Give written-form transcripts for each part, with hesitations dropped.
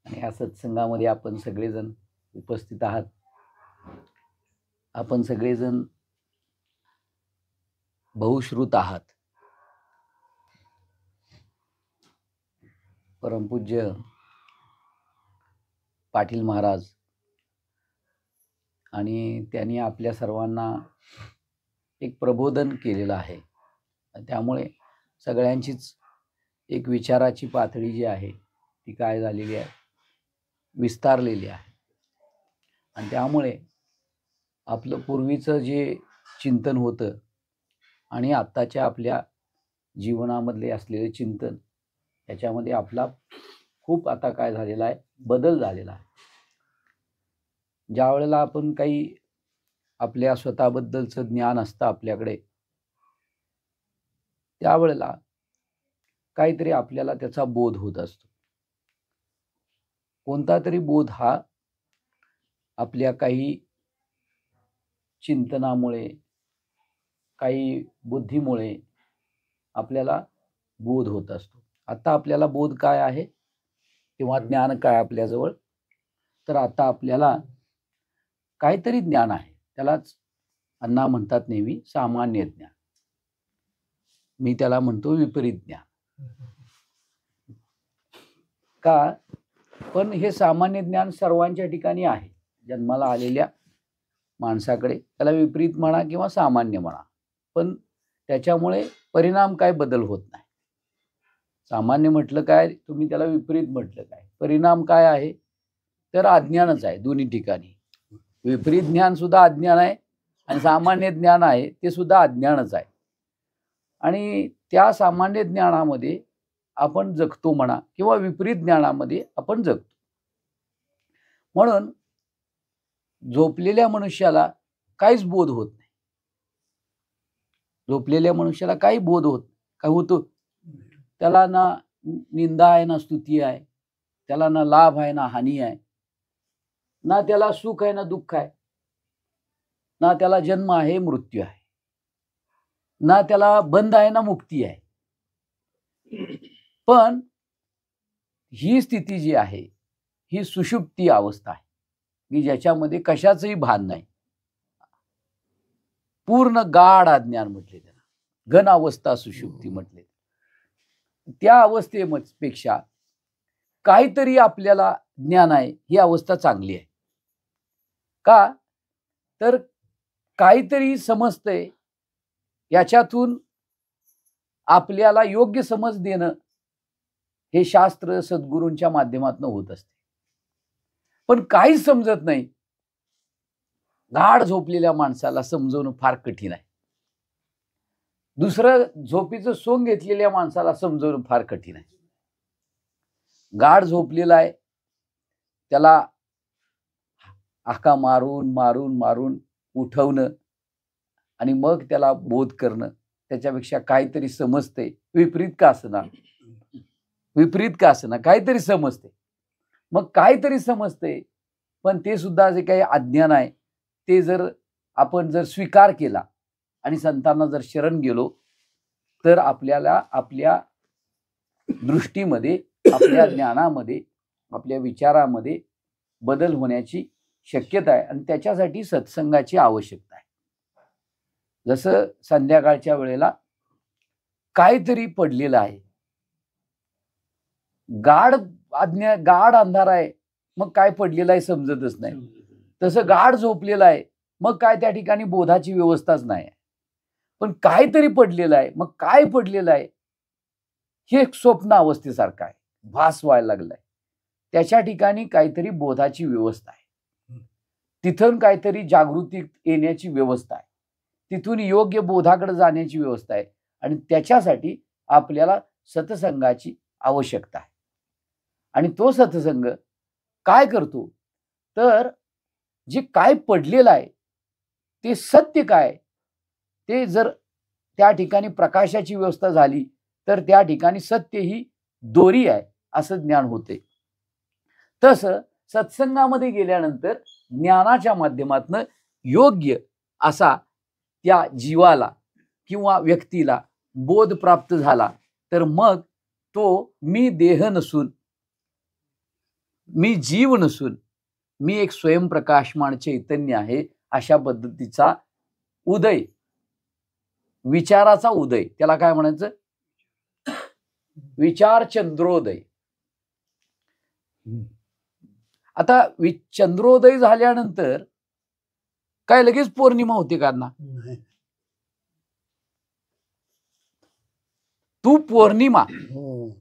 आणि या सत्संगामध्ये आपण सगळेजण उपस्थित आहात. आपण सगळेजण बहुश्रुत आहात. परमपूज्य पाटील महाराज आणि त्यांनी आपल्या सर्वांना एक प्रबोधन केलेलं आहे. त्यामुळे सगळ्यांचीच एक विचाराची पातळी जी आहे ती काय झालेली आहे, विस्तारलेली आहे. आणि त्यामुळे आपलं पूर्वीचं जे चिंतन होतं आणि आत्ताच्या आपल्या जीवनामधले असलेले चिंतन याच्यामध्ये आपला खूप आता काय झालेला आहे, बदल झालेला आहे. ज्या वेळेला आपण काही आपल्या स्वतःबद्दलचं ज्ञान असतं आपल्याकडे, त्यावेळेला काहीतरी आपल्याला त्याचा बोध होत असतो. कोणता तरी बोध हा आपल्या काही चिंतनामुळे, काही बुद्धीमुळे आपल्याला बोध होत असतो. आता आपल्याला बोध काय आहे किंवा ज्ञान काय आपल्याजवळ, तर आता आपल्याला काहीतरी ज्ञान आहे. त्यालाच अण्णा म्हणतात नेहमी सामान्य ज्ञान. मी त्याला म्हणतो विपरीत ज्ञान. का? पण हे सामान्य ज्ञान सर्वांच्या ठिकाणी आहे. जन्माला आलेल्या माणसाकडे त्याला विपरीत म्हणा किंवा सामान्य म्हणा, पण त्याच्यामुळे परिणाम काय बदल होत नाही. सामान्य म्हटलं काय, तुम्ही त्याला विपरीत म्हटलं काय, परिणाम काय आहे तर अज्ञानच आहे. दोन्ही ठिकाणी विपरीत ज्ञान सुद्धा अज्ञान आहे आणि सामान्य ज्ञान आहे ते सुद्धा अज्ञानच आहे. आणि त्या सामान्य ज्ञानामध्ये आपण जगतो म्हणा किंवा विपरीत ज्ञानामध्ये आपण जगतो. म्हणून झोपलेल्या मनुष्याला काहीच बोध होत नाही. झोपलेल्या मनुष्याला काही बोध होत काय होतो, त्याला ना निंदा आहे ना स्तुती आहे, त्याला ना लाभ आहे ना हानी आहे, ना त्याला सुख आहे ना दुःख आहे, ना त्याला जन्म आहे मृत्यू आहे, ना त्याला बंध आहे ना मुक्ती आहे. पण ही स्थिती जी आहे ही सुषुप्ती अवस्था आहे की ज्याच्यामध्ये कशाचंही भान नाही. पूर्ण गाढ अज्ञान म्हटले त्याला, घन अवस्था सुषुप्ती म्हटले. त्या अवस्थेपेक्षा काहीतरी आपल्याला ज्ञान आहे ही अवस्था चांगली आहे. का? तर काहीतरी समजतंय, याच्यातून आपल्याला योग्य समज देणं हे शास्त्र सद्गुरूंच्या माध्यमातून होत असते. पण काहीच समजत नाही, गाढ झोपलेल्या माणसाला समजवणं फार कठीण आहे. दुसरं झोपीचं सोंग घेतलेल्या माणसाला समजवणं फार कठीण आहे. गाढ झोपलेला आहे त्याला हाका मारून मारून मारून उठवणं आणि मग त्याला बोध करणं त्याच्यापेक्षा काहीतरी समजते, विपरीत का असना, विपरीत का असना काहीतरी समजते. मग काहीतरी समजते, पण ते सुद्धा जे काही अज्ञान आहे ते जर आपण जर स्वीकार केला आणि संतांना जर शरण गेलो तर आपल्याला आपल्या दृष्टीमध्ये, आपल्या ज्ञानामध्ये, आपल्या विचारामध्ये बदल होण्याची शक्यता आहे. आणि त्याच्यासाठी सत्संगाची आवश्यकता आहे. जसं संध्याकाळच्या वेळेला काहीतरी पडलेलं आहे, गाढ अंधार आहे, मग काय पडलेलं आहे समजतच नाही. तसं गाढ झोपलेलं आहे, मग काय त्या ठिकाणी बोधाची व्यवस्थाच नाही. पण काहीतरी पडलेलं आहे, मग काय पडलेलं आहे हे एक स्वप्न अवस्थेसारखं आहे, भास व्हायला लागलाय. त्याच्या ठिकाणी काहीतरी बोधाची व्यवस्था आहे, तिथून काहीतरी जागृती येण्याची व्यवस्था आहे, तिथून योग्य बोधाकडे जाण्याची व्यवस्था आहे. आणि त्याच्यासाठी आपल्याला सत्संगाची आवश्यकता आहे. आणि तो सत्संग काय करतो तर जे काय पडलेलं आहे ते सत्य काय, ते जर त्या ठिकाणी प्रकाशाची व्यवस्था झाली तर त्या ठिकाणी सत्य ही दोरी आहे असं ज्ञान होते. तसं सत्संगामध्ये गेल्यानंतर ज्ञानाच्या माध्यमातून योग्य असा त्या जीवाला किंवा व्यक्तीला बोध प्राप्त झाला तर मग तो मी देह नसून मी जीव नसून मी एक स्वयंप्रकाशमान चैतन्य आहे, अशा पद्धतीचा उदय, विचाराचा उदय, त्याला काय म्हणायचं, विचार चंद्रोदय. आता चंद्रोदय झाल्यानंतर काय लगेच पौर्णिमा होते का ना? तू पौर्णिमा,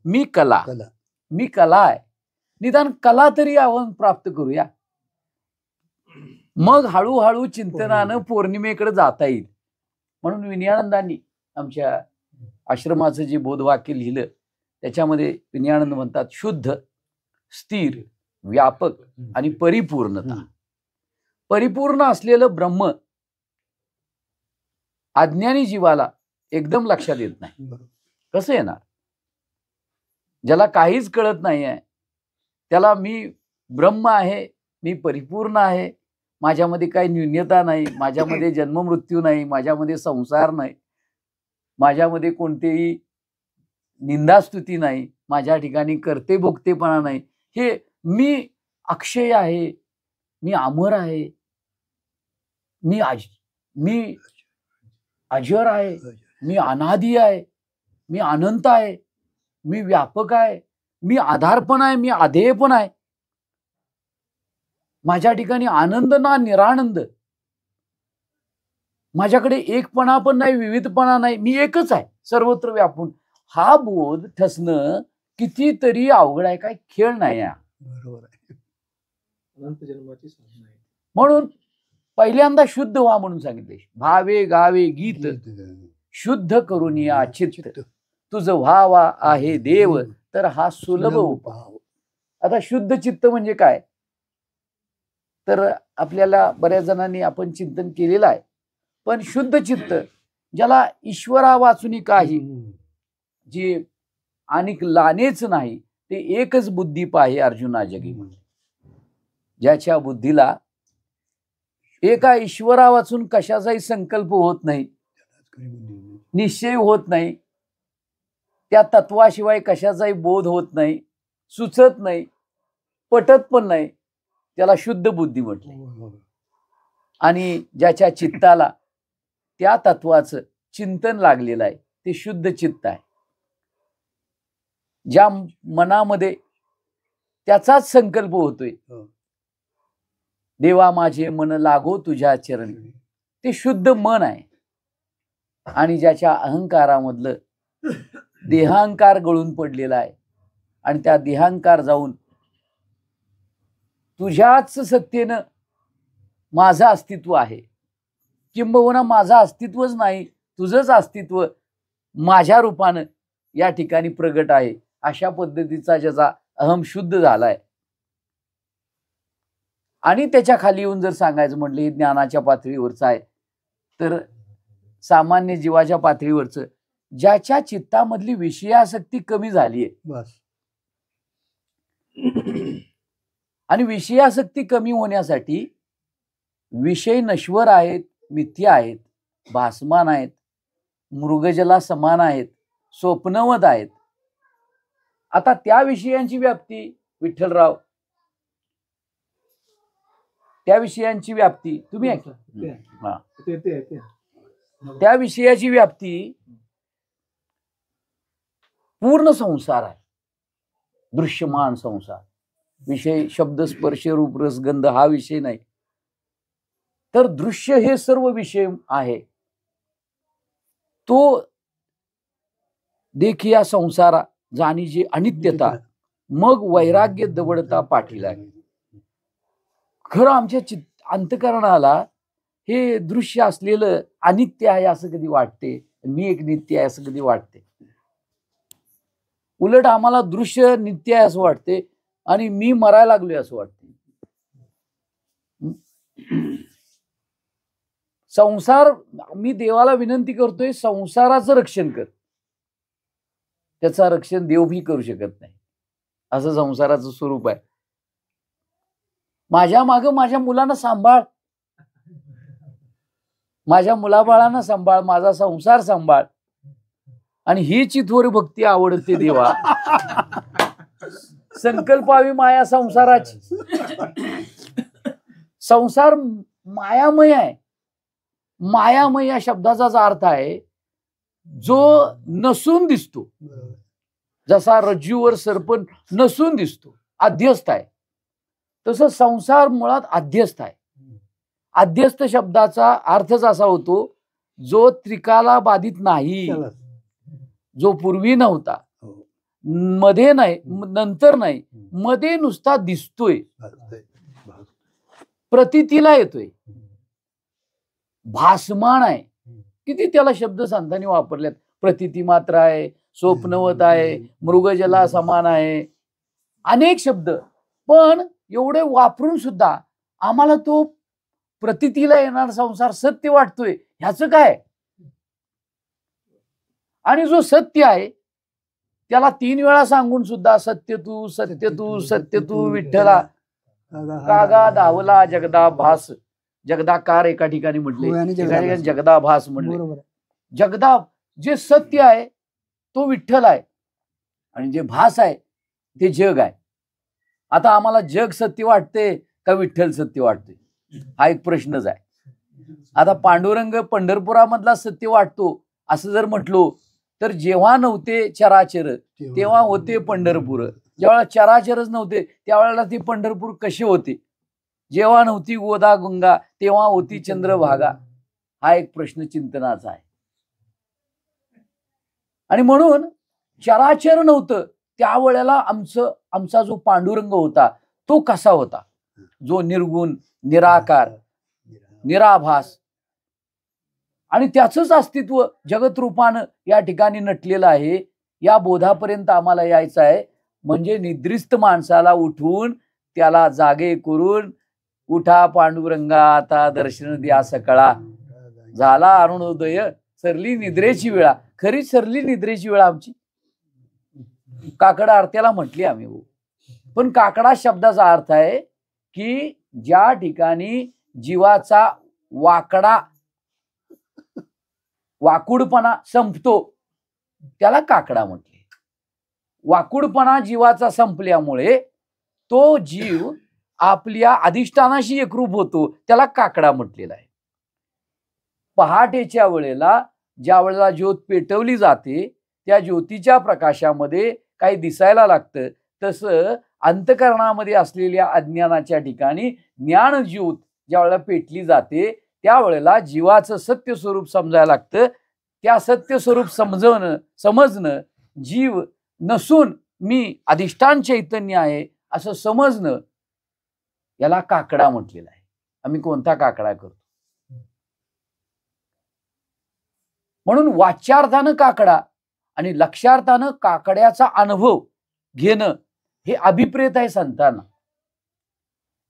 मी कला, मी कला आहे, निदान कला तरी आपण प्राप्त करूया, मग हळूहळू चिंतनानं पौर्णिमेकडे जाता येईल. म्हणून विनयानंदांनी आमच्या आश्रमाचं जे बोधवाक्य लिहिलं त्याच्यामध्ये विनयानंद म्हणतात, शुद्ध, स्थिर, व्यापक आणि परिपूर्णता. परिपूर्ण असलेलं ब्रह्म अज्ञानी जीवाला एकदम लक्षात येत नाही. कसं येणार? ज्याला काहीच कळत नाही आहे त्याला मी ब्रह्म आहे, मी परिपूर्ण आहे, माझ्यामध्ये काही न्यूनता नाही, माझ्यामध्ये जन्ममृत्यू नाही, माझ्यामध्ये संसार नाही, माझ्यामध्ये कोणतेही निंदास्तुती नाही, माझ्या ठिकाणी कर्ते भोगतेपणा नाही, हे मी अक्षय आहे, मी अमर आहे, मी अजर आहे, मी अनादी आहे, मी अनंत आहे, मी व्यापक आहे, मी आधार पण आहे, मी अधेय पण आहे, माझ्या ठिकाणी आनंद ना निरानंद, माझ्याकडे एकपणा पण नाही, विविधपणा नाही, मी एकच आहे सर्वत्र व्यापून. हा बोध ठसणं कितीतरी अवघड आहे, काय खेळ नाही आहे. बरोबर आहे. अनंत जन्माची साधना आहे. म्हणून पहिल्यांदा शुद्ध व्हा म्हणून सांगितले. भावे गावे गीत शुद्ध करून या चित्त, तुझ व्हावा आहे देव तर हा सुलभ उपाय. आता शुद्ध चित्त म्हणजे काय, तर आपल्याला बऱ्याच जणांनी आपण चिंतन केलेलं आहे. पण शुद्ध चित्त ज्याला ईश्वरा वाचून काही जे आणि लानेच नाही, ते एकच बुद्धी पाहे अर्जुना जगी म्हणजे. ज्याच्या बुद्धीला एका ईश्वरा वाचून कशाचाही संकल्प होत नाही, निश्चय होत नाही, त्या तत्वाशिवाय कशाचाही बोध होत नाही, सुचत नाही, पटत पण नाही, त्याला शुद्ध बुद्धी म्हटलं. आणि ज्याच्या चित्ताला त्या तत्वाचं चिंतन लागलेलं आहे ते शुद्ध चित्त आहे. ज्या मनामध्ये त्याचाच संकल्प होतोय, देवा माझे मन लागो तुझ्या चरणी, ते शुद्ध मन आहे. आणि ज्याच्या अहंकारामधलं देहांकार गळून पडलेला आहे आणि त्या देहांकार जाऊन तुझ्याच सत्तेनं माझं अस्तित्व आहे, किंबहुना माझं अस्तित्वच नाही, तुझंच अस्तित्व माझ्या रूपानं या ठिकाणी प्रगट आहे, अशा पद्धतीचा ज्याचा अहम शुद्ध झालाय. आणि त्याच्या खाली येऊन जर सांगायचं म्हटलं ज्ञानाच्या पातळीवरचं आहे, तर सामान्य जीवाच्या पातळीवरचं ज्याच्या चित्तामधली विषयासक्ती कमी झालीये बस. आणि विषयासक्ती कमी होण्यासाठी विषय नश्वर आहेत, मिथ्या आहेत, भासमान आहेत, मृगजला समान आहेत, स्वप्नवत आहेत. आता त्या विषयांची व्याप्ती विठ्ठलराव, त्या विषयांची व्याप्ती तुम्ही त्या विषयाची व्याप्ती पूर्ण संसार आहे, दृश्यमान संसार. विषय शब्द स्पर्श रूप रस गंध हा विषय नाही, तर दृश्य हे सर्व विषय आहे. तो देखिया संसारा जाणीची अनित्यता, मग वैराग्य दवडता पाठीला. खरं आमच्या अंतकरणाला हे दृश्य असलेलं अनित्य आहे असं कधी वाटते, मी एक नित्य आहे असं कधी वाटते. उलट आम्हाला दृश्य नित्य आहे असं वाटते आणि मी मरायला लागलोय असं वाटते. संसार, मी देवाला विनंती करतोय संसाराचं रक्षण कर, त्याचं रक्षण देव भी करू शकत नाही, असं संसाराचं स्वरूप आहे. माझ्या माग माझ्या मुलांना सांभाळ, माझ्या मुलाबाळांना सांभाळ, माझा संसार सांभाळ, आणि ही चित्वर भक्ती आवडते देवा. संकल्पावी माया संसाराची. संसार मायामय आहे. मायामय या शब्दाचाच अर्थ आहे जो नसून दिसतो. जसा रज्जूवर सर्प नसून दिसतो, अध्यस्त आहे, तसं संसार मुळात अध्यस्त आहे. अध्यस्त शब्दाचा अर्थच असा होतो जो त्रिकाला बाधित नाही, जो पूर्वी नव्हता, मध्ये नाही, नंतर नाही, मध्ये नुसता दिसतोय, प्रतीतीला येतोय, भासमान आहे. किती त्याला शब्द संतांनी वापरल्यात. प्रतीती मात्र आहे, स्वप्नवत आहे, मृगजला समान आहे, अनेक शब्द. पण एवढे वापरून सुद्धा आम्हाला तो प्रतीतीला येणारा संसार सत्य वाटतोय. ह्याचं काय? आणि जो सत्य आहे त्याला 3 वेळा सांगून सुद्धा सत्य तू सत्य तू सत्य तू विठ्ठला कागा धावला जगदा भास. जगदाकार एका ठिकाणी म्हटले, जगदा भास म्हणले. जगदा जे सत्य आहे तो विठ्ठल आहे आणि जे भास आहे ते जग आहे. आता आम्हाला जग सत्य वाटते का विठ्ठल सत्य वाटते हा एक प्रश्नच आहे. आता पांडुरंग पंढरपुरामधला सत्य वाटतो असं जर म्हटलो तर जेव्हा नव्हते चराचर तेव्हा होते पंढरपूर. ज्यावेळेला चराचरच नव्हते त्यावेळेला ते पंढरपूर कसे होते? जेव्हा नव्हती गोदा गंगा तेव्हा होती चंद्रभागा. हा एक प्रश्न चिंतनाचा आहे. आणि म्हणून चराचर नव्हतं त्यावेळेला आमचा जो पांडुरंग होता तो कसा होता? जो निर्गुण, निराकार, निराभास आणि त्याचंच अस्तित्व जगत रूपानं या ठिकाणी नटलेलं आहे. या बोधापर्यंत आम्हाला यायचं आहे. म्हणजे निद्रिस्त माणसाला उठवून त्याला जागे करून, उठा पांडुरंगा आता दर्शन द्या सकळा, झाला अरुणोदय सरली निद्रेची वेळा. खरी सरली निद्रेची वेळा आमची. काकडा आरत्याला म्हटली आम्ही हो, पण काकडा शब्दाचा अर्थ आहे की ज्या ठिकाणी जीवाचा वाकुडपणा संपतो त्याला काकडा म्हटले. वाकुडपणा जीवाचा संपल्यामुळे तो जीव आपल्या अधिष्ठानाशी एकरूप होतो त्याला काकडा म्हटलेला आहे. पहाटेच्या वेळेला ज्या वेळेला ज्योत पेटवली जाते त्या ज्योतीच्या प्रकाशामध्ये काही दिसायला लागतं, तसं अंतःकरणामध्ये असलेल्या अज्ञानाच्या ठिकाणी ज्ञान ज्योत ज्या वेळेला पेटली जाते त्यावेळेला जीवाचं सत्य स्वरूप समजायला लागतं. त्या सत्य स्वरूप समजणं, जीव नसून मी अधिष्ठान चैतन्य आहे असं समजणं, याला काकडा म्हटलेला आहे. आम्ही कोणता काकडा करतो? म्हणून वाच्यार्थानं काकडा आणि लक्ष्यार्थानं काकड्याचा अनुभव घेणं हे अभिप्रेत आहे संतांना.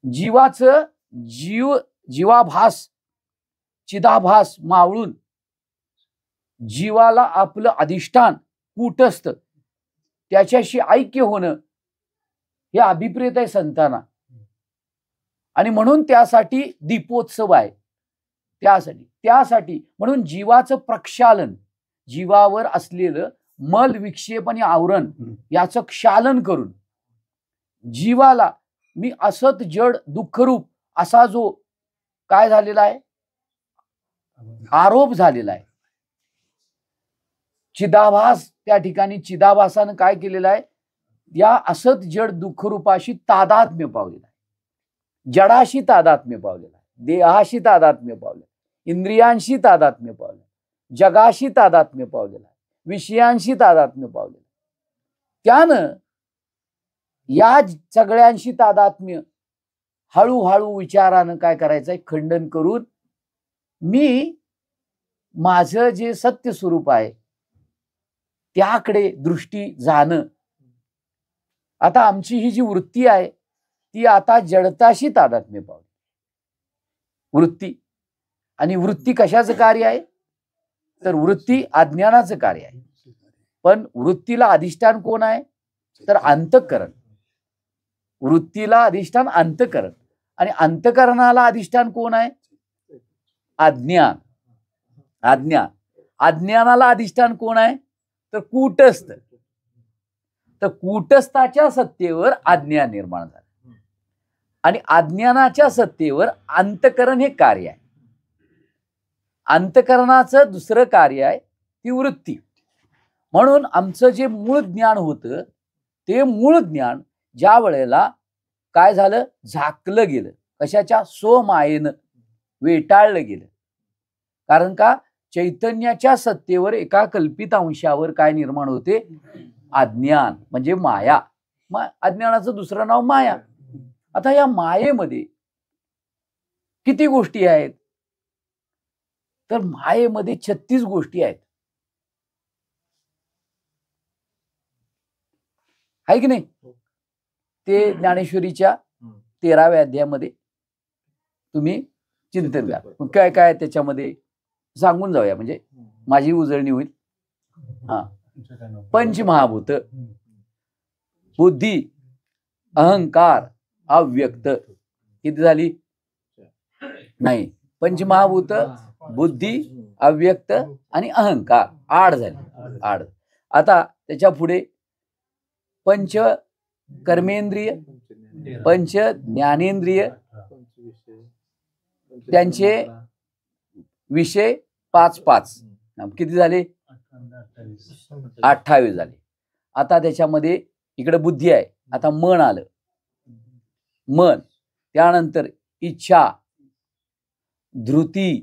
जीवाचं जीवाभास चिदाभास मावळून जीवाला आपलं अधिष्ठान कूटस्थ त्याच्याशी ऐक्य होणं हे अभिप्रेत आहे संतांना. आणि म्हणून त्यासाठी दीपोत्सव आहे. त्यासाठी म्हणून जीवाचं प्रक्षालन, जीवावर असलेलं मल विक्षेप आणि आवरण याचं क्षालन करून जीवाला मी असत जड दुःखरूप असा जो काय झालेला आहे आरोप झालेला आहे. चिदाभास त्या ठिकाणी चिदाभासानं काय केलेलं आहे? या असत जड दुःखरूपाशी तादात्म्य पावलेला आहे. जडाशी तादात्म्य पावलेला आहे, देहाशी तादात्म्य पावलेला, इंद्रियांशी तादात्म्य पावलेला, जगाशी तादात्म्य पावलेला, विषयांशी तादात्म्य पावलेला. त्यानं या सगळ्यांशी तादात्म्य हळूहळू विचारानं काय करायचंय? खंडन करून मी माझं जे सत्य स्वरूप आहे त्याकडे दृष्टी जाणं. आता आमची ही जी वृत्ती आहे ती आता जडताशी तादात्म्य पावली. वृत्ती आणि वृत्ती कशाचं कार्य आहे? तर वृत्ती अज्ञानाचं कार्य आहे. पण वृत्तीला अधिष्ठान कोण आहे? तर अंतःकरण. वृत्तीला अधिष्ठान अंतःकरण आणि अंतःकरणाला अधिष्ठान कोण आहे? अज्ञान. अज्ञानाला अधिष्ठान कोण आहे? तर कूटस्थ. तर कूटस्थाच्या सत्तेवर अज्ञान निर्माण झालं आणि अज्ञानाच्या सत्तेवर अंतकरण हे कार्य आहे. अंतकरणाचं दुसरं कार्य आहे ती वृत्ती. म्हणून आमचं जे मूळ ज्ञान होतं ते मूळ ज्ञान ज्या वेळेला काय झालं, झाकलं गेलं, कशाच्या, स्वमायेनं वेटाळलं गेलं. कारण का, चैतन्याच्या सत्तेवर एका कल्पित अंशावर काय निर्माण होते, अज्ञान म्हणजे माया. अज्ञानाचं दुसरं नाव माया. आता या मायेमध्ये किती गोष्टी आहेत, तर मायेमध्ये 36 गोष्टी आहेत. आहे की नाही? ते ज्ञानेश्वरीच्या 13व्या अध्यायामध्ये तुम्ही चिंतन करा. काय काय त्याच्यामध्ये सांगून जाऊया, म्हणजे माझी उजळणी होईल. हा, पंचमहाभूत, बुद्धी, अहंकार, अव्यक्त. किती झाली? नाही, पंचमहाभूत, बुद्धी, अव्यक्त आणि अहंकार 8 झाले. 8. आता त्याच्या पुढे पंच कर्मेंद्रिय, पंच ज्ञानेंद्रिय, त्यांचे विषय 5-5. किती झाले? 28 झाले. आता त्याच्यामध्ये इकडे बुद्धी आहे. आता मन आलं. मन, त्यानंतर इच्छा, धृती,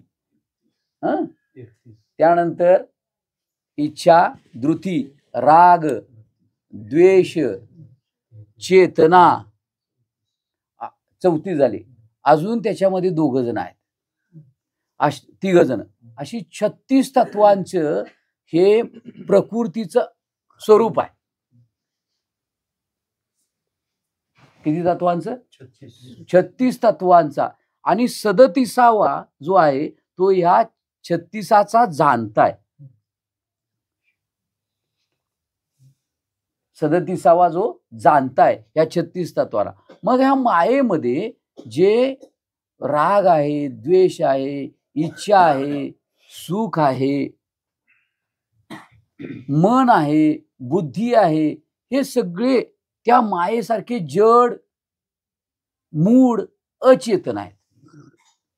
त्यानंतर इच्छा, धृती, राग, द्वेष, चेतना, 34 झाली. अजून त्याच्यामध्ये 2 जण आहेत, 3 जण. अशी 36 तत्वांचं हे प्रकृतीचं स्वरूप आहे. किती तत्वांचं? 36 तत्वांचा. आणि 37वा जो आहे तो ह्या 36चा जाणता आहे. 37वा जो जाणता आहे या 36 तत्वाला. मग ह्या मायेमध्ये जे राग आहे, द्वेष आहे, इच्छा आहे, सुख आहे, मन आहे, बुद्धी आहे, हे सगळे त्या मायेसारखे जड, मूड, अचेतन आहेत.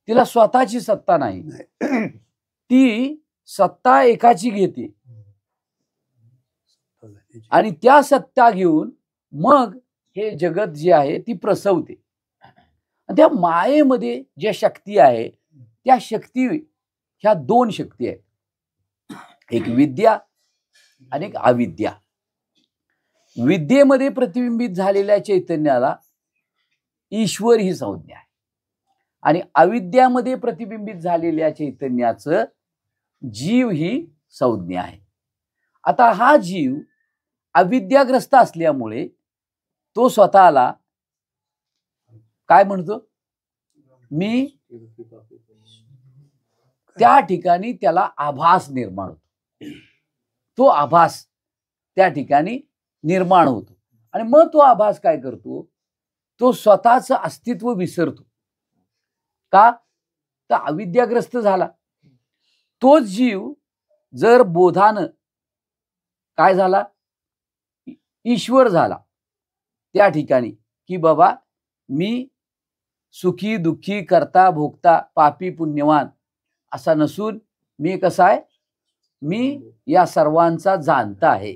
तिला स्वतःची सत्ता नाही. ती सत्ता एकाची घेते आणि त्या सत्ता घेऊन मग हे जगत जे आहे ती प्रसवते. त्या मायेमध्ये ज्या शक्ती आहे त्या शक्ती, ह्या 2 शक्ती आहेत, एक विद्या आणि एक अविद्या. विद्येमध्ये प्रतिबिंबित झालेल्या चैतन्याला ईश्वर ही संज्ञा आहे आणि अविद्यामध्ये प्रतिबिंबित झालेल्या चैतन्याचं जीव ही संज्ञा आहे. आता हा जीव अविद्याग्रस्त असल्यामुळे तो स्वतःला काय म्हणतो, मी, त्या ठिकाणी त्याला आभास निर्माण होतो. तो आभास त्या ठिकाणी निर्माण होतो आणि मग तो आभास काय करतो, तो स्वतःचं अस्तित्व विसरतो. का? तर अविद्याग्रस्त झाला. तोच जीव जर बोधानं काय झाला, ईश्वर झाला, त्या ठिकाणी की बाबा मी सुखी दुःखी, करता भोगता, पापी पुण्यवान असा नसून मी कसा आहे, मी या सर्वांचा जाणता आहे,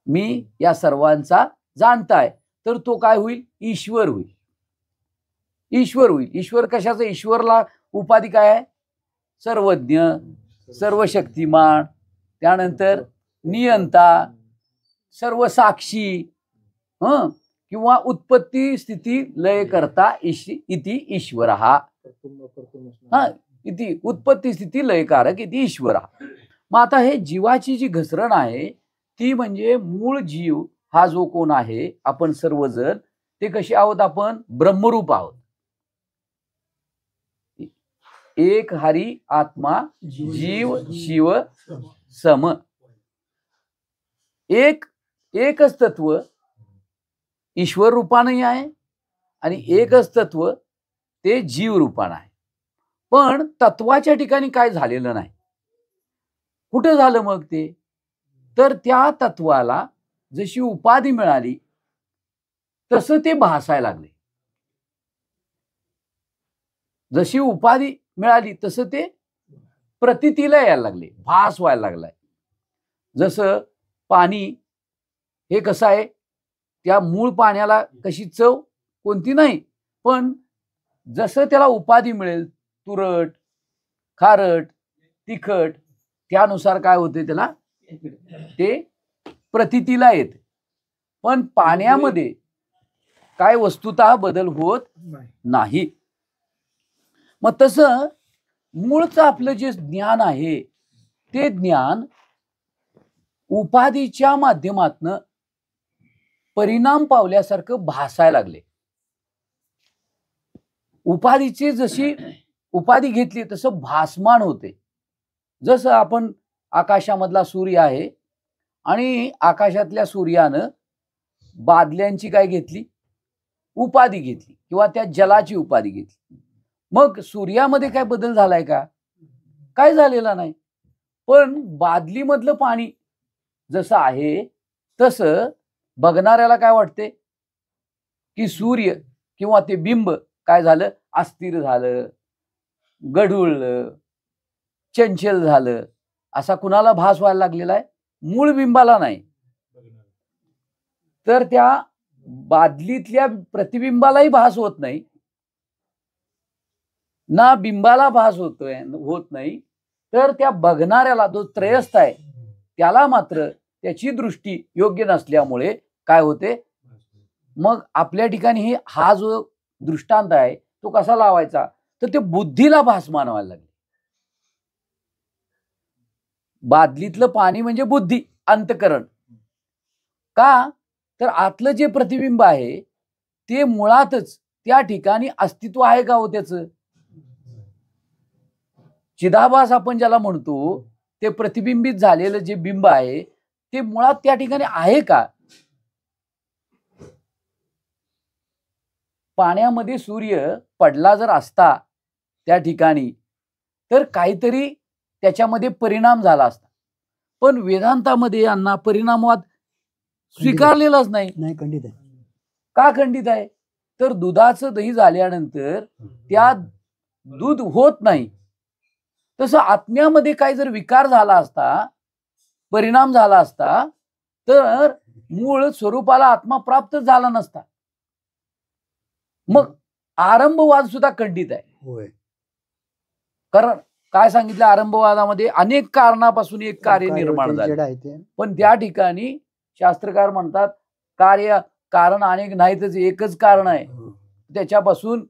मी या सर्वांचा जाणता आहे. तर तो काय होईल, ईश्वर होईल. ईश्वर होईल. ईश्वर कशाचं? ईश्वरला उपाधी काय आहे, सर्वज्ञ, सर्वशक्तिमान, त्यानंतर नियंता, सर्व साक्षी, किंवा उत्पत्ती स्थिती लय करता इति ईश्वर. इति उत्पत्ती स्थिती लयकारक इति ईश्वर. मग आता हे जीवाची जी घसरण आहे ती म्हणजे मूळ जीव हा जो कोण आहे, आपण सर्वजण ते कसे आहोत, आपण ब्रह्मरूप आहोत. एक हरी आत्मा जीव शिव सम. एकच तत्व ईश्वर रूपाने आहे आणि एकच तत्व ते जीव रूपाने आहे. पण तत्वाच्या ठिकाणी काय झालेलं नाही. कुठे झालं मग ते, तर त्या तत्वाला जशी उपाधी मिळाली तसं ते भासायला लागले. जशी उपाधी मिळाली तसं ते प्रतीतीला यायला लागले, भास व्हायला लागलाय. जसं पाणी हे कसं आहे, त्या मूळ पाण्याला कशी चव कोणती नाही, पण जसं त्याला उपाधी मिळेल, तुरट, खारट, तिखट, त्यानुसार काय होते, त्याला ते प्रतीतीला येते. पण पाण्यामध्ये काय वस्तुतः बदल होत नाही. मग तसं मूळचं आपलं जे ज्ञान आहे ते ज्ञान उपाधीच्या माध्यमातनं परिणाम पावल्यासारखं भासायला लागले. उपाधीची जशी उपाधी घेतली तसं भासमान होते. जसं आपण आकाशामधला सूर्य आहे आणि आकाशातल्या सूर्यानं बादल्यांची काय घेतली, उपाधी घेतली, किंवा त्या जलाची उपाधी घेतली. मग सूर्यामध्ये काय बदल झालाय का? काय झालेला नाही. पण बादलीमधलं पाणी जसं आहे तसं बघणाऱ्याला काय वाटते की सूर्य किंवा ते बिंब काय झालं, अस्थिर झालं, गढुळलं, चंचल झालं, असा कुणाला भास व्हायला लागलेला आहे? मूळ बिंबाला नाही, तर त्या बादलीतल्या प्रतिबिंबालाही भास होत नाही, ना बिंबाला भास होत नाही, तर त्या बघणाऱ्याला जो त्रयस्थ आहे त्याला मात्र त्याची दृष्टी योग्य नसल्यामुळे काय होते. मग आपल्या ठिकाणी हा जो दृष्टांत आहे तो कसा लावायचा, तर ते बुद्धीला भास मानवायला लागले. बादलीतलं पाणी म्हणजे बुद्धी, अंतकरण. का तर आतलं जे प्रतिबिंब आहे ते मुळातच त्या ठिकाणी अस्तित्व आहे का हो त्याचं? चिदाभास आपण ज्याला म्हणतो, ते प्रतिबिंबित झालेलं जे बिंब आहे ते मुळात त्या ठिकाणी आहे का? पाण्यामध्ये सूर्य पडला जर असता त्या ठिकाणी तर काहीतरी त्याच्यामध्ये परिणाम झाला असता. पण वेदांतामध्ये यांना परिणामवाद स्वीकारलेलाच नाही. खंडित आहे. का खंडित आहे? तर दुधाचं दही झाल्यानंतर त्या दूध होत नाही. तसं आत्म्यामध्ये काही जर विकार झाला असता, परिणाम झाला असता, तर मूळ स्वरूपाला आत्मा प्राप्त झाला नसता. मग आरंभवाद सुद्धा खंडित आहे. कारण काय सांगितलं, आरंभवादामध्ये अनेक कारणापासून एक कार्य निर्माण झाले. पण त्या ठिकाणी शास्त्रकार म्हणतात कारण अनेक नाहीतच, एकच कारण आहे. त्याच्यापासून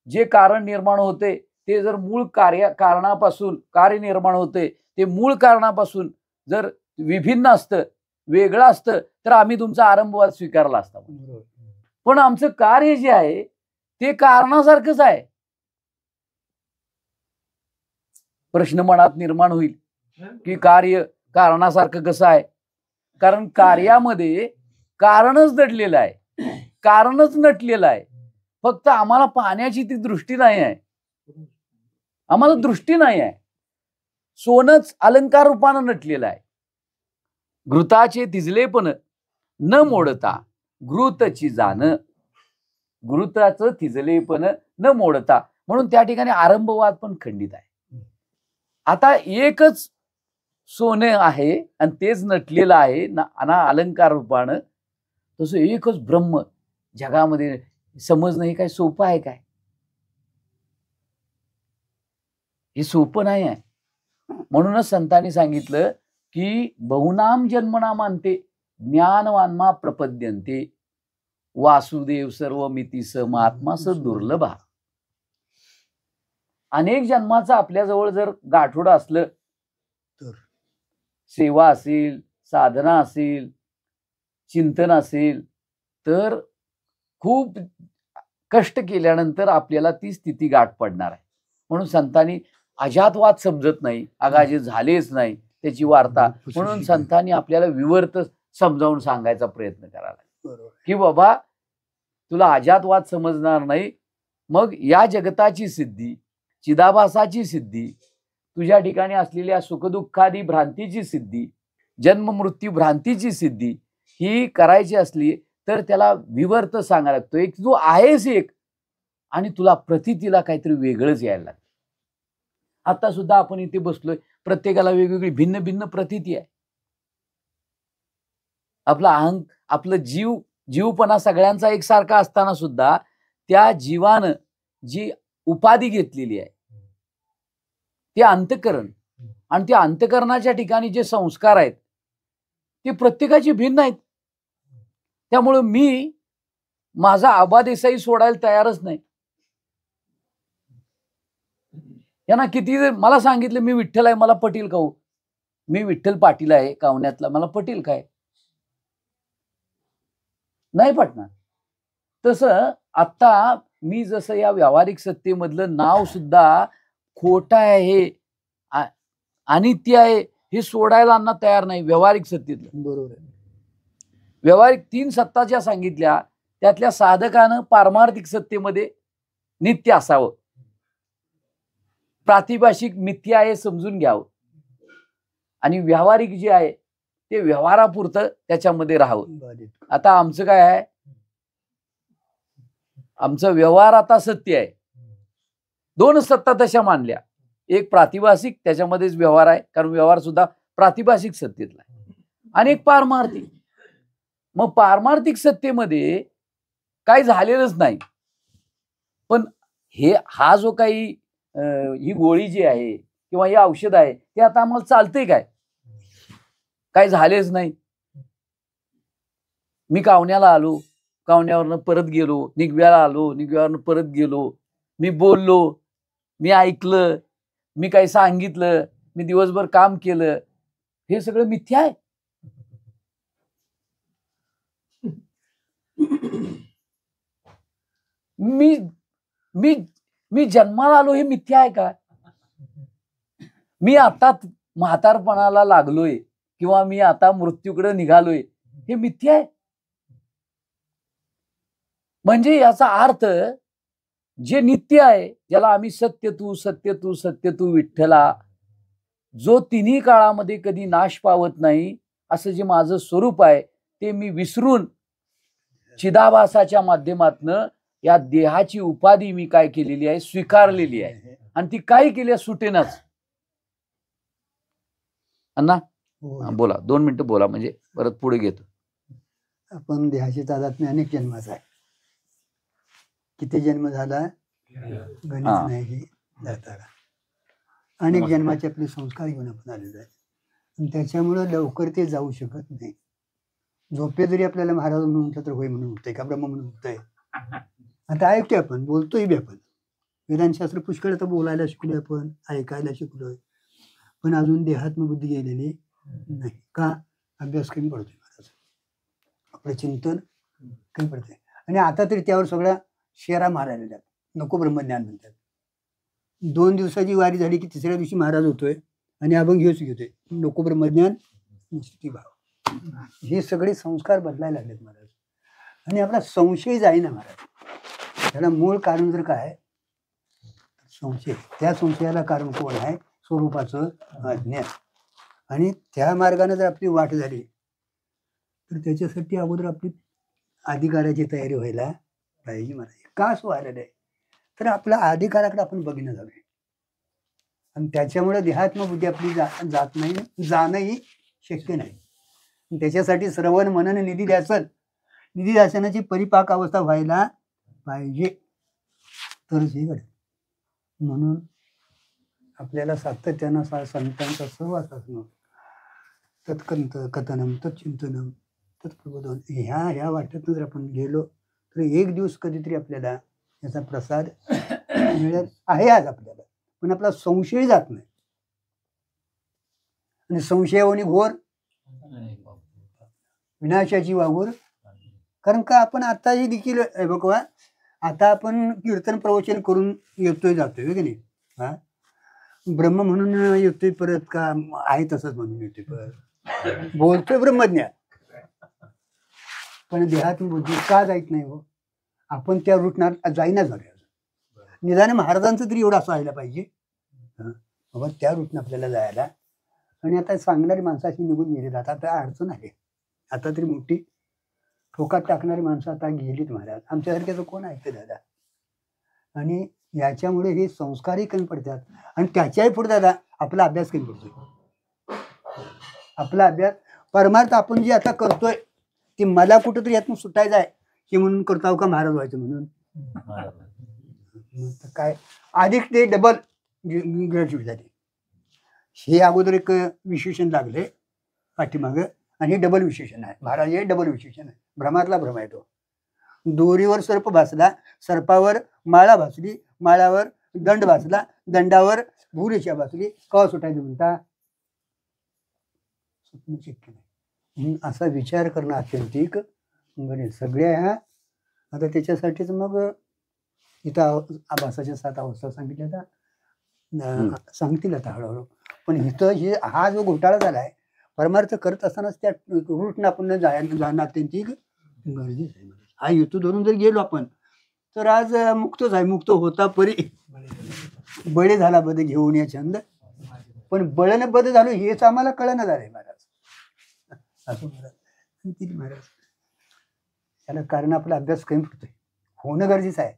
जे कारण निर्माण होते ते जर मूळ कारणापासून कार्य निर्माण होते, ते मूळ कारणापासून जर विभिन्न असतं, वेगळं असतं, तर आम्ही तुमचा आरंभवाद स्वीकारला असता. पण आमचं कार्य जे आहे ते कारणासारखंच आहे. प्रश्न मनात निर्माण होईल की कार्य कारणासारखं कसं आहे? कारण कार्यामध्ये कारणच दडलेलं आहे, कारणच नटलेलं आहे. फक्त आम्हाला पाहण्याची ती दृष्टी नाही आहे, आम्हाला दृष्टी नाही आहे. सोनच अलंकार रूपानं नटलेलं आहे. घृताचे थिजलेपण न मोडता घृतची जाण, घृताचं थिजलेपण न मोडता. म्हणून त्या ठिकाणी आरंभवाद पण खंडित आहे. आता एकच सोने आहे आणि तेच नटलेलं आहे ना अलंकार रूपानं, तसं एकच ब्रह्म जगामध्ये समजणं हे काय सोपं आहे काय? हे सोपं नाही आहे. म्हणूनच संतांनी सांगितलं की बहुनाम जन्मनाम अंते ज्ञानवान्मा प्रपद्यन्ते वासुदेव सर्वमिती स महात्मा स दुर्लभा. अनेक जन्माचं आपल्याजवळ जर गाठोडं असलं, तर सेवा असेल, साधना असेल, चिंतन असेल, तर खूप कष्ट केल्यानंतर आपल्याला ती स्थिती गाठ पडणार आहे. म्हणून संतांनी अजातवाद समजत नाही, अगाजे झालेच नाही त्याची वार्ता. म्हणून संतांनी आपल्याला विवर्त समजावून सांगायचा प्रयत्न करायला की बाबा तुला अजातवाद समजणार नाही, मग या जगताची सिद्धी, चिदाभासाची सिद्धी, तुझ्या ठिकाणी असलेल्या सुखदुःखादी भ्रांतीची सिद्धी, जन्म मृत्यू भ्रांतीची सिद्धी, ही करायची असली तर त्याला विवर्त सांगायला लागतो, एक तू आहेस एक आणि तुला प्रतीतीला काहीतरी वेगळंच यायला लागतं. आता सुद्धा आपण इथे बसलोय, प्रत्येकाला वेगवेगळी भिन्न भिन्न प्रतीती आहे. आपला अहंग, आपलं जीवपणा सगळ्यांचा एकसारखा असताना सुद्धा त्या जीवानं जी उपाधी घेतलेली आहे ते अंतःकरण, आणि त्या अंतःकरणाच्या ठिकाणी जे संस्कार आहेत ते प्रत्येकाची भिन्न आहेत. त्यामुळे मी माझा आबा देसाई सोडायला तयारच नाही. यांना किती मला सांगितलं मी विठ्ठल आहे, मला पटेल का हो? मी विठ्ठल पाटील आहे कावण्यातला, मला पटेल काय? नाही पटणार. तसं आता मी जसं या व्यावहारिक सत्तेमधलं नाव सुद्धा खोटं आहे, हे अनित्य आहे, हे सोडायला अण्णा तयार नाही. व्यावहारिक सत्तेतलं बरोबर आहे. व्यावहारिक 3 सत्ता ज्या सांगितल्या त्यातल्या साधकानं पारमार्थिक सत्तेमध्ये नित्य असावं, प्रातिभाषिक मिथ्या आहे समजून घ्यावं, आणि व्यावहारिक जे आहे ते व्यवहारापुरतं त्याच्यामध्ये राहावं. आता आमचं काय आहे, आमचं व्यवहार आता सत्य आहे. 2 सत्ता तशा मानल्या, एक प्रातिभाषिक त्याच्यामध्येच व्यवहार आहे, कारण व्यवहार सुद्धा प्रातिभाषिक सत्तेतला आहे, आणि एक पारमार्थिक. मग पारमार्थिक सत्तेमध्ये काही झालेलंच नाही, पण हा जो काही ही गोळी जी आहे किंवा हे औषध आहे ते आता आम्हाला चालतंय काय? काय झालेच नाही. मी कावण्याला आलो, कावण्यावरनं परत गेलो, निगव्याला आलो, निगव्यावरनं परत गेलो, मी बोललो, मी ऐकलं, मी काही सांगितलं, मी दिवसभर काम केलं, हे सगळं मिथ्या आहे. मी मी मी जन्माला आलो हे मिथ्या आहे का? मी आता म्हातारपणाला लागलोय किंवा मी आता मृत्यूकडे निघालोय हे मिथ्या आहे. म्हणजे याचा अर्थ जे नित्य आहे, ज्याला आम्ही सत्य तू सत्य तू सत्य तू विठ्ठला, जो तिन्ही काळामध्ये कधी नाश पावत नाही, असं जे माझं स्वरूप आहे ते मी विसरून चिदाभासाच्या माध्यमातनं या देहाची उपाधी मी काय केलेली आहे, स्वीकारलेली आहे, आणि ती काय केली सुटेनाच. अण्णा बोला, 2 मिनिटं बोला, म्हणजे परत पुढे घेतो. आपण देहाची तादात्म्य अनेक जन्माचा आहे. किती जन्म झाला गणित नाही जाताला. अनेक जन्माचे आपले संस्कार घेऊन आपण आलेलो आहे, आणि त्याच्यामुळे लवकर ते जाऊ शकत नाही. झोपे जरी आपल्याला महाराज म्हणून म्हटलं तर होय म्हणून उठतंय का ब्रह्म म्हणून उठतंय. आता ऐकतोय आपण, बोलतोय बी आपण, वेदांतशास्त्र पुष्कळ तर बोलायला शिकलोय आपण, ऐकायला शिकलोय, पण अजून देहात्म बुद्धी गेलेली नाही. का? अभ्यास कमी पडतोय महाराज, आपलं चिंतन कमी पडतंय. आणि आता तरी त्यावर सगळ्या शेरा मारायला जात, नको ब्रह्मज्ञान म्हणतात. 2 दिवसाची वारी झाली की 3ऱ्या दिवशी महाराज होतोय आणि अभंग घेऊच घेतोय, नको ब्रह्मज्ञान निश्चिती भाव. हे सगळे संस्कार बदलायला लागलेत महाराज, आणि आपला संशय जाईना महाराज. त्याला मूळ कारण जर काय, संशय, त्या संशयाला कारण कोण आहे? स्वरूपाचं अज्ञान. आणि त्या मार्गाने जर आपली वाट झाली तर त्याच्यासाठी अगोदर आपली अधिकाराची तयारी व्हायला पाहिजे महाराज. का असं व्हायला नाही? तर आपल्या अधिकाराकडे आपण बघणं हवे, आणि त्याच्यामुळे देहात्मबुद्धी आपली जात नाही, जाणंही शक्य नाही. त्याच्यासाठी श्रवण मनन निधी परिपाक अवस्था व्हायला पाहिजे, तरच हे घडेल. म्हणून आपल्याला सातत्यानं संतांचा सहवास असणं, कथनम तत्चिंतनम तत्प्रबोधन, ह्या वाटेतून जर आपण गेलो तर एक दिवस कधीतरी आपल्याला याचा प्रसाद मिळेल आहे आज आपल्याला. पण आपला संशय जात नाही, आणि संशयावनी घोर विनाशाची वाघोर. कारण का आपण आताही देखील बघा, आता आपण कीर्तन प्रवचन करून येतोय जातोय की नाही, हा ब्रह्म म्हणून येतोय परत का आहे तसंच म्हणून येतोय परत, बोलतोय ब्रह्मज्ञान, पण देहातून बुद्धी का जायत नाही हो? आपण त्या रूटणार जाईना झाले. निदान महाराजांचं तरी एवढं असं व्हायला पाहिजे बाबा, त्या रूटनं आपल्याला जायला. आणि आता सांगणारी माणसाशी निघून गेले जातात, त्या अडचण आहे. आता तरी मोठी ठोकात टाकणारी माणसं आता गेलीत महाराज. आमच्यासारख्याचं कोण ऐकतं दादा? आणि याच्यामुळे हे संस्कारही कमी पडतात. आणि त्याच्याही पुढे दादा आपला अभ्यास कमी पडतोय. आपला अभ्यास परमार्थ आपण जे आता करतोय ते मला कुठंतरी यातून सुटायचं आहे हे म्हणून करताव का महाराज व्हायचं म्हणून? काय अधिक ते डबल ग्रॅज्युएट झाले. हे अगोदर एक विशेषण लागले पाठीमागं आणि हे डबल विशेषण आहे. महाराज हे डबल विशेषण आहे. भ्रमातला भ्रम आहे तो. दोरीवर सर्प भासला, सर्पावर माळा भासली, माळावर दंड भासला, दंडावर भूरेषा भासली, कवा सुटायचं म्हणता? सुटणं शक्य नाही. म्हणून असा विचार करणं अत्यंतिक गरजेचं. सगळ्या ह्या आता त्याच्यासाठीच मग इथं आभासाच्या 7 अवस्था सांगितल्या आता सांगतील आता हळूहळू. पण इथं हे हा जो घोटाळा झालाय परमार्थ करत असतानाच त्या रूटनं आपण जाणं अत्यंतिक गरजेचं आहे. हा हेतू धरून जर गेलो आपण तर आज मुक्तच आहे. मुक्त होता परी बळे झाला बद घेऊन या छंद. पण बळनं बद झालो हेच आम्हाला कळणं झालंय महाराज. असं महाराज त्याला कारण आपला अभ्यास कमी पडतोय. होणं गरजेचं आहे.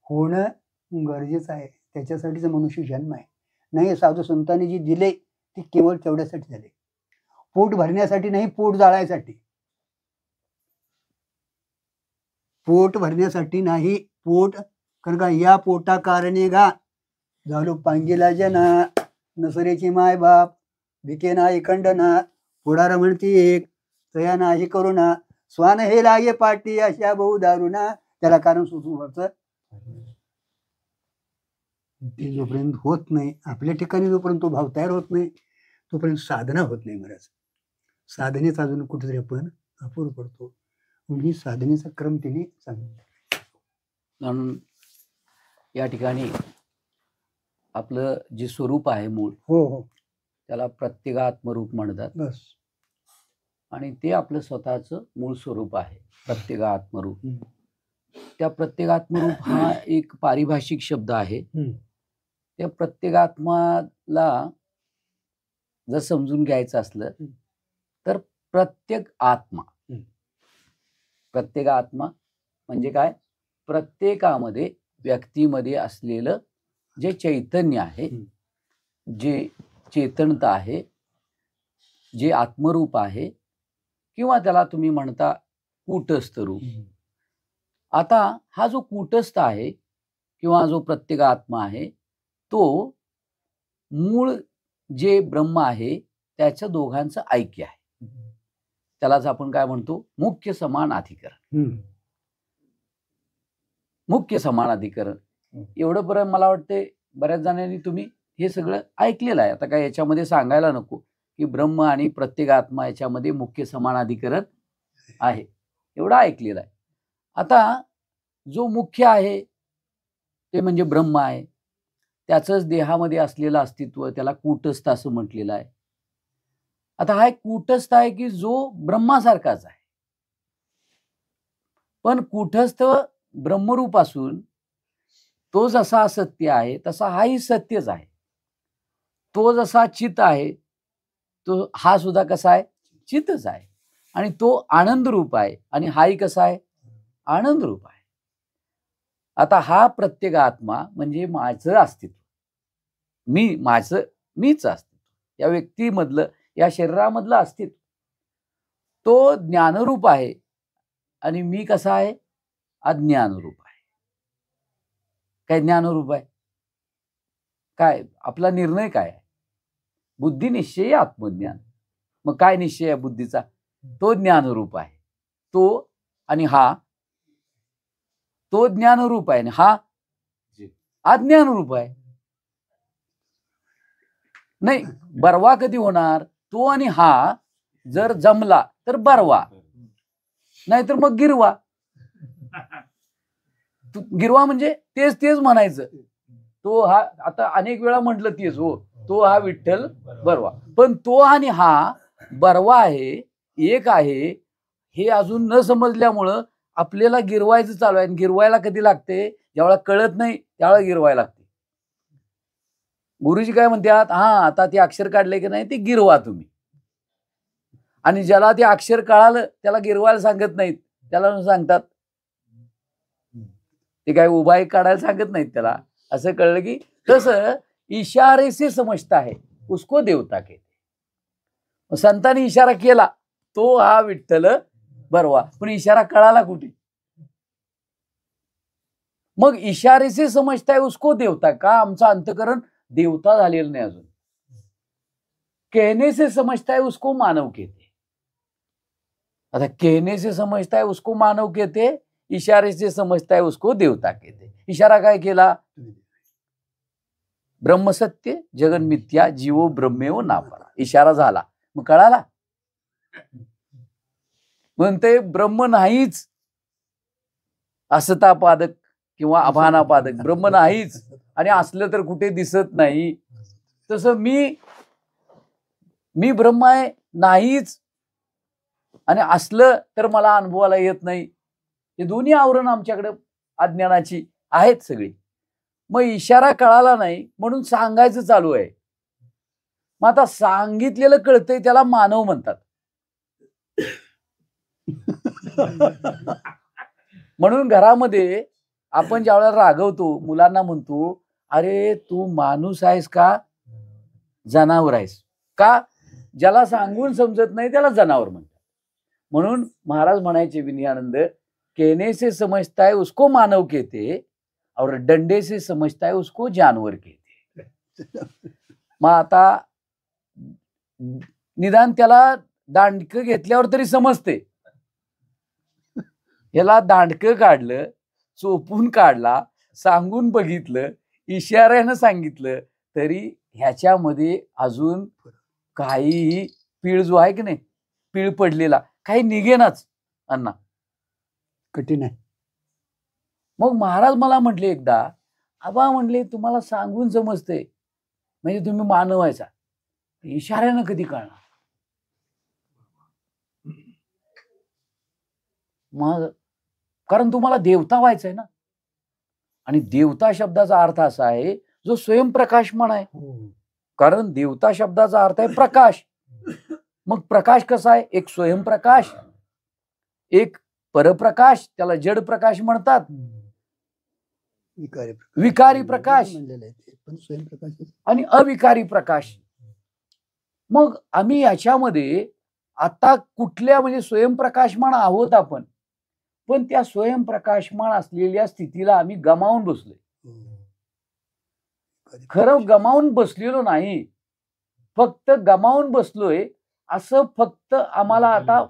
होणं गरजेचं आहे. त्याच्यासाठीच मनुष्य जन्म आहे. नाही साधू संतांनी जी दिले ते केवळ तेवढ्यासाठी झाले. पोट भरण्यासाठी नाही, पोट जाळायसाठी. पोट भरण्यासाठी नाही, पोट कारण का या पोटा कारणे गा झालो पांगीला जना नसरेची माय बाप भिके नाही खंडना पुढार म्हणती एक तया नाही करुणा स्वान हे लागे पाटी अशा बहु दारुणा. त्याला कारण सुचवतं ते जोपर्यंत होत नाही आपल्या ठिकाणी, जोपर्यंत तो भाव तयार होत नाही तोपर्यंत साधना होत नाही महाराज. साधनेच अजून कुठेतरी आपण अपूर्ण पडतो. म्हणून ही साधनेचा क्रम तिने सांगितला. म्हणून या ठिकाणी आपलं जे स्वरूप आहे मूळ, हो हो, त्याला प्रत्येगात्मरूप म्हणतात. बस. आणि ते आपलं स्वतःचं मूळ स्वरूप आहे प्रत्येगात्मरूप. त्या प्रत्येगात्मरूप हा एक पारिभाषिक शब्द आहे. त्या प्रत्येगात्माला जर समजून घ्यायचं असलं तर प्रत्येक आत्मा, प्रत्येक आत्मा म्हणजे काय? प्रत्येकामध्ये व्यक्तीमध्ये असलेलं जे चैतन्य आहे, जे चेतनता आहे, जे आत्मरूप आहे, किंवा त्याला तुम्ही म्हणता कूटस्थ रूप. आता हा जो कूटस्थ आहे किंवा जो प्रत्येक आत्मा आहे तो मूळ जे ब्रह्म आहे त्याच्या दोघांचं ऐक्य आहे. त्यालाच आपण काय म्हणतो? मुख्य समान अधिकरण. मुख्य समान अधिकरण एवढं पर्यंत मला वाटते बऱ्याच जणांनी तुम्ही हे सगळं ऐकलेलं आहे. आता काय याच्यामध्ये सांगायला नको की ब्रह्म आणि प्रत्येक आत्मा याच्यामध्ये मुख्य समान अधिकरण आहे, एवढं ऐकलेलं आहे. आता जो मुख्य आहे ते म्हणजे ब्रह्म आहे. त्याचंच देहामध्ये असलेलं अस्तित्व त्याला कूटस्थ असं म्हटलेलं आहे. आता हा एक कूटस्थ आहे की जो ब्रह्मासारखाच आहे, पण कूटस्थ ब्रह्मरूप असून तो जसा सत्य आहे तसा हाही सत्यच आहे. तो जसा चित आहे तो हा सुद्धा कसा आहे? चितच आहे. आणि तो आनंद रूप आहे आणि हाही कसा आहे? आनंद रूप आहे. आता हा प्रत्येक आत्मा म्हणजे माझं अस्तित्व, मीच अस्तित्व, या व्यक्तीमधलं, या शरीरामधलं अस्तित्व तो ज्ञानरूप आहे आणि मी कसा आहे? अज्ञानरूप आहे. काय ज्ञानरूप आहे? काय आपला निर्णय काय आहे? बुद्धी निश्चय आत्मज्ञान. मग काय निश्चय आहे बुद्धीचा? तो ज्ञानरूप आहे. तो आणि हा, तो ज्ञानरूप आहे आणि हा अज्ञानरूप आहे. नाही, बरवा कधी होणार? तो आणि हा जर जमला तर बरवा, नाहीतर मग गिरवा. गिरवा म्हणजे तेच म्हणायचं. तो हा आता अनेक वेळा म्हटलं तेच, हो तो हा विठ्ठल बरवा, पण तो आणि हा बरवा आहे, एक आहे, हे अजून न समजल्यामुळं आपल्याला गिरवायचं चालू आहे. गिरवायला कधी लागते? ज्यावेळेला कळत नाही त्यावेळेला गिरवायला लागते. गुरुजी काय म्हणतात? हा आता ते अक्षर काढले की नाही ते गिरवा तुम्ही. आणि ज्याला ते अक्षर कळालं त्याला गिरवायला सांगत नाहीत, त्याला सांगतात ते काय उभा एक काढायला सांगत नाहीत त्याला. असं कळलं की तसं इशारे से समजता है उसको देवता कहते. संतांनी इशारा केला तो हा विठ्ठल बरवा, पण इशारा कळाला कुठे? मग इशारे से समजता है उसको देवता का? आमचं अंतकरण देवता झालेलं नाही अजून. कहने से समजता है उसको मानव कहते. आता कहने से समजता है उसको मानव कहते, इशारे से समजता है उसको देवता कहते. इशारा काय केला? ब्रह्मसत्य जगन मिथ्या जीवो ब्रह्मेव नापरा. इशारा झाला, मग कळाला. म्हणते ब्रह्म नाहीच, असतापादक किंवा अभानापादक ब्रह्म नाहीच, आणि असलं तर कुठे दिसत नाही. तसं मी ब्रह्म आहे नाहीच, आणि असलं तर मला अनुभवाला येत नाही. हे दोन्ही आवरण आमच्याकडे अज्ञानाची आहेत सगळी. मग इशारा कळाला नाही म्हणून सांगायचं चालू आहे. मग आता सांगितलेलं कळतंय त्याला मानव म्हणतात. म्हणून घरामध्ये आपण ज्यावेळेला रागवतो, मुलांना म्हणतो, अरे तू माणूस आहेस का जनावर आहेस? का? ज्याला सांगून समजत नाही त्याला जनावर म्हणतात. म्हणून महाराज म्हणायचे विनयानंद, कहने से समझता है उसको मानव कहते और डंडे से समझता है उसको जानवर कहते. मग आता निदान त्याला दांडकं घेतल्यावर तरी समजते. याला दांडकं काढलं, चोपून काढला, सांगून बघितलं, इशाऱ्यानं सांगितलं तरी ह्याच्यामध्ये अजून काही पीळ जो आहे की नाही, पीळ पडलेला काही निघेनाच अण्णा, कठीण आहे. मग महाराज मला म्हटले एकदा, आबा म्हटले तुम्हाला सांगून समजते म्हणजे तुम्ही मानवायचा, इशाऱ्यानं कधी कळणार? मग कारण तुम्हाला देवता व्हायचंय ना, आणि देवता शब्दाचा अर्थ असा आहे जो स्वयंप्रकाशमान आहे. कारण देवता शब्दाचा अर्थ आहे प्रकाश. मग प्रकाश कसा आहे? एक स्वयंप्रकाश, एक परप्रकाश, त्याला जड प्रकाश म्हणतात, विकारी प्रकाश आणि अविकारी प्रकाश. मग आम्ही याच्यामध्ये आता कुठल्या म्हणजे स्वयंप्रकाशमान आहोत आपण, पण त्या स्वयंप्रकाशमान असलेल्या स्थितीला आम्ही गमावून बसलोय. खरं गमावून बसलेलो नाही, फक्त गमावून बसलोय असं फक्त आम्हाला आता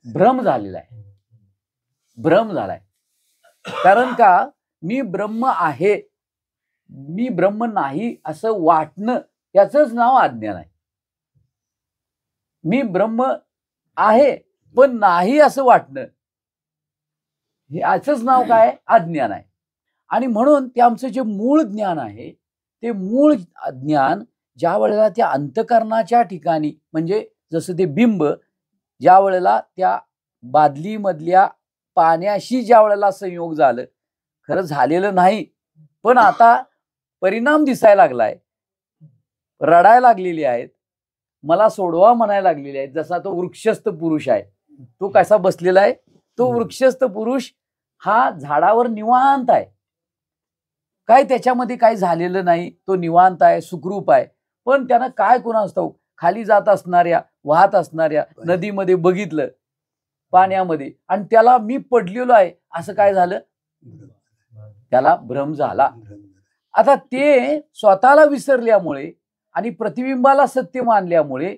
भ्रम झालेला आहे, भ्रम झालाय. कारण का मी ब्रह्म आहे, मी ब्रह्म नाही असं वाटणं याचंच नाव अज्ञान आहे. मी ब्रह्म आहे पण नाही असं वाटणं याचंच नाव काय? अज्ञान आहे. आणि म्हणून ते आमचं जे मूळ ज्ञान आहे ते मूळ ज्ञान ज्या वेळेला त्या अंतकरणाच्या ठिकाणी, म्हणजे जसं ते बिंब ज्या वेळेला त्या बादलीमधल्या पाण्याशी ज्या वेळेला संयोग झालं, खरं झालेलं नाही पण आता परिणाम दिसायला लागलाय, रडायला लागलेली आहेत, मला सोडवा म्हणायला लागलेले आहेत. जसा तो वृक्षस्थ पुरुष आहे, तो कसा बसलेला आहे? तो वृक्षस्थ पुरुष हा झाडावर निवांत आहे, काय त्याच्यामध्ये काही झालेलं नाही, तो निवांत आहे, सुखरूप आहे. पण त्यानं काय कोणा असतो खाली जात असणाऱ्या, वाहत असणाऱ्या नदीमध्ये बघितलं, पाण्यामध्ये, आणि त्याला मी पडलेलो आहे असं काय झालं? त्याला भ्रम झाला. आता ते स्वतःला विसरल्यामुळे आणि प्रतिबिंबाला सत्य मानल्यामुळे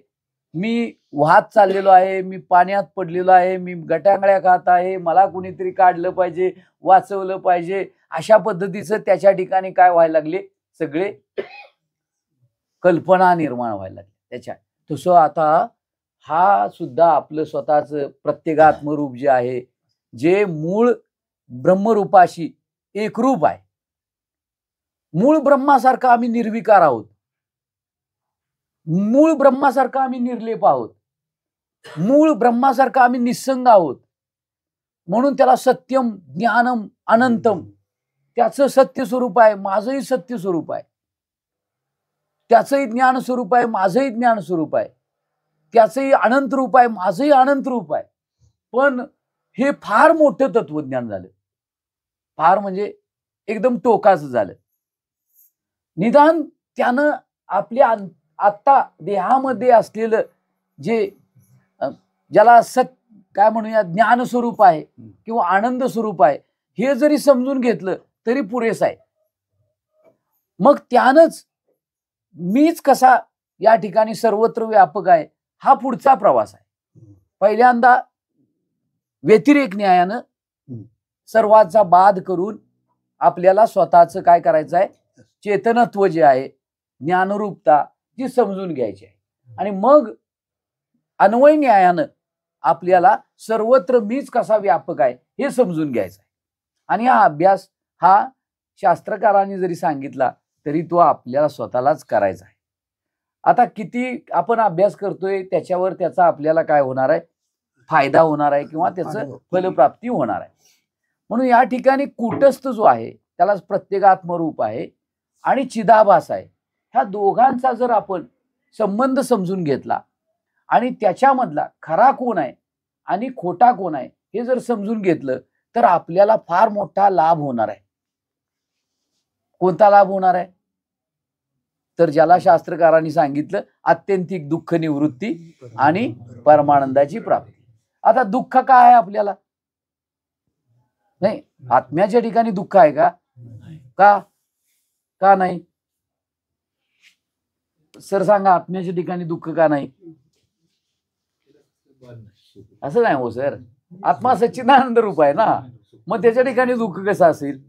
मी वाहत चाललेलो आहे, मी पाण्यात पडलेलो आहे, मी गटांगळ्या खात आहे, मला कुणीतरी काढलं पाहिजे, वाचवलं पाहिजे, अशा पद्धतीचं त्याच्या ठिकाणी काय व्हायला लागले? सगळे कल्पना निर्माण व्हायला लागली त्याच्या. तसं आता हा सुद्धा आपलं स्वतःच प्रत्येगात्मरूप जे आहे, जे मूळ ब्रह्मरूपाशी एकरूप आहे, मूळ ब्रह्मासारखं आम्ही निर्विकार आहोत, मूळ ब्रह्मासारखं आम्ही निर्लेप आहोत, मूळ ब्रह्मासारखं आम्ही निस्संग आहोत. म्हणून त्याला सत्यम ज्ञानम अनंतम, त्याचं सत्य स्वरूप आहे, माझंही सत्य स्वरूप आहे, त्याचंही ज्ञान स्वरूप आहे, माझंही ज्ञान स्वरूप आहे. त्याचंही अनंत रूप आहे, माझंही अनंत रूप आहे. पण हे फार मोठं तत्वज्ञान झालं, फार म्हणजे एकदम टोकाचं झालं. निदान त्यानं आपल्या आत्ता देहामध्ये असलेलं जे ज्याला काय म्हणूया ज्ञानस्वरूप आहे किंवा आनंद स्वरूप आहे, हे जरी समजून घेतलं तरी पुरेसं आहे. मग त्यानंच मीच कसा या ठिकाणी सर्वत्र व्यापक आहे, हा पुढचा प्रवास आहे. पहिल्यांदा व्यतिरेक न्यायानं सर्वांचा बाध करून आपल्याला स्वतःचं काय करायचं आहे, चेतनत्व जे आहे, ज्ञानरूपता जी समजून घ्यायची आहे. आणि मग अन्वय न्यायानं आपल्याला सर्वत्र मीच कसा व्यापक आहे हे समजून घ्यायचं आहे. आणि हा अभ्यास हा शास्त्रकारांनी जरी सांगितला तरी तो आपल्याला स्वतःलाच करायचा आहे. आता किती आपण अभ्यास करतोय त्याच्यावर त्याचा आपल्याला काय होणार आहे, फायदा होणार आहे किंवा त्याचं फलप्राप्ती होणार आहे. म्हणून या ठिकाणी कूटस्थ जो आहे त्याला प्रत्येगात्मरूप आहे आणि चिदाभास आहे. ह्या दोघांचा जर आपण संबंध समजून घेतला आणि त्याच्यामधला खरा कोण आहे आणि खोटा कोण आहे हे जर समजून घेतलं तर आपल्याला फार मोठा लाभ होणार आहे. कोणता लाभ होणार आहे तर ज्याला शास्त्रकारांनी सांगितलं आत्यंतिक दुःख निवृत्ती आणि परमानंदाची प्राप्ती. आता दुःख काय आहे आपल्याला, नाही आत्म्याच्या ठिकाणी दुःख आहे का, का नाही सर सांगा, आत्म्याच्या ठिकाणी दुःख का नाही? असं नाही हो सर, आत्मा सच्चिदानंद रूप आहे ना, मग त्याच्या ठिकाणी दुःख कसं असेल?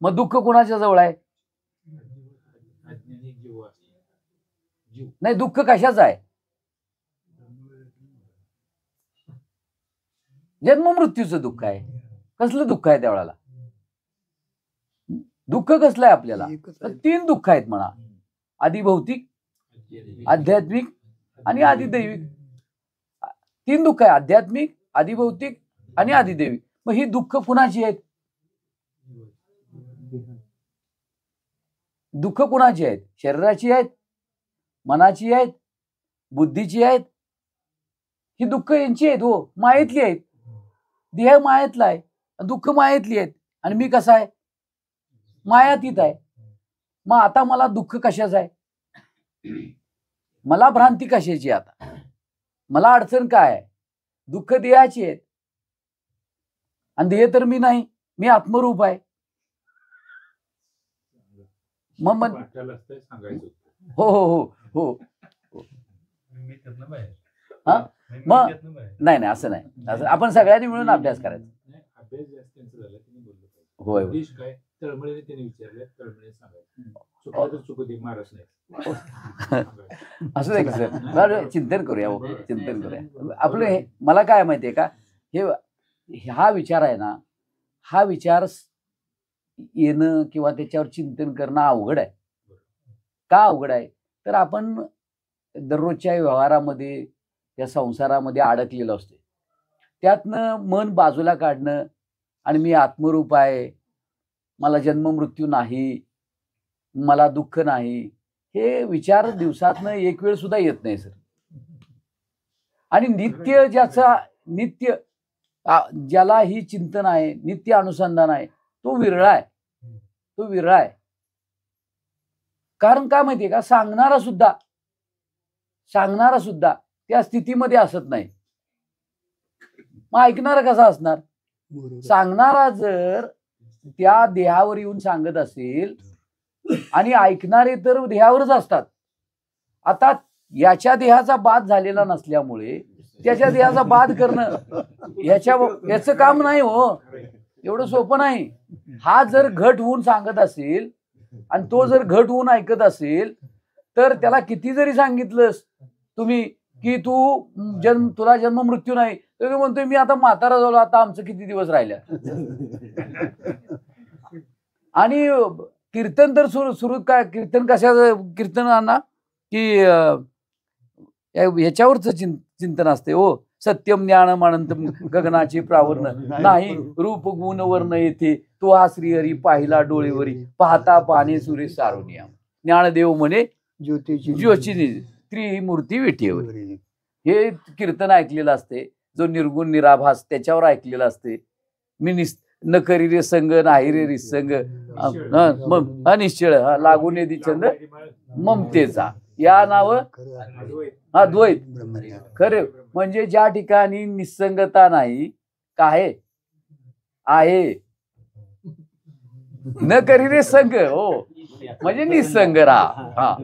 मग दुःख कुणाच्या जवळ आहे? नाही, दुःख कशाचं आहे? जन्म मृत्यूचं दुःख आहे. कसलं दुःख आहे त्यावेळेला? दुःख कसलं आहे आपल्याला? तर 3 दुःख आहेत म्हणा, आदिभौतिक, आध्यात्मिक आणि आदिदैविक. 3 दुःख आहे, आध्यात्मिक, आदिभौतिक आणि आदिदैविक. मग ही दुःख कुणाची आहेत? दुःख कुणाची आहेत? शरीराची आहेत, मनाची आहेत, बुद्धीची आहेत. ही दुःख यांची आहेत हो, मायेतली आहेत. देह मायेतला आहे, दुःख मायेतली आहेत. आणि मी कसा आहे? मायातीत आहे. मग आता मला दुःख कशाचं आहे? मला भ्रांती कशाची? आता मला अडचण काय आहे? दुःख देहाची आहेत आणि देह तर मी नाही, मी आत्मरूप आहे. मग हो हो हो हो हा, मग नाही असं नाही, असं आपण सगळ्यांनी मिळून अभ्यास करायचा. होय असं नाही सर, चिंतन करूया, चिंतन करूया आपलं. हे मला काय माहितीये का, हा विचार आहे ना, हा विचार येणं किंवा त्याच्यावर चिंतन करणं अवघड आहे. का अवघड आहे तर आपण दररोजच्या व्यवहारामध्ये या संसारामध्ये अडकलेलो असतो. त्यातनं मन बाजूला काढणं आणि मी आत्मरूप आहे, मला जन्म मृत्यू नाही, मला दुःख नाही, हे विचार दिवसातनं एक वेळ सुद्धा येत नाही सर. आणि नित्य नित्य ज्याला ही चिंतन आहे, नित्य अनुसंधान आहे, तो विरळा आहे, तो विरळा आहे. कारण काय माहितीये का, सांगणारा सुद्धा त्या स्थितीमध्ये असत नाही. मग ऐकणारा कसा असणार? सांगणारा जर त्या देहावर येऊन सांगत असेल आणि ऐकणारे तर देहावरच असतात. आता याच्या देहाचा बाध झालेला नसल्यामुळे त्याच्या देहाचा बाध करणं याचं काम नाही हो, एवढं सोपं नाही. हा जर घट होऊन सांगत असेल आणि तो जर घट होऊन ऐकत असेल तर त्याला किती जरी सांगितलंस तुम्ही की तुला जन्म मृत्यू नाही, तर म्हणतोय मी आता म्हातारा झालो, आता आमचं किती दिवस राहिल्या. आणि कीर्तन तर सुरू काय, कीर्तन कशाचं कीर्तन आणा की ह्याच्यावरच चिंतन असते हो. सत्यम ज्ञानम अनंतम गगनाची प्रावरण, नाही रूप गुण वर्ण येथे तो हा श्रीहरी पाहिला डोळेवरी, पाहता पाने सुरे सारुनिया, ज्ञानदेव म्हणे ज्योतीची त्रिमूर्ती विठेवर. हे कीर्तन ऐकलेलं असते, जो निर्गुण निराभास त्याच्यावर ऐकलेलं असते. मी न करी रे संग नाही रे रिसंग अनिश्चळ लागून येदी छंद ममतेचा, या नाव हा द्वैत खरे. म्हणजे ज्या ठिकाणी निसंगता नाही, काय आहे न करी रे संग, हो म्हणजे निसंग राहा. हा,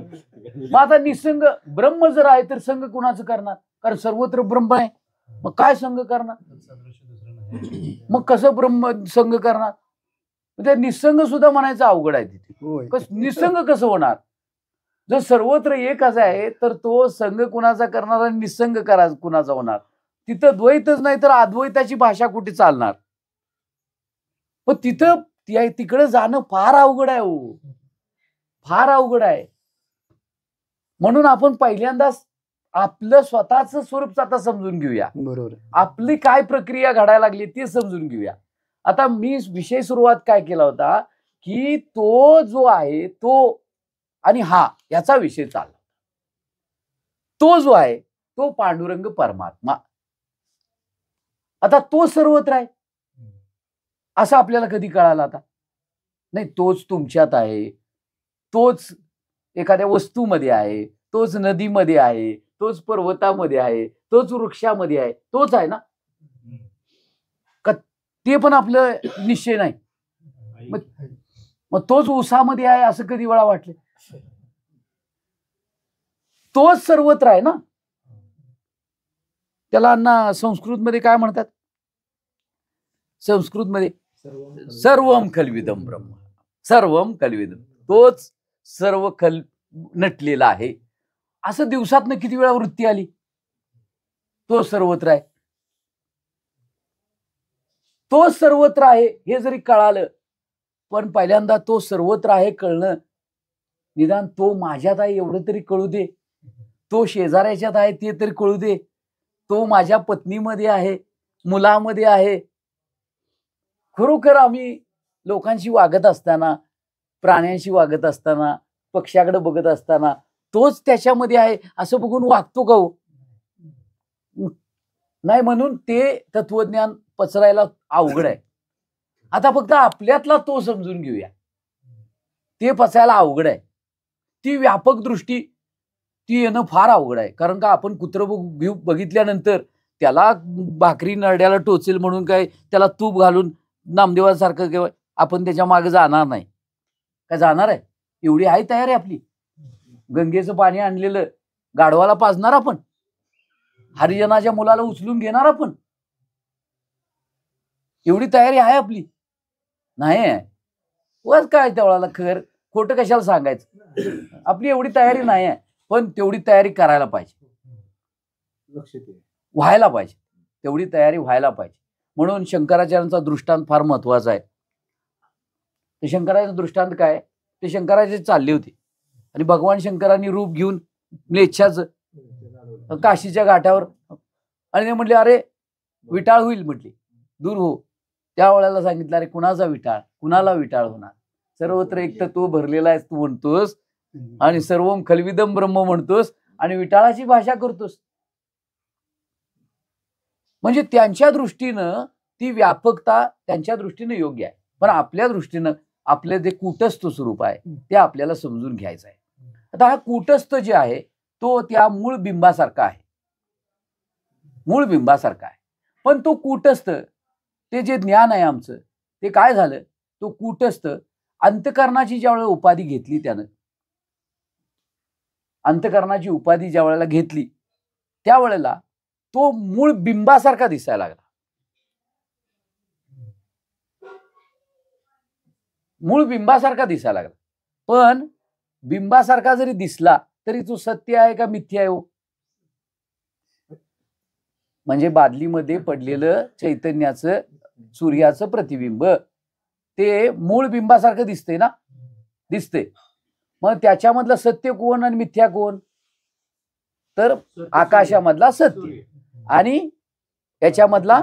मग आता निसंग ब्रह्म जर आहे तर संग कुणाचं करणार? कारण सर्वत्र ब्रह्म आहे, मग काय संग करणार? मग कसं ब्रह्म संग करणार? त्या निसंग सुद्धा म्हणायचं अवघड आहे तिथे. निसंग कसं होणार? जर सर्वत्र एकच आहे तर तो संग कुणाचा करणार आणि निसंग कुणाचा होणार? तिथं द्वैतच नाही तर अद्वैताची भाषा कुठे चालणार? पण तिथं तिकडे जाणं फार अवघड आहे हो, फार अवघड आहे. म्हणून आपण पहिल्यांदा आपलं स्वतःच स्वरूप आता समजून घेऊया. बरोबर, आपली काय प्रक्रिया घडायला लागली ते समजून घेऊया. आता मी विषय सुरुवात काय केला होता की तो जो आहे तो आणि हा याचा विषय चालला. तो जो आहे तो पांडुरंग परमात्मा. आता तो सर्वत्र आहे असं आपल्याला कधी कळालं? आता नाही, तोच तुमच्यात आहे, तोच एखाद्या वस्तूमध्ये आहे, तोच नदीमध्ये आहे, तोच पर्वतामध्ये आहे, तोच वृक्षामध्ये आहे, तोच आहे ना? का ते पण आपलं निश्चय नाही? मग तोच ऊसामध्ये आहे असं कधी वेळा वाटलं? तोच सर्वत्र आहे ना. त्याला अण्णा संस्कृतमध्ये काय म्हणतात? संस्कृतमध्ये सर्वम खल्विदम ब्रह्म, सर्वम खल्विदम, तोच सर्व खल नटलेला आहे. असं दिवसातनं किती वेळा वृत्ती आली? तो सर्वत्र आहे, तो सर्वत्र आहे हे जरी कळालं, पण पहिल्यांदा तो सर्वत्र आहे कळणं, निदान तो माझ्यात आहे एवढं तरी कळू दे, तो शेजाऱ्याच्यात आहे ते तरी कळू दे, तो माझ्या पत्नीमध्ये आहे, मुलामध्ये आहे. खरोखर आम्ही लोकांशी वागत असताना, प्राण्यांशी वागत असताना, पक्ष्याकडे बघत असताना तोच त्याच्यामध्ये आहे असं बघून वागतो का हो? नाही. म्हणून ते तत्वज्ञान पसरायला अवघड आहे. आता फक्त आपल्यातला तो समजून घेऊया, ते पचायला अवघड आहे. ती व्यापक दृष्टी ती येणं फार अवघड आहे. कारण का आपण कुत्रं बघितल्यानंतर त्याला भाकरी नरड्याला टोचेल म्हणून काय त्याला तूप घालून नामदेवासारखं आपण त्याच्या मागे जाणार नाही. काय जाणार आहे? एवढी आहे तयारी आपली? गंगेचं पाणी आणलेलं गाढवाला पाजणार आपण? हरिजनाच्या मुलाला उचलून घेणार आपण? एवढी तयारी आहे आपली? नाही आहे. वर काय तेवढाला खर खोटं कशाला सांगायचं? आपली एवढी तयारी नाही आहे, पण तेवढी तयारी करायला पाहिजे, व्हायला पाहिजे, तेवढी तयारी व्हायला पाहिजे. म्हणून शंकराचार्यांचा दृष्टांत फार महत्वाचा आहे. ते शंकराचं दृष्टांत काय? ते शंकराचे चालले होते आणि भगवान शंकरांनी रूप घेऊन म्लेच्छाचं काशीच्या घाटावर, आणि ते म्हटले अरे विटाळ होईल, म्हटले दूर हो. त्या वेळेला सांगितलं अरे कुणाचा विटाळ, कुणाला विटाळ होणार? सर्वत्र एक तर तो भरलेला आहे तू म्हणतोस, आणि सर्वम खल्विदम ब्रह्म म्हणतोस, आणि विटाळाची भाषा करतोस. म्हणजे त्यांच्या दृष्टीनं ती व्यापकता त्यांच्या दृष्टीनं योग्य आहे, पण आपल्या दृष्टीनं आपले जे कूटस्थ स्वरूप आहे ते आपल्याला समजून घ्यायचं आहे. आता हा कूटस्थ जे आहे तो त्या मूळ बिंबासारखा आहे, मूळ बिंबासारखा आहे. पण तो कूटस्थ ते जे ज्ञान आहे आमचं ते काय झालं? तो कूटस्थ अंतकरणाची ज्या वेळेला उपाधी घेतली, त्यानं अंतकरणाची उपाधी ज्या वेळेला घेतली त्यावेळेला तो मूळ बिंबासारखा दिसायला लागला. मूळ बिंबासारखा दिसायला लागला. पण बिंबासारखा जरी दिसला तरी तो सत्य आहे का मिथ्या आहे हो? म्हणजे बादलीमध्ये पडलेलं चैतन्याचं सूर्याचं प्रतिबिंब ते मूळ बिंबासारखं दिसते ना, दिसते. मग त्याच्यामधलं सत्य कोण आणि मिथ्या कोण? तर आकाशामधला सत्य आणि याच्यामधला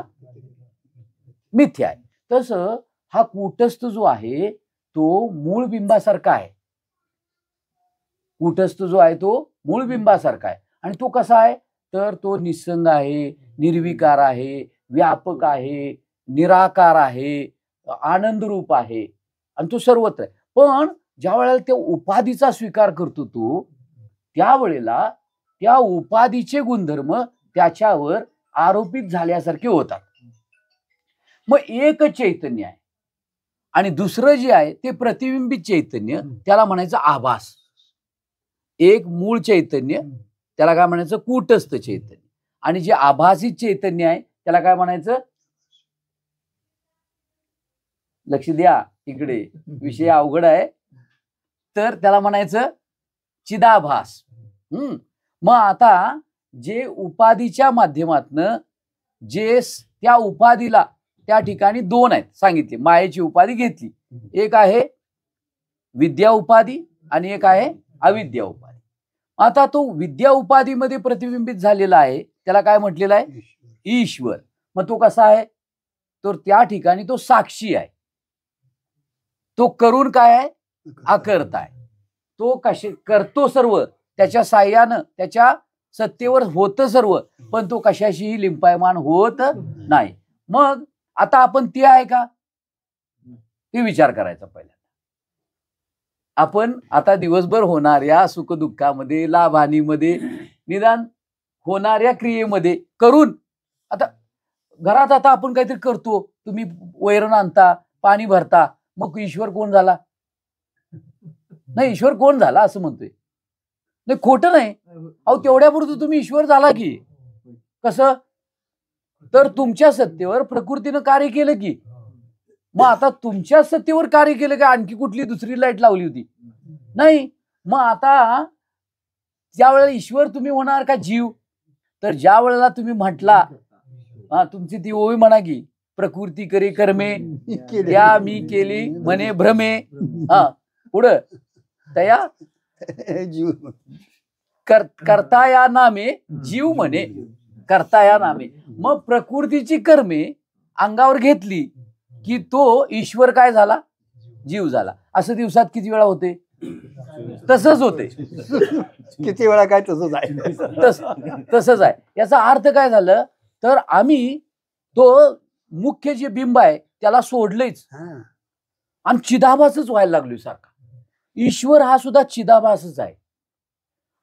मिथ्या आहे. तसं हा कूटस्थ जो आहे तो मूळ बिंबासारखा आहे. कूटस्थ जो आहे तो मूळ बिंबासारखा आहे. आणि तो कसा आहे? तर तो निसंग आहे, निर्विकार आहे, व्यापक आहे, निराकार आहे, आनंद रूप आहे आणि तो सर्वत्र आहे. पण ज्या वेळेला त्या उपाधीचा स्वीकार करतो तो, त्यावेळेला त्या उपाधीचे गुणधर्म त्याच्यावर आरोपित झाल्यासारखे होतात. मग एक चैतन्य आहे आणि दुसरं जे आहे ते प्रतिबिंबित चैतन्य, त्याला म्हणायचं आभास. एक मूळ चैतन्य, त्याला काय म्हणायचं कूटस्थ चैतन्य, आणि जे आभासी चैतन्य आहे त्याला काय म्हणायचं, लक्ष द्या इकडे विषय अवघड आहे, तर त्याला म्हणायचं चिदाभास. मग आता जे उपाधीच्या माध्यमातनं जे त्या उपाधीला त्या ठिकाणी दोन आहेत सांगितले, मायेची उपाधी घेतली, एक आहे विद्या उपाधी आणि एक आहे अविद्या उपाधी. आता तो विद्या उपाधीमध्ये प्रतिबिंबित झालेला आहे त्याला काय म्हटलेलं आहे, ईश्वर. मग तो कसा आहे, तर त्या ठिकाणी तो साक्षी आहे, तो करून काय आहे, अकर्ता आहे. तो कसे करतो सर्व, त्याच्या साह्यानं त्याच्या सत्तेवर होतं सर्व, पण तो कशाशीही लिंपायमान होत नाही. मग आता आपण ते आहे का, ते विचार करायचा पहिला. आपण आता दिवसभर होणाऱ्या सुखदुःखामध्ये, लाभहानीमध्ये, निदान होणाऱ्या क्रियेमध्ये करून, आता घरात आता आपण काहीतरी करतो, तुम्ही वैरण आणता, पाणी भरता, मग ईश्वर कोण झाला, नाही ईश्वर कोण झाला असं म्हणतोय, नाही खोटं नाही. अहो तेवढ्यापुरतं तुम्ही ईश्वर झाला की. कसं, तर तुमच्या सत्तेवर प्रकृतीनं कार्य केलं की. मग आता तुमच्या सत्तेवर कार्य केलं का, आणखी कुठली दुसरी लाईट लावली होती, नाही. मग आता ज्या वेळेला ईश्वर तुम्ही होणार का जीव, तर ज्या वेळेला तुम्ही म्हटला, तुमची ती ओवी म्हणा की, प्रकृती करे कर्मे त्या मी केली म्हणे भ्रमे, पुढं तया जीव करता या नामे जीव म्हणे, करता या नामे. मग प्रकृतीची कर्मे अंगावर घेतली की तो ईश्वर काय झाला, जीव झाला. असं दिवसात किती वेळा होते, तसंच होते. किती वेळा काय तसंच आहे, तसंच आहे. याचा अर्थ काय झालं, तर आम्ही तो मुख्य जे बिंब आहे त्याला सोडलेच आणि चिदाभासच व्हायला लागलोय सारखा. ईश्वर हा सुद्धा चिदाभासच आहे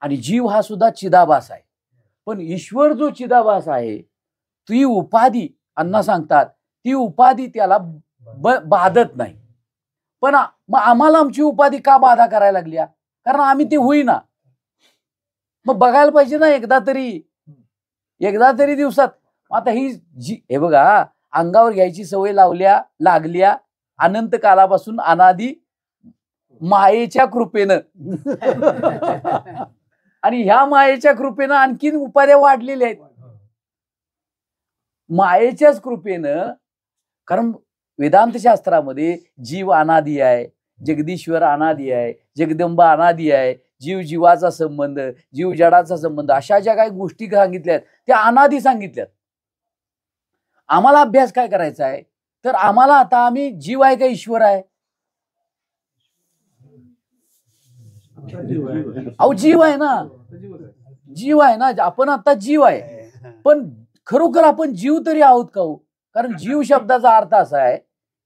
आणि जीव हा सुद्धा चिदाभास आहे. पण ईश्वर जो चिदाभास आहे, ती उपाधी अण्णा सांगतात, ती उपाधी त्याला बाधत नाही. पण मग आम्हाला आमची उपाधी का बाधा करायला लागल्या, कारण आम्ही ते होईना. मग बघायला पाहिजे ना एकदा तरी दिवसात. आता ही हे बघा, अंगावर घ्यायची सवय लागल्या अनंत कालापासून, अनादी मायेच्या कृपेनं. आणि ह्या मायेच्या कृपेनं आणखीन उपाध्या वाढलेल्या आहेत, मायेच्याच कृपेनं. कारण वेदांत शास्त्रामध्ये जीव अनादी आहे, जगदीश्वर अनादी आहे, जगदंबा अनादी आहे, जीव जीवाचा संबंध, जीव जडाचा संबंध, अशा ज्या काही गोष्टी सांगितल्यात त्या अनादी सांगितल्यात. आम्हाला अभ्यास काय करायचा आहे, तर आम्हाला आता आम्ही जीव आहे का ईश्वर आहे, अहो जीव आहे ना, जीव आहे ना, आपण आता जीव आहे. पण खरोखर आपण जीव तरी आहोत का हो, कारण जीव शब्दाचा अर्थ असा आहे,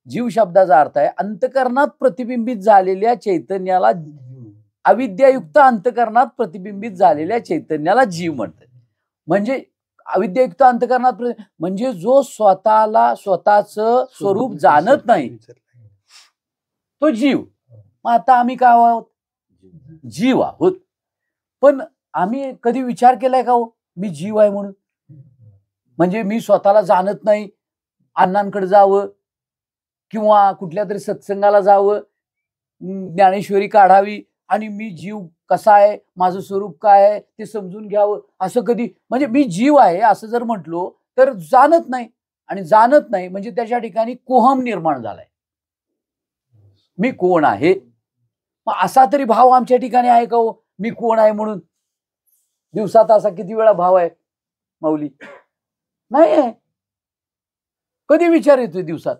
जीव शब्दाचा अर्थ आहे अंतकरणात प्रतिबिंबित झालेल्या चैतन्याला, अविद्यायुक्त अंतकरणात प्रतिबिंबित झालेल्या चैतन्याला जीव म्हणतात. म्हणजे अविद्यायुक्त अंतकरणात म्हणजे जो स्वतःला स्वतःचं स्वरूप जाणत नाही तो जीव. मग आता आम्ही काय आहोत, जीव आहोत. पण आम्ही कधी विचार केलाय का हो मी जीव आहे म्हणून, म्हणजे मी स्वतःला जाणत नाही, अण्णांकडे जावं किंवा कुठल्या तरी सत्संगाला जावं, ज्ञानेश्वरी काढावी आणि मी जीव कसा आहे, माझं स्वरूप काय आहे ते समजून घ्यावं, असं कधी, म्हणजे मी जीव आहे असं जर म्हटलो तर जाणत नाही. आणि जाणत नाही म्हणजे त्याच्या ठिकाणी कोहम निर्माण झालाय, मी कोण आहे. मग असा तरी भाव आमच्या ठिकाणी आहे का हो, मी कोण आहे म्हणून. दिवसात असा किती वेळा भाव आहे माऊली, नाही आहे. कधी विचार येतोय दिवसात.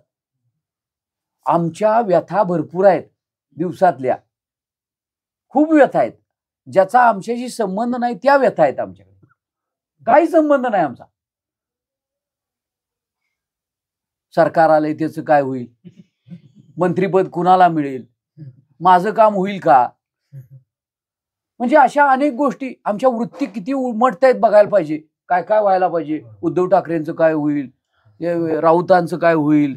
आमच्या व्यथा भरपूर आहेत दिवसातल्या, खूप व्यथा आहेत, ज्याचा आमच्याशी संबंध नाही त्या व्यथा आहेत आमच्याकडे. काही संबंध नाही आमचा. सरकार आलंय त्याचं काय होईल, मंत्रीपद कुणाला मिळेल, माझं काम होईल का, म्हणजे अशा अनेक गोष्टी. आमच्या वृत्ती किती उमटत आहेत बघायला पाहिजे. काय काय व्हायला पाहिजे. उद्धव ठाकरेंचं काय होईल, राऊतांचं काय होईल,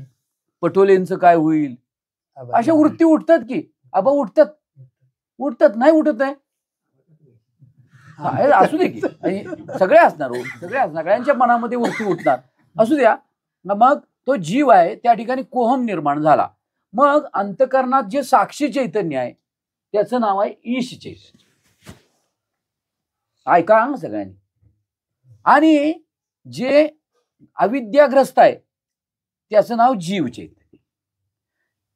पटोलेंचं काय होईल, अशा वृत्ती उठतात की आबा उठतात नाही उठत नाही असू दे की सगळे असणार सगळ्यांच्या मनामध्ये वृत्ती उठणार असू द्या. मग तो जीव आहे त्या ठिकाणी कोहम निर्माण झाला. मग अंतःकरणात जे साक्षी चैतन्य आहे त्याचं नाव आहे ईश चैतन्य. ऐका सगळ्यांनी. आणि जे अविद्याग्रस्त आहे त्याचं नाव जीव चैतन्य.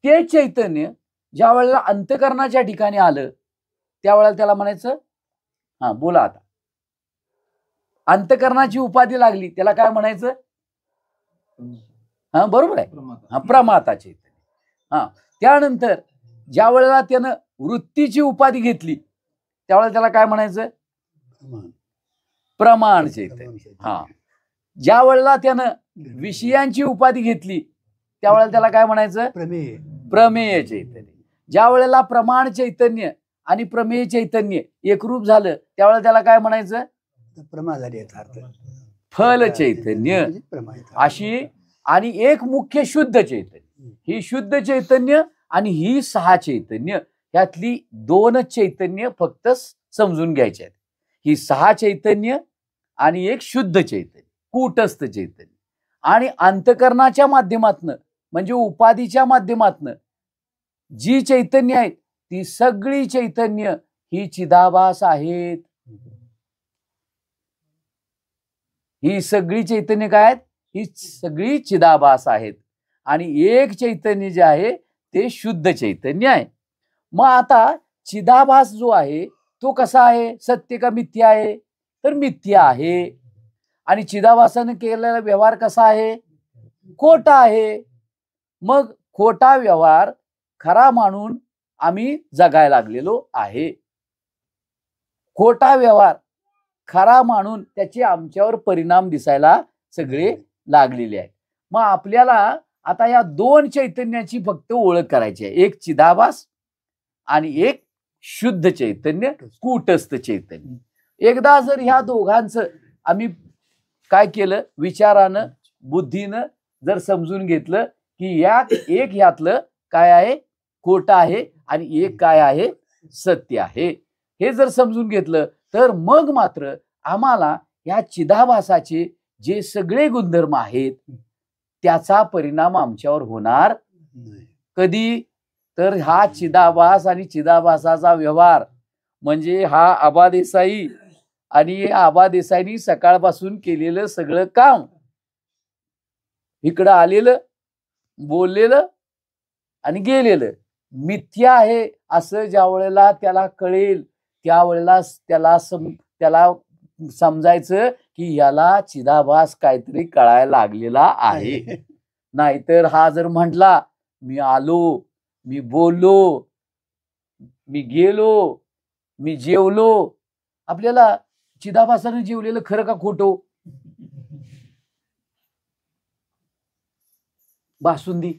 ते चैतन्य ज्या वेळेला अंतःकरणाच्या ठिकाणी आलं त्यावेळेला त्याला म्हणायचं, हा बोला आता, अंतःकरणाची उपाधी लागली त्याला काय म्हणायचं, हा बरोबर आहे, हा प्रमाता चैतन्य. हा त्यानंतर ज्या वेळेला त्यानं वृत्तीची उपाधी घेतली त्यावेळेला त्याला काय म्हणायचं, प्रमाण चैतन्य. हा ज्या वेळेला त्यानं विषयांची उपाधी घेतली त्यावेळेला त्याला काय म्हणायचं, प्रमेय चैतन्य. ज्या वेळेला प्रमाण चैतन्य आणि प्रमेय चैतन्य एकरूप झालं त्यावेळेला त्याला काय म्हणायचं, फल चैतन्य. अशी आणि एक मुख्य शुद्ध चैतन्य. ही शुद्ध चैतन्य आणि ही 6 चैतन्य, यातली 2 चैतन्य फक्त समजून घ्यायचे आहेत. ही 6 चैतन्य आणि एक शुद्ध चैतन्य, कूटस्थ चैतन्य. आणि अंतःकरणाच्या माध्यमातनं म्हणजे उपाधीच्या माध्यमातनं जी चैतन्य आहेत ती सगळी चैतन्य ही चिदाभास आहेत. ही सगळी चैतन्य काय आहेत, ही सगळी चिदाभास आहेत. आणि एक चैतन्य जे आहे ते शुद्ध चैतन्य आहे. मग आता चिदाभास जो आहे तो कसा आहे, सत्य का मिथ्या आहे, तर मिथ्या आहे. आणि चिदाभासाने केलेला व्यवहार कसा आहे, खोटा आहे. मग खोटा व्यवहार खरा मानून आम्ही जगायला लागलेलो आहे. खोटा व्यवहार खरा मानून त्याचे आमच्यावर परिणाम दिसायला सगळे लागलेले आहेत. मग आपल्याला आता या 2 चैतन्याची फक्त ओळख करायची आहे, एक चिदाभास आणि एक शुद्ध चैतन्य, कूटस्थ चैतन्य. एकदा जर ह्या दोघांचं आम्ही काय केलं, विचारानं बुद्धीनं जर समजून घेतलं की एक यातलं काय आहे, खोटं आहे आणि एक काय आहे, सत्य आहे, हे जर समजून घेतलं तर मग मात्र आम्हाला या चिदाभासाचे जे सगळे गुणधर्म आहेत त्याचा परिणाम आमच्यावर होणार कधी, तर हा चिदाभास आणि चिदाभासाचा व्यवहार म्हणजे हा आबा देसाई आणि आबा देसाईंनी सकाळपासून केलेलं सगळं काम, इकडं आलेलं, बोललेलं आणि गेलेलं मिथ्या आहे असं ज्या वेळेला त्याला कळेल त्यावेळेला त्याला समजायचं की याला चिदाभास काहीतरी कळायला लागलेला आहे. नाहीतर हा जर म्हटला मी आलो, मी बोललो, मी गेलो, मी जेवलो, आपल्याला चिदाभासाने जेवलेलं खरं का खोटं, बासुंदी,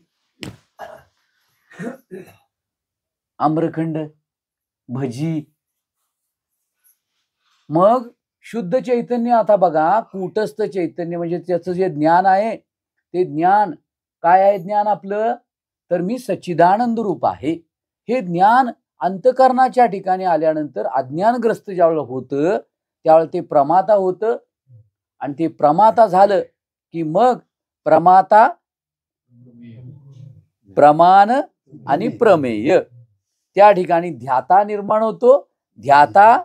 आम्रखंड, भजी. मग शुद्ध चैतन्य आता बघा, कूटस्थ चैतन्य म्हणजे त्याचं जे ज्ञान आहे ते ज्ञान काय आहे, ज्ञान आपलं तर मी सच्चिदानंद रूप आहे. हे ज्ञान अंतःकरणाच्या ठिकाणी आल्यानंतर अज्ञानग्रस्त ज्यावेळेला होतं त्यावेळेला ते प्रमाता होतं. आणि ते प्रमाता झालं की मग प्रमाता, प्रमाण आणि प्रमेय, त्या ठिकाणी ध्याता निर्माण होतो. ध्याता,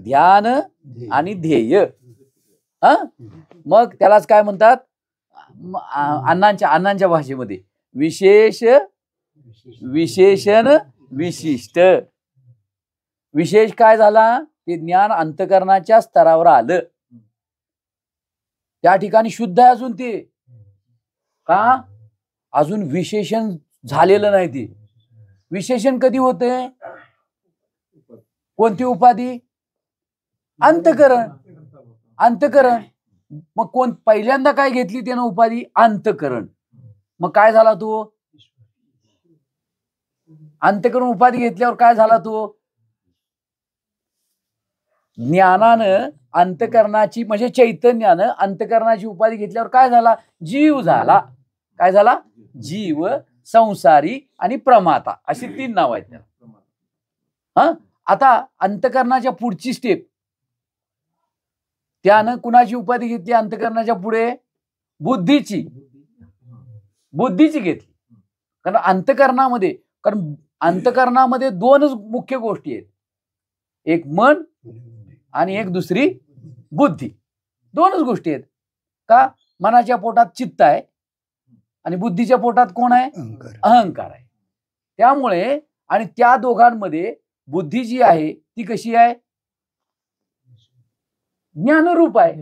ध्यान आणि ध्येय. मग त्यालाच काय म्हणतात अण्णांच्या भाषेमध्ये विशेष, विशेषण, विशिष्ट. विशेष काय झाला, ते ज्ञान अंतःकरणाच्या स्तरावर आलं, त्या ठिकाणी शुद्ध आहे अजून ते का, अजून विशेषण झालेलं नाही. ते विशेषण कधी होते, कोणती उपाधी, अंतःकरण. अंतकरण. मग कोण पहिल्यांदा काय घेतली त्यानं उपाधी? अंतकरण. मग काय झाला तो? अंतकरण उपाधी घेतल्यावर काय झाला तो? ज्ञानानं अंतकरणाची म्हणजे चैतन्यानं अंतकरणाची उपाधी घेतल्यावर काय झाला? जीव झाला. काय झाला? जीव, संसारी आणि प्रमाता अशी 3 नाव आहेत त्याला. आता अंतकरणाच्या पुढची स्टेप, त्यानं कुणाची उपाधी घेतली अंतकरणाच्या पुढे? बुद्धीची. बुद्धीची घेतली. कारण अंतकरणामध्ये 2च मुख्य गोष्टी आहेत, एक मन आणि एक दुसरी बुद्धी. 2च गोष्टी आहेत. का? मनाच्या पोटात चित्त आहे आणि बुद्धीच्या पोटात कोण आहे? अहंकार आहे. त्यामुळे आणि त्या दोघांमध्ये बुद्धी जी आहे ती कशी आहे? ज्ञानरूप आहे.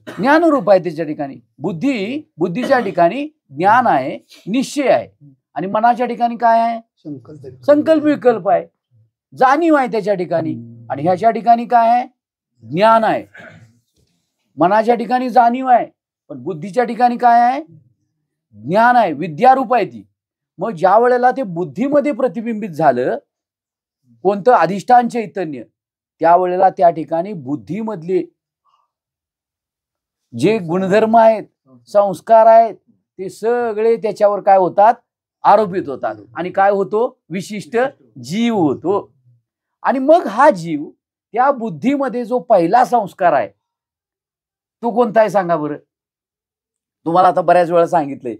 ज्ञानरूप आहे त्याच्या ठिकाणी. बुद्धीच्या ठिकाणी ज्ञान आहे, निश्चय आहे. आणि मनाच्या ठिकाणी काय आहे? संकल्प विकल्प आहे, जाणीव आहे त्याच्या ठिकाणी. आणि ह्याच्या ठिकाणी काय आहे? ज्ञान आहे. मनाच्या ठिकाणी जाणीव आहे, पण बुद्धीच्या ठिकाणी काय आहे? ज्ञान आहे, विद्यारूप आहे ती. मग ज्या वेळेला ते बुद्धीमध्ये प्रतिबिंबित झालं कोणतं? अधिष्ठान चैतन्य. त्यावेळेला त्या ठिकाणी बुद्धीमधले जे गुणधर्म आहेत, संस्कार आहेत, ते सगळे त्याच्यावर काय होतात? आरोपित होतात. आणि काय होतो? विशिष्ट जीव होतो. आणि मग हा जीव त्या बुद्धीमध्ये जो पहिला संस्कार आहे तो कोणता आहे सांगा बरं? तुम्हाला आता बऱ्याच वेळा सांगितलंय,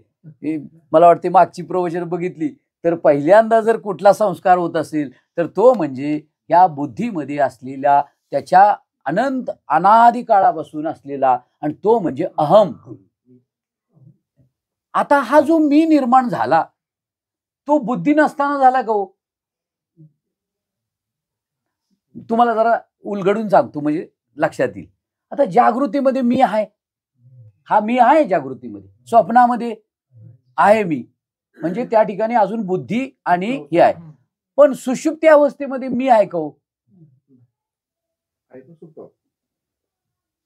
मला वाटते मागची प्रवचन बघितली तर पहिल्यांदा जर कुठला संस्कार होत असेल तर तो म्हणजे या बुद्धीमध्ये असलेला त्याच्या अनादी काळापासून असलेला, आणि तो म्हणजे अहम. आता हा जो मी निर्माण झाला तो बुद्धी नसताना झाला का हो? तुम्हाला जरा उलगडून सांगतो म्हणजे लक्षात येईल. आता जागृतीमध्ये मी आहे, हा मी आहे जागृतीमध्ये. स्वप्नामध्ये आहे मी, म्हणजे त्या ठिकाणी अजून बुद्धी आणि हे आहे. पण सुषुप्ती अवस्थेमध्ये मी आहे का हो?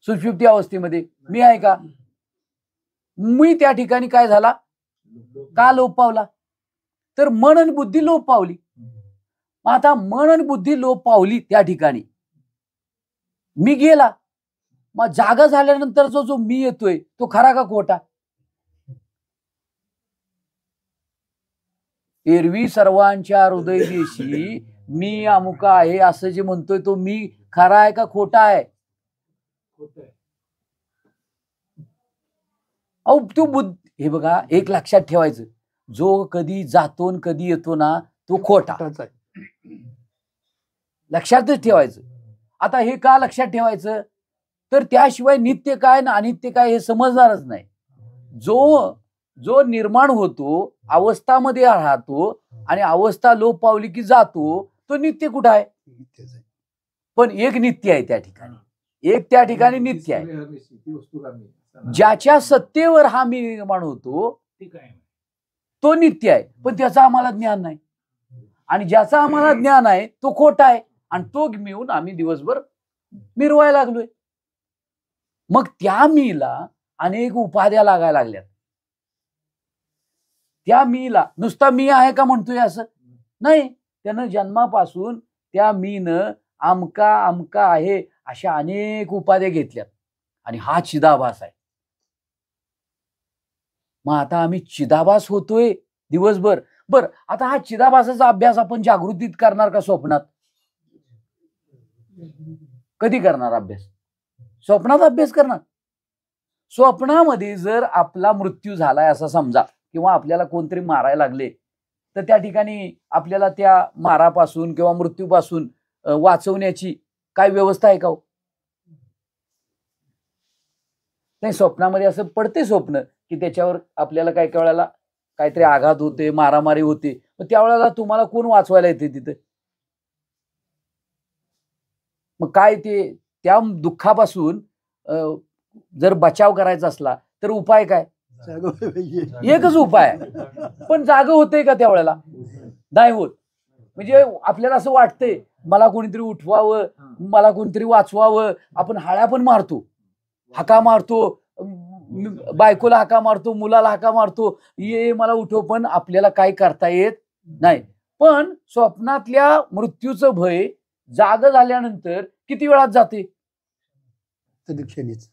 सुषुप्ती अवस्थेमध्ये मी आहे का? मी त्या ठिकाणी काय झाला? का लोप पावला? तर मन आणि बुद्धी लोप पावली. आता मन आणि बुद्धी लोप पावली त्या ठिकाणी मी गेला. मग जागा झाल्यानंतर जो मी येतोय तो खरा का खोटा? एरवी सर्वांच्या हृदयदेशी मी अमुका आहे असं जे म्हणतोय तो मी खरा आहे का खोटा आहे? अहो तो बुद्धी, हे बघा एक लक्षात ठेवायचं, जो कधी जातो आणि कधी येतो ना तो खोटा. लक्षातच ठेवायचं. आता हे का लक्षात ठेवायचं? तर त्याशिवाय नित्य काय ना अनित्य काय हे समजणारच नाही. जो निर्माण होतो, अवस्थामध्ये राहतो आणि अवस्था लोप पावली की जातो, तो नित्य कुठं आहे? पण एक नित्य आहे त्या ठिकाणी, एक त्या ठिकाणी नित्य आहे. ज्याच्या सत्तेवर हा मी निर्माण होतो तो नित्य आहे, पण त्याचं आम्हाला ज्ञान नाही. आणि ज्याचा आम्हाला ज्ञान आहे तो खोटा आहे, आणि तो मिळून आम्ही दिवसभर मिरवायला लागलोय. मग त्या मीला अनेक उपाध्या लागायला लागल्यात. त्या मीला नुसता मी आहे का म्हणतोय असं नाही, त्यानं जन्मापासून त्या मीनं आमका आमका आहे अशा अनेक उपाध्या घेतल्यात, आणि हा चिदाभास आहे. मग आता आम्ही चिदाभास होतोय दिवसभर. बर, आता हा चिदाभासाचा अभ्यास आपण जागृतीत करणार का स्वप्नात? कधी करणार अभ्यास? स्वप्नात अभ्यास करणार. स्वप्नामध्ये जर आपला मृत्यू झालाय असं समजा, किंवा आपल्याला कोणतरी मारायला लागले, तर त्या ठिकाणी आपल्याला त्या मारापासून किंवा मृत्यूपासून वाचवण्याची काय व्यवस्था आहे का? नाही, स्वप्नामध्ये असं पडते स्वप्न की त्याच्यावर आपल्याला काय काय वेळेला काहीतरी आघात होते, मारामारी होते, मग त्यावेळेला तुम्हाला कोण वाचवायला येते तिथे? मग काय ते त्या दुःखापासून जर बचाव करायचा असला तर उपाय काय? एकच उपाय आहे, पण जाग होते का त्यावेळेला? नाही होत. म्हणजे आपल्याला असं वाटतंय मला कोणीतरी उठवावं, मला कोणीतरी वाचवावं. आपण हाळ्या पण मारतो, हाका मारतो, बायकोला हाका मारतो, मुलाला हाका मारतो, ये मला उठव, पण आपल्याला काही करता येत नाही. पण स्वप्नातल्या मृत्यूचं भय जाग झाल्यानंतर किती वेळात जाते? क्षणीच.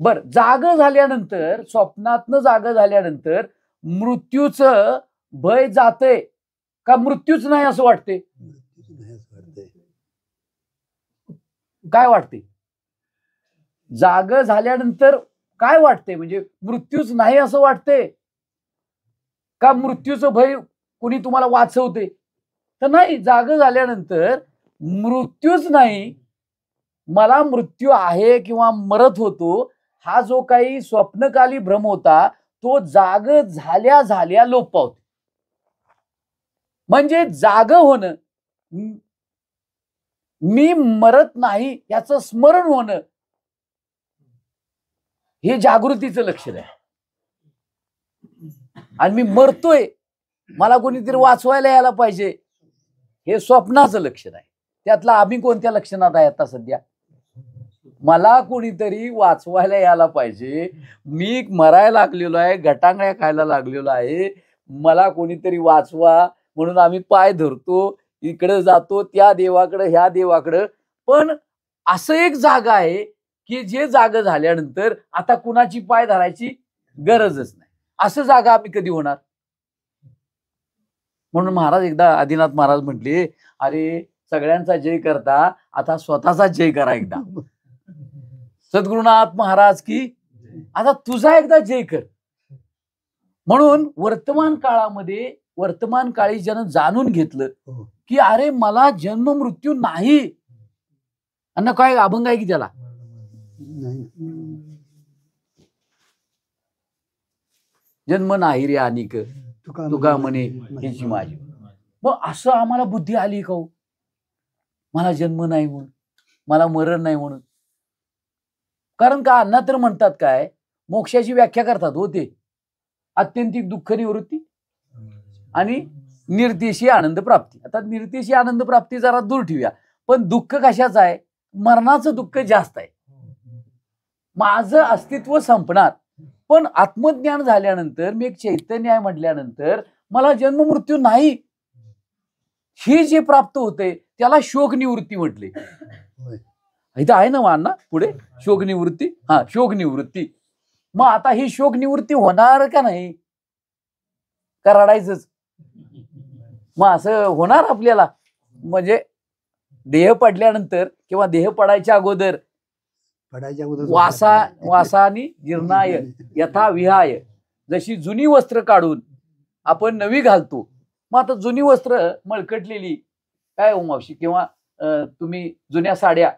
बर, जाग झाल्यानंतर, स्वप्नातनं जाग झाल्यानंतर मृत्यूचं भय जाते का मृत्यूच नाही असं वाटते? काय वाटते? जाग झाल्यानंतर काय वाटते? म्हणजे मृत्यूच नाही असं वाटते का मृत्यूचं भय कोणी तुम्हाला वाचवते? तर नाही, जाग झाल्यानंतर मृत्यूच नाही, मला मृत्यू आहे किंवा मरत होतो हा जो काही स्वप्नकाली भ्रम होता तो जाग झाल्या झाल्या लोप पावतो. म्हणजे जाग होणं, मी मरत नाही याचं स्मरण होणं, हे जागृतीचं लक्षण आहे. आणि मी मरतोय, मला कोणीतरी वाचवायला यायला पाहिजे, हे स्वप्नाचं लक्षण आहे. त्यातला आम्ही कोणत्या लक्षणात आहे आता सध्या? मला कोणीतरी वाचवायला यायला पाहिजे, मी मरायला लागलेलो आहे, गटांगळ्या खायला लागलेलो आहे, मला कोणीतरी वाचवा म्हणून आम्ही पाय धरतो, इकडे जातो, त्या देवाकडे ह्या देवाकडे. पण असं एक जागा आहे की जे जागा झाल्यानंतर आता कुणाची पाय धरायची गरजच नाही. असं जागा आम्ही कधी होणार? म्हणून महाराज एकदा, आदिनाथ महाराज म्हटले, अरे सगळ्यांचा जय करता, आता स्वतःचा जय करा एकदा. सद्गुरुनाथ महाराज की आता तुझा एकदा जय कर. म्हणून वर्तमान काळामध्ये, वर्तमान काळी ज्यानं जाणून घेतलं की अरे मला जन्म मृत्यू नाही, अन्न काय अभंग आहे की त्याला, जन्म नाही रे अनिक, तुका म्हणे हीची माझी. मग असं आम्हाला बुद्धी आली का हो? मला जन्म नाही म्हणून, मला मरण नाही म्हणून. कारण का अण्णा तर म्हणतात काय, मोक्षाची व्याख्या करतात होते, आत्यंतिक दुःख निवृत्ती आणि निर्देशी आनंद प्राप्ती. आता निर्देशी आनंद प्राप्ती जरा दूर ठेवूया, पण दुःख कशाचं आहे? मरणाचं दुःख जास्त आहे. माझं अस्तित्व संपणार, पण आत्मज्ञान झाल्यानंतर मी एक चैतन्य आहे म्हटल्यानंतर मला जन्म मृत्यू नाही, हे जे प्राप्त होते त्याला शोक निवृत्ती म्हटले. इथं आहे ना अण्णा पुढे, शोक निवृत्ती. हा, शोक निवृत्ती. मग आता ही शोक निवृत्ती होणार का नाही? का रडायचंच? मग असं होणार आपल्याला, म्हणजे देह पडल्यानंतर किंवा देह पडायच्या अगोदर वासानी जीर्णाय यथा विहाय, जशी जुनी वस्त्र काढून आपण नवी घालतो. मग आता जुनी वस्त्र मळकटलेली काय हो मावशी, किंवा तुम्ही जुन्या साड्या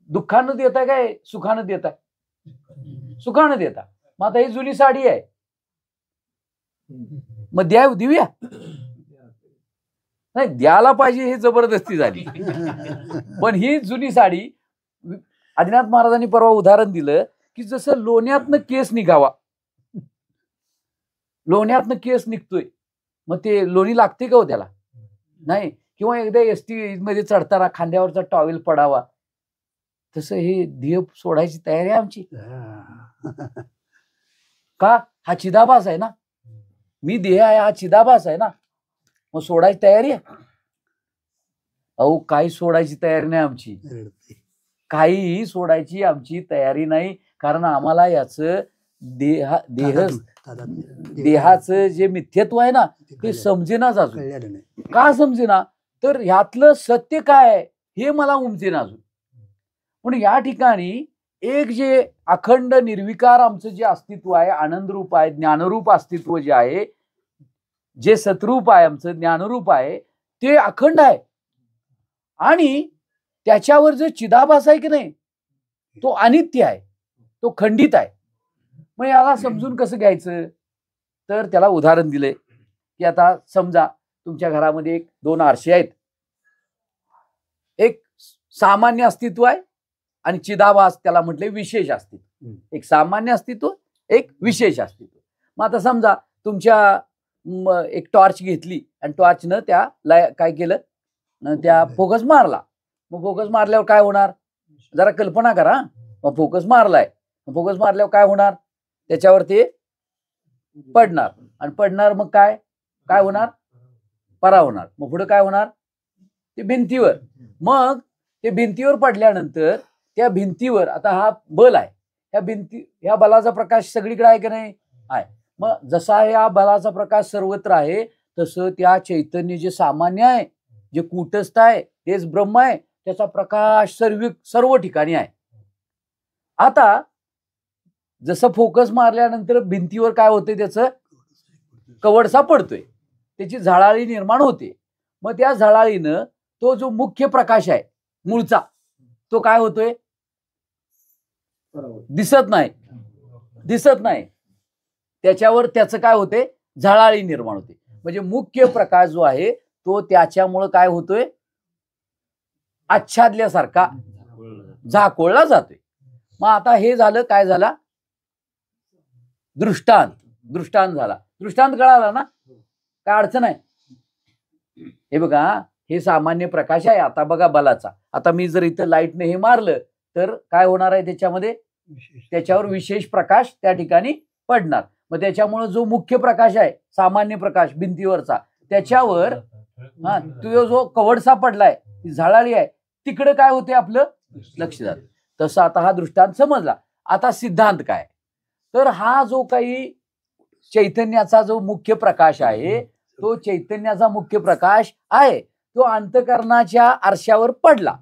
दुःखानं देताय काय सुखानं देताय? सुखानं देता. मग आता ही जुनी साडी आहे, मग देऊया नाही, द्यायला पाहिजे हे जबरदस्ती झाली. पण ही जुनी साडी, आदिनाथ महाराजांनी परवा उदाहरण दिलं की जसं लोण्यातनं केस निघावा, लोण्यातनं केस निघतोय, मग ते लोणी लागते का हो त्याला? नाही. किंवा एकदा एसटी मध्ये चढताना खांद्यावरचा टॉवेल पडावा, तसं हे देह सोडायची तयारी आहे आमची. का? हा चिदाभास आहे ना, मी देह आहे हा चिदाभास आहे ना, मग सोडायची तयारी आहे? अहो काही सोडायची तयारी नाही आमची, काहीही सोडायची आमची तयारी नाही. कारण आम्हाला याचं देहाचं जे मिथ्यत्व आहे ना ते समजेनाच अजून. का समजेना? तर ह्यातलं सत्य काय आहे हे मला उमजेना अजून. पण या ठिकाणी एक जे अखंड निर्विकार आमचं जे अस्तित्व आहे, आनंदरूप आहे, ज्ञानरूप अस्तित्व जे आहे, जे सतरूप आहे, आमचं ज्ञानरूप आहे, ते अखंड आहे. आणि त्याच्यावर जो चिदाभास आहे की नाही तो अनित्य आहे, तो खंडित आहे. मग याला समजून कसं घ्यायचं? तर त्याला उदाहरण दिलंय की आता समजा तुमच्या घरामध्ये 2 आरसे आहेत, एक सामान्य अस्तित्व आहे आणि चिदाभास, त्याला म्हटले विशेष अस्तित्व. एक सामान्य अस्तित्व, एक विशेष अस्तित्व. मग आता समजा तुमच्या एक टॉर्च घेतली आणि टॉर्चनं त्या काय केलं, त्या फोकस मारला. मग फोकस मारल्यावर काय होणार जरा कल्पना करा. मग फोकस मारलाय, फोकस मारल्यावर काय होणार, त्याच्यावर ते पडणार आणि पडणार मग काय काय होणार, परा होणार. मग पुढे काय होणार, ते भिंतीवर. मग ते भिंतीवर पडल्यानंतर त्या भिंतीवर आता हा बल आहे, ह्या बलाचा प्रकाश सगळीकडे आहे की नाही आहे. मग जसा या बलाचा प्रकाश सर्वत्र आहे तसं त्या चैतन्य जे सामान्य आहे, जे कूटस्थ आहे, तेच ब्रह्म आहे, त्याचा प्रकाश सर्व ठिकाणी आहे. आता जसं फोकस मारल्यानंतर भिंतीवर काय होते, त्याचं कवडसा पडतोय, त्याची झळाळी निर्माण होते. मग त्या झळाळीनं तो जो मुख्य प्रकाश आहे मूळचा तो काय होतोय, दिसत नाही. त्याच्यावर त्याचं काय होते, झळाळी निर्माण होते. म्हणजे मुख्य प्रकाश जो आहे तो त्याच्यामुळे काय होतोय, आच्छादल्यासारखा झाकोळला जातोय. मग आता हे झालं, काय झाला, दृष्टांत झाला. दृष्टांत कळाला ना, काय अडचण आहे. हे बघा, हे सामान्य प्रकाश आहे. आता बघा बलाचा, आता मी जर इथं लाईटने हे मारलं तर काय होणार आहे, त्याच्यावर विशेष प्रकाश त्या ठिकाणी पडणार. मग त्याच्यामुळे जो मुख्य प्रकाश आहे, सामान्य प्रकाश भिंतीवरचा, त्याच्यावर तो जो कवडसा पडलाय, ती झळाळी आहे, तिकडे काय होते, आपलं लक्ष जात. तसं आता हा दृष्टांत समजला. आता सिद्धांत काय, तर हा जो काही चैतन्याचा जो मुख्य प्रकाश आहे, तो चैतन्याचा मुख्य प्रकाश आहे, तो अंतःकरणाच्या आरशावर पडला.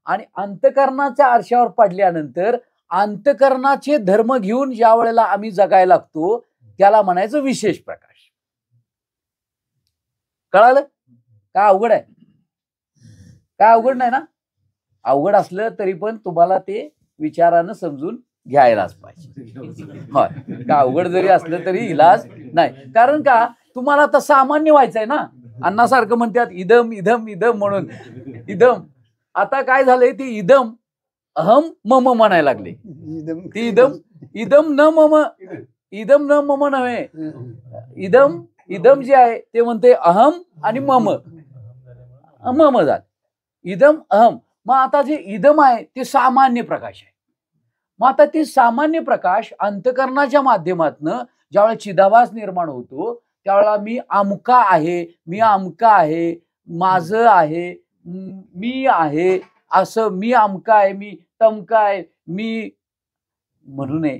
आणि अंतःकरणाच्या आरशावर पडल्यानंतर अंतःकरणाचे धर्म घेऊन ज्या वेळेला आम्ही जगायला लागतो त्याला म्हणायचं विशेष प्रकाश. कळालं? काय अवघड आहे? काय अवघड नाही ना. अवघड असलं तरी पण तुम्हाला ते विचारानं समजून घ्यायलाच पाहिजे. होय, का अवघड जरी असलं तरी इलाज नाही. कारण का तुम्हाला आता सामान्य व्हायचंय ना. अण्णासारखं म्हणतात इदम इदम इदम म्हणून. इदम आता काय झालंय, ते इदम अहम मम म्हणायला लागले. ती इदम न मम नव्हे. इदम जे आहे ते म्हणते अहम आणि मम झालं. इदम अहम. मग आता जे इदम आहे ते सामान्य प्रकाश आहे. मग आता ते सामान्य प्रकाश अंतःकरणाच्या माध्यमातून ज्यावेळेला चिदाभास निर्माण होतो त्यावेळेला मी अमुका आहे, माझं आहे, मी आहे, असं मी अमका आहे, मी तमका आहे, मी म्हणू नये.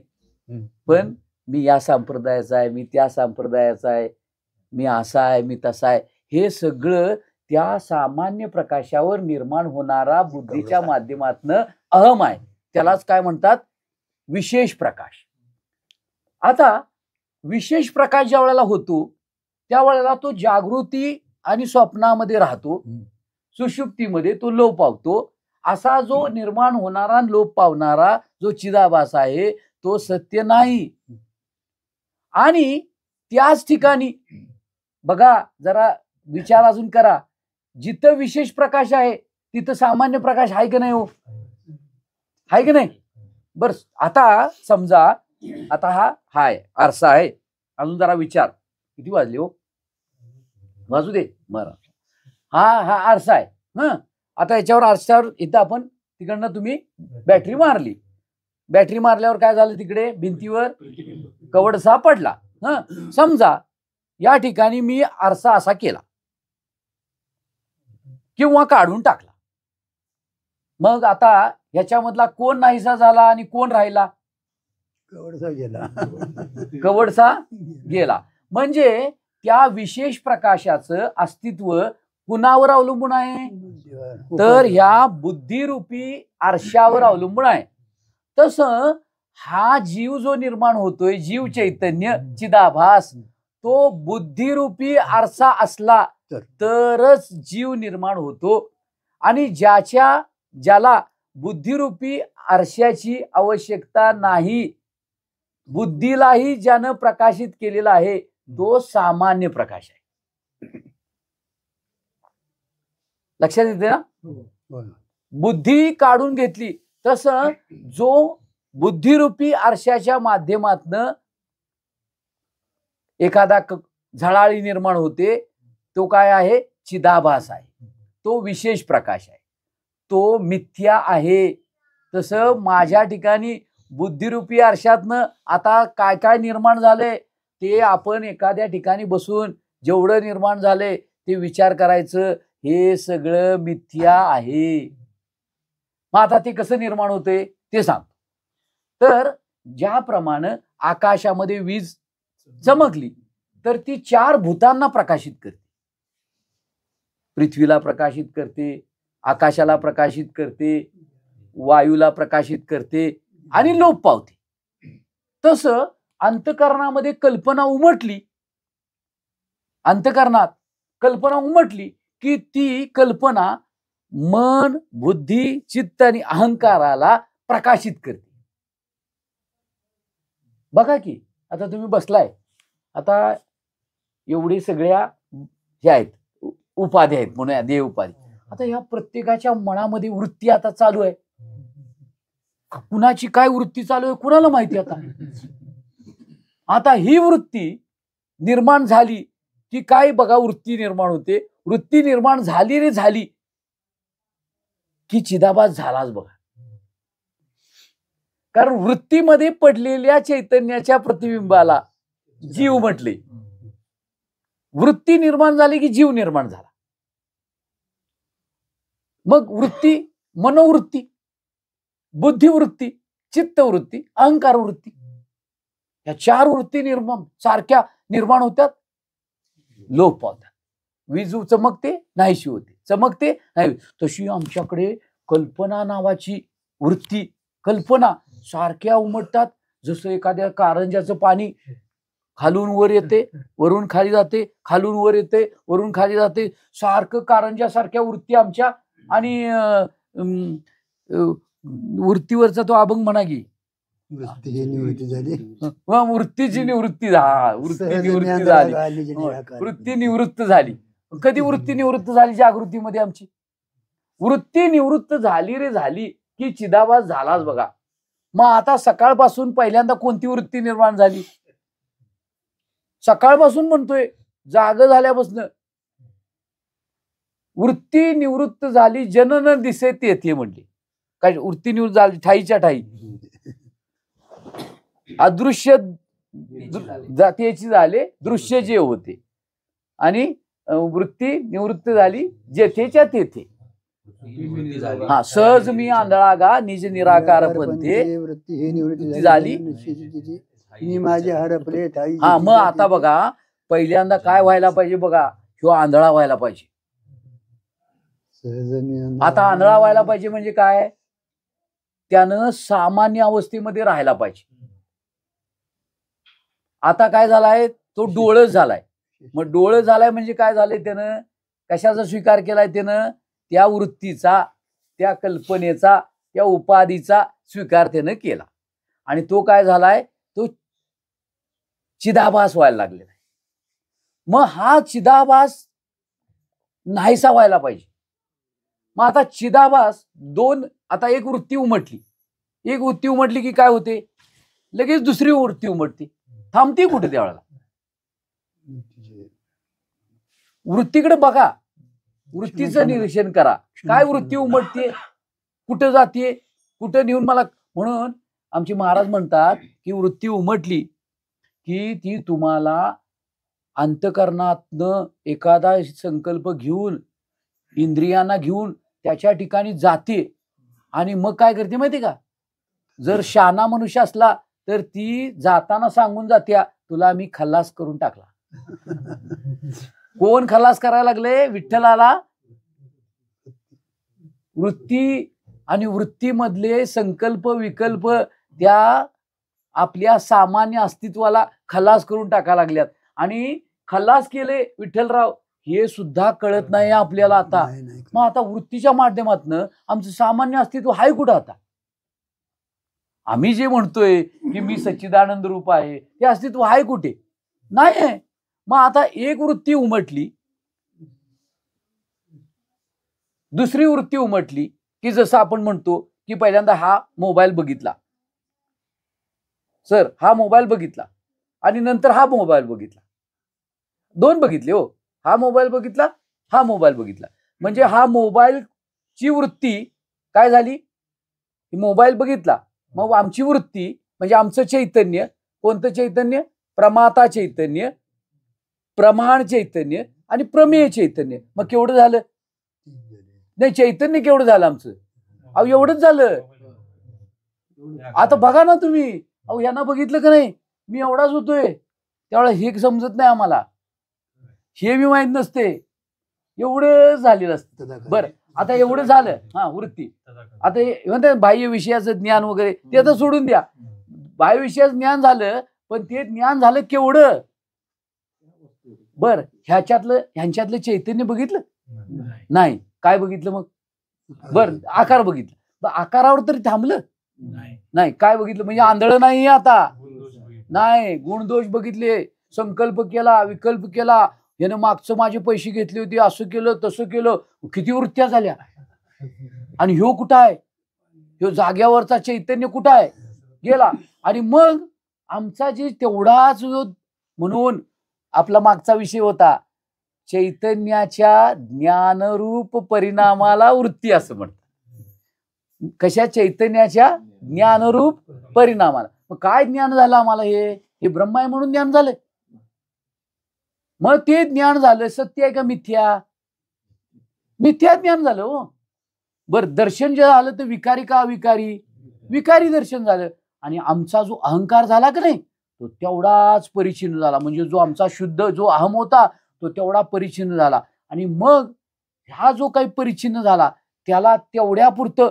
पण मी या संप्रदायाचा आहे, मी त्या संप्रदायाचा आहे, मी असा आहे, मी तसा आहे, हे सगळं त्या सामान्य प्रकाशावर निर्माण होणारा बुद्धीच्या माध्यमातून अहम आहे. त्यालाच काय म्हणतात, विशेष प्रकाश. आता विशेष प्रकाश ज्या वेळेला होतो त्यावेळेला तो जागृती आणि स्वप्नामध्ये राहतो, सुषुप्तीमध्ये तो लोप पावतो. असा जो निर्माण होणारा लोप पावणारा जो चिदाभास आहे तो सत्य नाही. आणि त्याच ठिकाणी बघा, जरा विचार अजून करा, जिथं विशेष प्रकाश आहे तिथं सामान्य प्रकाश आहे की नाही हो, आहे की नाही. बर, आता समजा आता हा आहे आरसा आहे. अजून जरा विचार, किती वाजले हो, वाजू दे बरं. हा आरसा आहे. आता याच्यावर आरशावर इथं आपण तिकडनं तुम्ही बॅटरी मारली. बॅटरी मारल्यावर काय झालं, तिकडे भिंतीवर कवडसा पडला. समजा या ठिकाणी मी आरसा असा केला किंवा काढून टाकला. मग आता ह्याच्यामधला कोण नाहीसा झाला आणि कोण राहिला, कवडसा गेला. म्हणजे त्या विशेष प्रकाशाचं अस्तित्व कुणावर अवलंबून आहे, तर ह्या बुद्धिरूपी आरशावर अवलंबून आहे. तसं हा जीव जो निर्माण होतोय, जीव चैतन्य चिदाभास, तो बुद्धिरूपी आरसा असला तरच जीव निर्माण होतो. आणि ज्याला बुद्धिरूपी आरशाची आवश्यकता नाही, बुद्धीलाही ज्यानं प्रकाशित केलेला आहे, तो सामान्य प्रकाश आहे. लक्षात येते ना. बुद्धी काढून घेतली तसं जो बुद्धिरूपी आरशाच्या माध्यमातनं एखादा झळाळी निर्माण होते तो काय आहे, चिदाभास आहे. तो विशेष प्रकाश आहे, तो मिथ्या आहे. तसं माझ्या ठिकाणी बुद्धिरूपी आरशातनं आता काय काय निर्माण झालंय ते आपण एखाद्या ठिकाणी बसून जेवढं निर्माण झालंय ते विचार करायचं, हे सगळं मिथ्या आहे. मग आता ते कसं निर्माण होते ते सांगतो. तर ज्याप्रमाणे आकाशामध्ये वीज चमकली तर ती 4 भूतांना प्रकाशित करते. पृथ्वीला प्रकाशित करते, आकाशाला प्रकाशित करते, वायूला प्रकाशित करते आणि लोप पावते. तसं अंतःकरणामध्ये कल्पना उमटली, अंतःकरणात कल्पना उमटली की ती कल्पना मन, बुद्धी, चित्त आणि अहंकाराला प्रकाशित करते. बघा की आता तुम्ही बसलाय, आता एवढी सगळ्या हे आहेत उपाधी आहेत म्हणूया, देह उपाधी. आता या प्रत्येकाच्या मनामध्ये वृत्ती आता चालू आहे. कुणाची काय वृत्ती चालू आहे कुणाला माहिती. आता ही वृत्ती निर्माण झाली की काय बघा, वृत्ती निर्माण होते. वृत्ती निर्माण झाली रे झाली की चिदाभास झालाच बघा. कारण वृत्तीमध्ये पडलेल्या चैतन्याच्या प्रतिबिंबाला जीव म्हटले. वृत्ती निर्माण झाली की जीव निर्माण झाला. मग वृत्ती, मनोवृत्ती, बुद्धिवृत्ती, चित्तवृत्ती, अहंकार वृत्ती, या 4 वृत्ती सारख्या निर्माण होतात, लोप पावतात. वीज चमकते नाहीशी होते, चमकते नाही. तशी आमच्याकडे कल्पना नावाची वृत्ती, कल्पना सारख्या उमटतात. जसं एखाद्या कारंजाचं पाणी खालून वर येते, वरून खाली जाते, खालून वर येते, वरून खाली जाते. सारखं कारंजासारख्या वृत्ती आमच्या. आणि वृत्तीवरचा तो अभंग म्हणा की वृत्तीची निवृत्ती झाली, वृत्तीची निवृत्ती झाली, वृत्ती निवृत्त झाली. कधी वृत्ती निवृत्त झाली? जागृतीमध्ये आमची वृत्ती निवृत्त झाली रे झाली की चिदाभास झालाच बघा. मग आता सकाळपासून पहिल्यांदा कोणती वृत्ती निर्माण झाली? सकाळपासून म्हणतोय, जाग झाल्यापासून वृत्ती निवृत्त झाली, जनन दिसे तेथे म्हणली. काय वृत्ती निवृत्त झाली? ठाईच्या ठाई अदृश्य जातीची झाले दृश्य जे होते, आणि वृत्ती निवृत्त झाली जेथेच्या तेथे. हा, सहज मी आंधळा गा निज निराकार पंथे वृत्ती ही निवृत्ती झाली. माझे हरपले ठाई. हा, मग आता बघा, पहिल्यांदा काय व्हायला पाहिजे बघा, किंवा आंधळा व्हायला पाहिजे. आता आंधळा व्हायला पाहिजे म्हणजे काय? त्यानं सामान्य अवस्थेमध्ये राहायला पाहिजे. आता काय झालाय, तो डोळं झालाय. मग डोळं झालाय म्हणजे काय झालंय? त्यानं कशाचा स्वीकार केलाय? त्यानं त्या वृत्तीचा, त्या कल्पनेचा, त्या उपाधीचा स्वीकार त्यानं केला. आणि तो काय झालाय? तो चिदाभास व्हायला लागलेला आहे. मग हा चिदाभास नाहीसा व्हायला पाहिजे. मग आता चिदाभास दोन, आता एक वृत्ती उमटली, एक वृत्ती उमटली की काय होते? लगेच दुसरी वृत्ती उमटते. थांबती कुठे त्यावेळेला? वृत्तीकडे बघा, वृत्तीचं निरीक्षण करा. काय वृत्ती उमटते, कुठं जाते, कुठं नेऊन मला. म्हणून आमचे महाराज म्हणतात की वृत्ती उमटली की ती तुम्हाला अंतःकरणातनं एखादा संकल्प घेऊन, इंद्रियांना घेऊन त्याच्या ठिकाणी जाते. आणि मग काय करते माहिती का? जर शहाणा मनुष्य असला तर ती जाताना सांगून जात्या, तुला मी खल्लास करून टाकला. कोण खल्लास करायला लागले? विठ्ठलाला. वृत्ती आणि वृत्तीमधले संकल्प विकल्प त्या आपल्या सामान्य अस्तित्वाला खल्लास करून टाकायला लागल्यात. आणि खल्लास केले विठ्ठलराव हे सुद्धा कळत नाही आपल्याला आता. मग आता वृत्तीच्या माध्यमातून आमचं सामान्य अस्तित्व आहे कुठं? आता आम्ही जे म्हणतोय की मी सच्चिदानंद रूप आहे, ते अस्तित्व आहे कुठे? नाही आहे. मग आता एक वृत्ती उमटली, दुसरी वृत्ती उमटली की जसं आपण म्हणतो की पहिल्यांदा हा मोबाईल बघितला, सर हा मोबाईल बघितला, आणि नंतर हा मोबाईल बघितला. 2 बघितले हो. हा मोबाईल बघितला, हा मोबाईल बघितला. म्हणजे हा मोबाईलची वृत्ती काय झाली, मोबाईल बघितला, मग आमची वृत्ती म्हणजे आमचं चैतन्य, कोणतं चैतन्य, प्रमाता चैतन्य, प्रमाण चैतन्य आणि प्रमेय चैतन्य. मग केवढं झालं, नाही चैतन्य केवढं झालं आमचं, अहो एवढंच झालं. आता बघा ना तुम्ही, अहो यांना बघितलं का नाही, मी एवढाच होतोय, त्यावेळेला हे समजत नाही आम्हाला, हे मी माहित नसते, एवढं झालेलं असतं. बरं आता एवढं झालं, हा वृत्ती. आता हे म्हणतात बाह्य विषयाचं ज्ञान वगैरे ते तर सोडून द्या, बाह्य विषयाचं ज्ञान झालं, पण ते ज्ञान झालं केवढं. बर ह्यांच्यातलं चैतन्य बघितलं नाही, काय बघितलं मग, बर आकार बघितलं, आकारावर तरी थांबलं नाही, काय बघितलं म्हणजे आंधळं नाही आता, नाही गुणदोष बघितले, संकल्प केला, विकल्प केला, यानं मागचं माझे पैसे घेतले होते, असं केलं तसं केलं, किती वृत्त्या झाल्या. आणि ह्यो कुठं आहे, ह्यो जाग्यावरचा चैतन्य कुठं आहे, गेला. आणि मग आमचा जे तेवढाच म्हणून आपला मागचा विषय होता, चैतन्याच्या ज्ञानरूप परिणामाला वृत्ती असं म्हणतात. कशा, चैतन्याच्या ज्ञानरूप परिणामाला. मग काय ज्ञान झालं आम्हाला, हे ब्रह्म आहे म्हणून ज्ञान झालं. मग ते ज्ञान झालं, सत्य आहे का मिथ्या, मिथ्या ज्ञान झालं हो. बरं दर्शन जे झालं तर विकारी का अविकारी, विकारी दर्शन झालं. आणि आमचा जो अहंकार झाला का नाही, तो तेवढाच परिच्छिन्न झाला. म्हणजे जो आमचा शुद्ध जो अहम होता तो तेवढा परिच्छिन्न झाला. आणि मग हा जो काही परिच्छिन्न झाला त्याला तेवढ्या पुरतं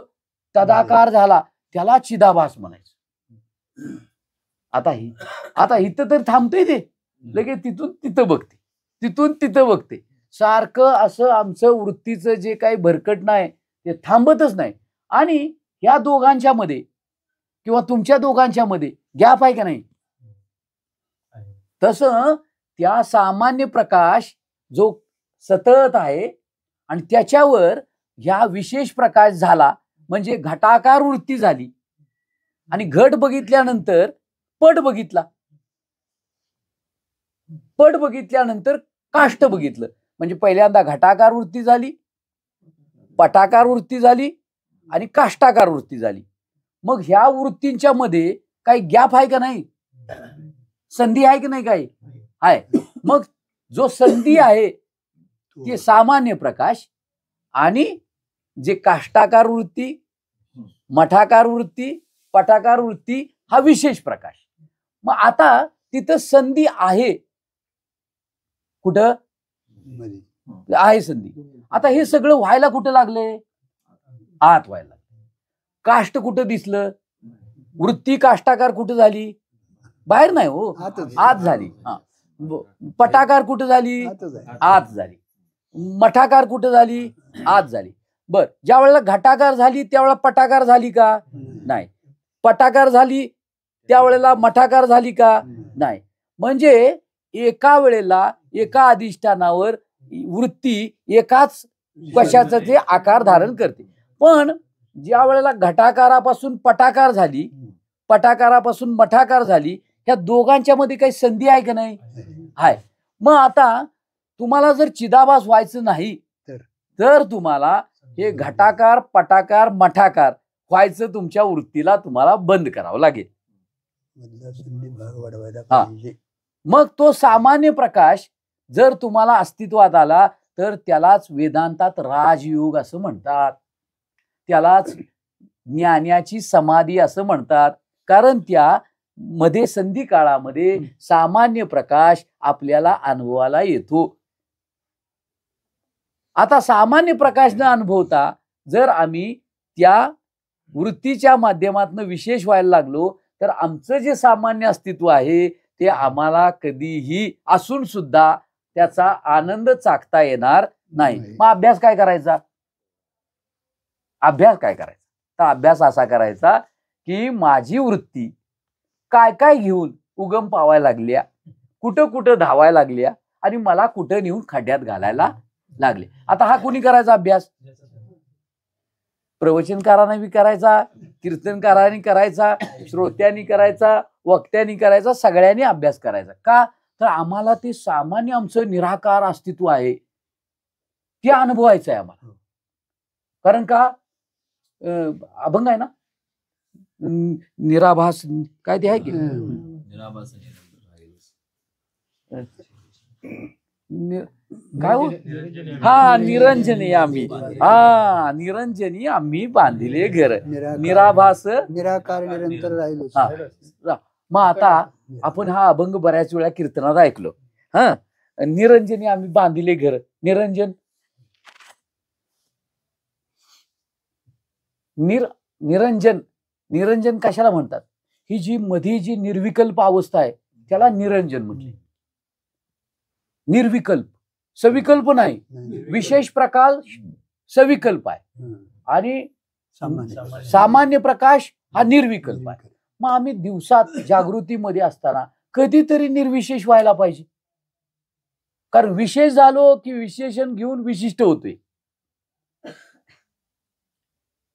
तदाकार झाला, त्याला चिदाभास म्हणायचं. आता इथं तर थांबतंय ते, लगेच तिथून तिथं बघते, तिथून तिथं बघते, सारखं असं आमचं वृत्तीचं जे काही भरकट नाही ते थांबतच नाही. आणि या दोघांच्या मध्ये किंवा तुमच्या दोघांच्या मध्ये गॅप आहे का नाही, तसं त्या सामान्य प्रकाश जो सतत आहे आणि त्याच्यावर ह्या विशेष प्रकाश झाला, म्हणजे घटाकार वृत्ती झाली. आणि घट बघितल्यानंतर पट बघितला, पट बघितल्यानंतर काष्ट बघितलं, म्हणजे पहिल्यांदा घटाकार वृत्ती झाली, पटाकार वृत्ती झाली आणि काष्टाकार वृत्ती झाली. मग ह्या वृत्तींच्या मध्ये काही गॅप आहे का नाही, संधी आहे की नाही, काही आहे. मग जो संधी आहे ते सामान्य प्रकाश, आणि जे काष्टाकार वृत्ती, मठाकार वृत्ती, पटाकार वृत्ती हा विशेष प्रकाश. मग आता तिथं संधी आहे, कुठं आहे संधी. आता हे सगळं व्हायला कुठं लागले, आत व्हायला लागले. काष्ट कुठं दिसलं, वृत्ती काष्टाकार कुठं झाली, बाहेर नाही हो, आत झाली. हा, पटाकार कुठं झाली, आत झाली. मठाकार कुठं झाली, आत झाली. बर ज्या वेळेला घटाकार झाली त्यावेळेला पटाकार झाली का, नाही. पटाकार झाली त्यावेळेला मठाकार झाली का, नाही. म्हणजे एका वेळेला एका अधिष्ठानावर वृत्ती एकाच कशाचं ते आकार धारण करते. पण ज्या वेळेला घटाकारापासून पटाकार झाली, पटाकारापासून मठाकार झाली, ह्या दोघांच्या मध्ये काही संधी आहे का नाही, आहे. मग आता तुम्हाला जर चिदाभास व्हायचं नाही तर तुम्हाला हे घटाकार पटाकार मठाकार व्हायचं तुमच्या वृत्तीला तुम्हाला बंद करावं लागेल. मग तो सामान्य प्रकाश जर तुम्हाला अस्तित्वात आला तर त्यालाच वेदांतात राजयोग असं म्हणतात, त्यालाच ज्ञानाची समाधी असं म्हणतात. कारण त्या मध्ये संधी काळामध्ये सामान्य प्रकाश आपल्याला अनुभवाला येतो. आता सामान्य प्रकाश न अनुभवता जर आम्ही त्या वृत्तीच्या माध्यमातून विशेष व्हायला लागलो तर आमचं जे सामान्य अस्तित्व आहे ते आम्हाला कधीही असून सुद्धा त्याचा आनंद चाखता येणार नाही. मग अभ्यास काय करायचा, अभ्यास काय करायचा, तर अभ्यास असा करायचा की माझी वृत्ती काय काय घेऊन उगम पावायला लागल्या, कुठं कुठं धावायला लागल्या आणि मला कुठं नेऊन खड्ड्यात घालायला लागले. आता हा कुणी करायचा अभ्यास, प्रवचनकारांनी बी करायचा, कीर्तनकारांनी करायचा, श्रोत्यांनी करायचा, वक्त्यांनी करायचा, सगळ्यांनी अभ्यास करायचा. का तर आम्हाला ते सामान्य आमचं निराकार अस्तित्व आहे ते अनुभवायचं आहे आम्हाला. कारण का अभंग आहे ना, निराभास काय ते आहे की काय हो, हा निरंजनी आम्ही, हा निरंजनी आम्ही बांधिले घर, निराभास निराकार निरंतर राहिलो. मग आता आपण हा अभंग बऱ्याच वेळा कीर्तनात ऐकलो. हा, निरंजनी आम्ही बांधिले घर. निरंजन निरंजन निरंजन कशाला म्हणतात? ही जी मध्ये जी निर्विकल्प अवस्था आहे त्याला निरंजन म्हटले. निर्विकल्प, सविकल्प नाही, विशेष प्रकार सविकल्प आहे आणि सामान्य प्रकाश हा निर्विकल्प आहे. मग आम्ही दिवसात जागृतीमध्ये असताना कधीतरी निर्विशेष व्हायला पाहिजे. कारण विशेष झालो की विशेषण घेऊन विशिष्ट होतोय.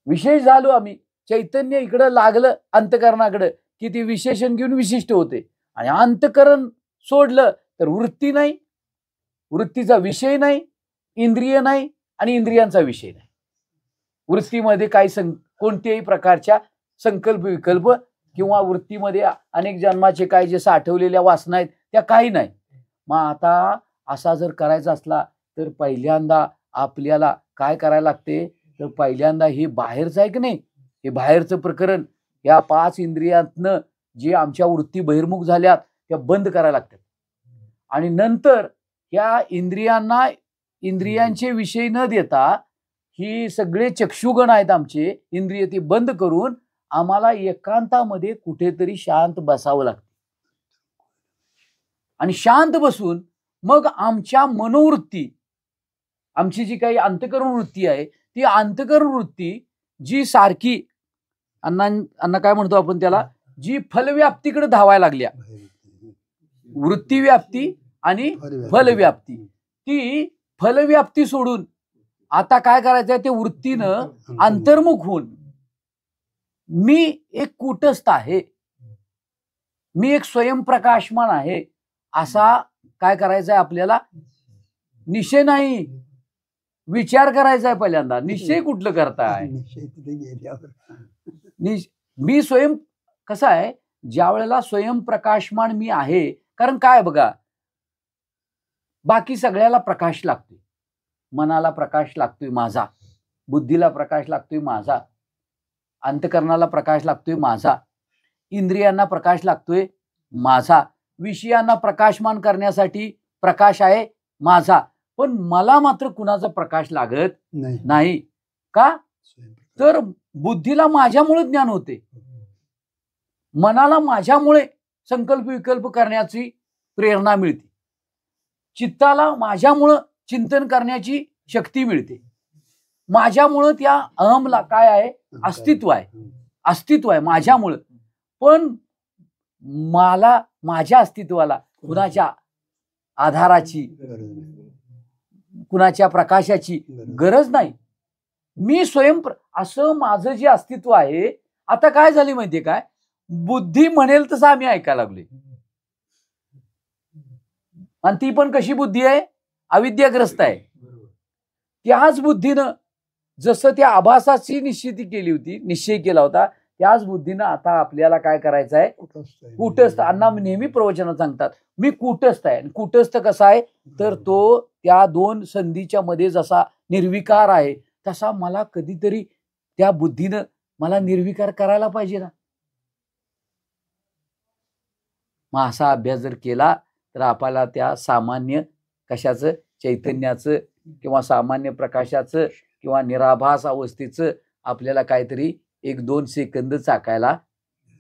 विशेष झालो आम्ही, चैतन्य इकडं लागलं अंतकरणाकडं की ते विशेषण घेऊन विशिष्ट होते. आणि अंतकरण सोडलं तर वृत्ती नाही, वृत्तीचा विषय नाही, इंद्रिय नाही आणि इंद्रियांचा विषय नाही. वृत्तीमध्ये काही कोणत्याही प्रकारच्या संकल्प विकल्प किंवा वृत्तीमध्ये अनेक जन्माचे काही जे साठवलेल्या वासना आहेत त्या काही नाही. मग आता असा जर करायचा असला तर पहिल्यांदा आपल्याला काय करायला लागते? तर पहिल्यांदा हे बाहेरचं आहे की नाही, हे बाहेरचं प्रकरण, या 5 इंद्रियातनं जे आमच्या वृत्ती बहिर्मुख झाल्यात त्या बंद करायला लागतात. आणि नंतर या इंद्रियांना इंद्रियांचे विषय न देता ही सगळे चक्षुगण आहेत आमचे इंद्रिय, ते बंद करून आम्हाला एकांतामध्ये कुठेतरी शांत बसावं लागतं. आणि शांत बसून मग आमच्या मनोवृत्ती, आमची जी काही अंतकरण वृत्ती आहे ती अंतकरण वृत्ती जी सारखी अण्णा काय म्हणतो आपण त्याला, जी फलव्याप्तीकडे धावायला लागल्या, वृत्ती व्याप्ती आणि फलव्याप्ती, ती फलव्याप्ती सोडून आता काय करायचंय? ते वृत्तीनं अंतर्मुख होऊन मी एक कूटस्थ आहे, मी एक स्वयंप्रकाशमान आहे असा काय करायचंय आपल्याला? निश्चय नाही, विचार करायचा आहे पहिल्यांदा. निश्चय कुठलं करताय? मी स्वयं कसं आहे, ज्या वेळेला स्वयंप्रकाशमान मी आहे, कारण काय बघा, बाकी सगळ्याला प्रकाश लागतोय, मनाला प्रकाश लागतोय माझा, बुद्धीला प्रकाश लागतोय माझा, अंतकरणाला प्रकाश लागतोय माझा, इंद्रियांना प्रकाश लागतोय माझा, विषयांना प्रकाशमान करण्यासाठी प्रकाश आहे माझा. पण मला मात्र कुणाचा प्रकाश लागत नाही. का? तर बुद्धीला माझ्यामुळे ज्ञान होते, मनाला माझ्यामुळे संकल्प विकल्प करण्याची प्रेरणा मिळते, चित्ताला माझ्यामुळं चिंतन करण्याची शक्ती मिळते, माझ्यामुळं त्या अहमला काय आहे? अस्तित्व आहे, अस्तित्व आहे माझ्यामुळं. पण मला माझ्या अस्तित्वाला कुणाच्या आधाराची, कुणाच्या प्रकाशाची गरज नाही. मी स्वयं असं माझं जे अस्तित्व आहे. आता काय झाले माहितीये काय? बुद्धी म्हणेल तसं आम्ही ऐकायला लागलोय. आणि ती पण कशी बुद्धी आहे? अविद्याग्रस्त आहे. त्याच बुद्धीनं जसं त्या आभासाची निश्चय केला होता, त्याच बुद्धीनं आता आपल्याला काय करायचं आहे? कूटस्थ. अण्णा नेहमी प्रवचनात सांगतात मी कूटस्थ आहे. कूटस्थ कसा आहे? तर तो त्या 2 संधीच्या मध्ये जसा निर्विकार आहे तसा मला कधीतरी त्या बुद्धीनं मला निर्विकार करायला पाहिजे ना. मग असा अभ्यास जर केला तर आपल्याला त्या सामान्य कशाचं, चैतन्याचं किंवा सामान्य प्रकाशाचं किंवा निराभास अवस्थेचं आपल्याला काहीतरी 1-2 सेकंद चाकायला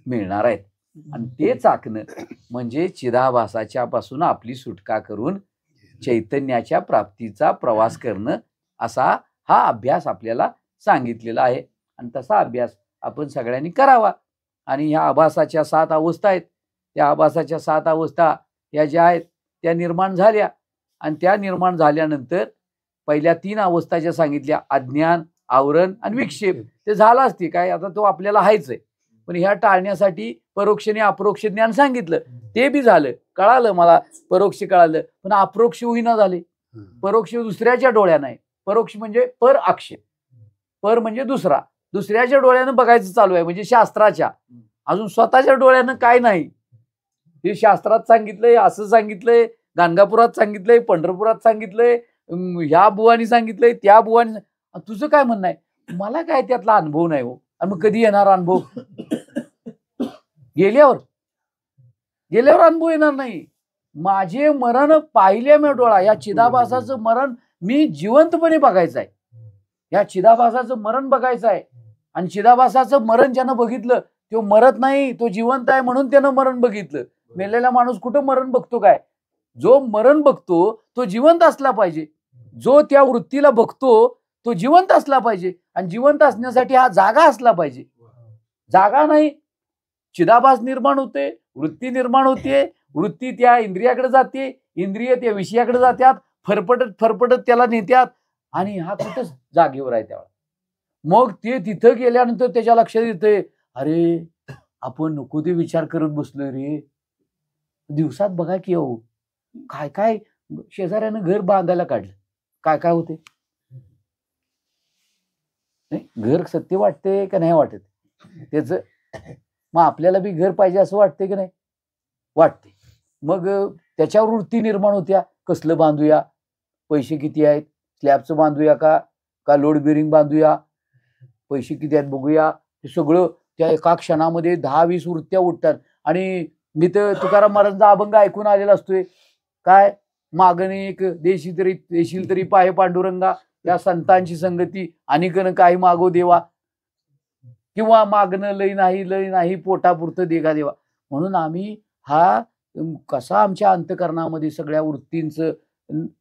मिळणार आहेत. आणि ते चाकणं म्हणजे चिदाभासाच्या पासून आपली सुटका करून चैतन्याच्या प्राप्तीचा प्रवास करणं, असा हा अभ्यास आपल्याला सांगितलेला आहे. आणि तसा अभ्यास आपण सगळ्यांनी करावा. आणि ह्या आभासाच्या 7 अवस्था आहेत. त्या आभासाच्या 7 अवस्था या ज्या आहेत त्या निर्माण झाल्या. आणि त्या निर्माण झाल्यानंतर पहिल्या 3 अवस्था ज्या सांगितल्या, अज्ञान, आवरण आणि विक्षेप, ते झालं असते काय, आता तो आपल्याला हायच आहे. पण ह्या टाळण्यासाठी परोक्षने अप्रोक्ष ज्ञान सांगितलं, ते बी झालं, कळालं मला, परोक्ष कळालं, पण अप्रोक्ष होईना झाले. परोक्ष दुसऱ्याच्या डोळ्यानं आहे, परोक्ष म्हणजे पर आक्षेप. पर म्हणजे दुसऱ्याच्या डोळ्यानं बघायचं चालू आहे, म्हणजे शास्त्राच्या. अजून स्वतःच्या डोळ्यानं काय नाही. हे शास्त्रात सांगितलंय, असं सांगितलंय, गाणगापुरात सांगितलंय, पंढरपुरात सांगितलंय, ह्या बुवानी सांगितलंय, त्या बुवानी. तुझं काय म्हणणं आहे? मला काय त्यातला अनुभव नाही हो. आणि मग कधी येणार अनुभव? गेल्यावर अनुभव येणार नाही. माझे मरण पाहिले मी डोळा. या चिदाभासाचं मरण मी जिवंतपणे बघायचं आहे. या चिदाभासाचं मरण बघायचं आहे. आणि चिदाभासाचं मरण ज्यानं बघितलं तो मरत नाही, तो जिवंत आहे म्हणून त्यानं मरण बघितलं. मेलेला माणूस कुठं मरण बघतो काय? जो मरण बघतो तो जिवंत असला पाहिजे. जो त्या वृत्तीला बघतो तो जिवंत असला पाहिजे. आणि जिवंत असण्यासाठी हा जागा असला पाहिजे. जागा नाही, चिदाभास निर्माण होते, वृत्ती निर्माण होते, वृत्ती त्या इंद्रियाकडे जाते, इंद्रिय त्या विषयाकडे जातात, फरफटत त्याला नेत्यात. आणि हा कुठंच जागेवर आहे त्यावेळेला. मग ते तिथं गेल्यानंतर त्याच्या लक्षात येते, अरे आपण नको ते विचार करत बसलोय रे. दिवसात बघा की हो काय काय शेजाऱ्यानं घर बांधायला काढलं, काय काय होते. घर सत्य वाटते का नाही वाटत त्याच? मग आपल्याला बी घर पाहिजे असं वाटते की नाही? वाटते. मग त्याच्यावर वृत्ती निर्माण होत्या, कसलं बांधूया, पैसे किती आहेत, स्लॅबचं बांधूया का लोड बेरिंग बांधूया, पैसे किती आहेत बघूया. हे सगळं त्या एका क्षणामध्ये 10-20 वृत्त्या उठतात. आणि मी तर तुकाराम महाराजांचा अभंग ऐकून आलेला असतोय, काय मागणे एक देशील तरी पाहे पांडुरंगा, या संतांची संगती अनिकन काही मागो देवा, किंवा मागणं लय नाही पोटापुरतं देगा देवा. म्हणून आम्ही हा कसा आमच्या अंतकरणामध्ये सगळ्या वृत्तींचं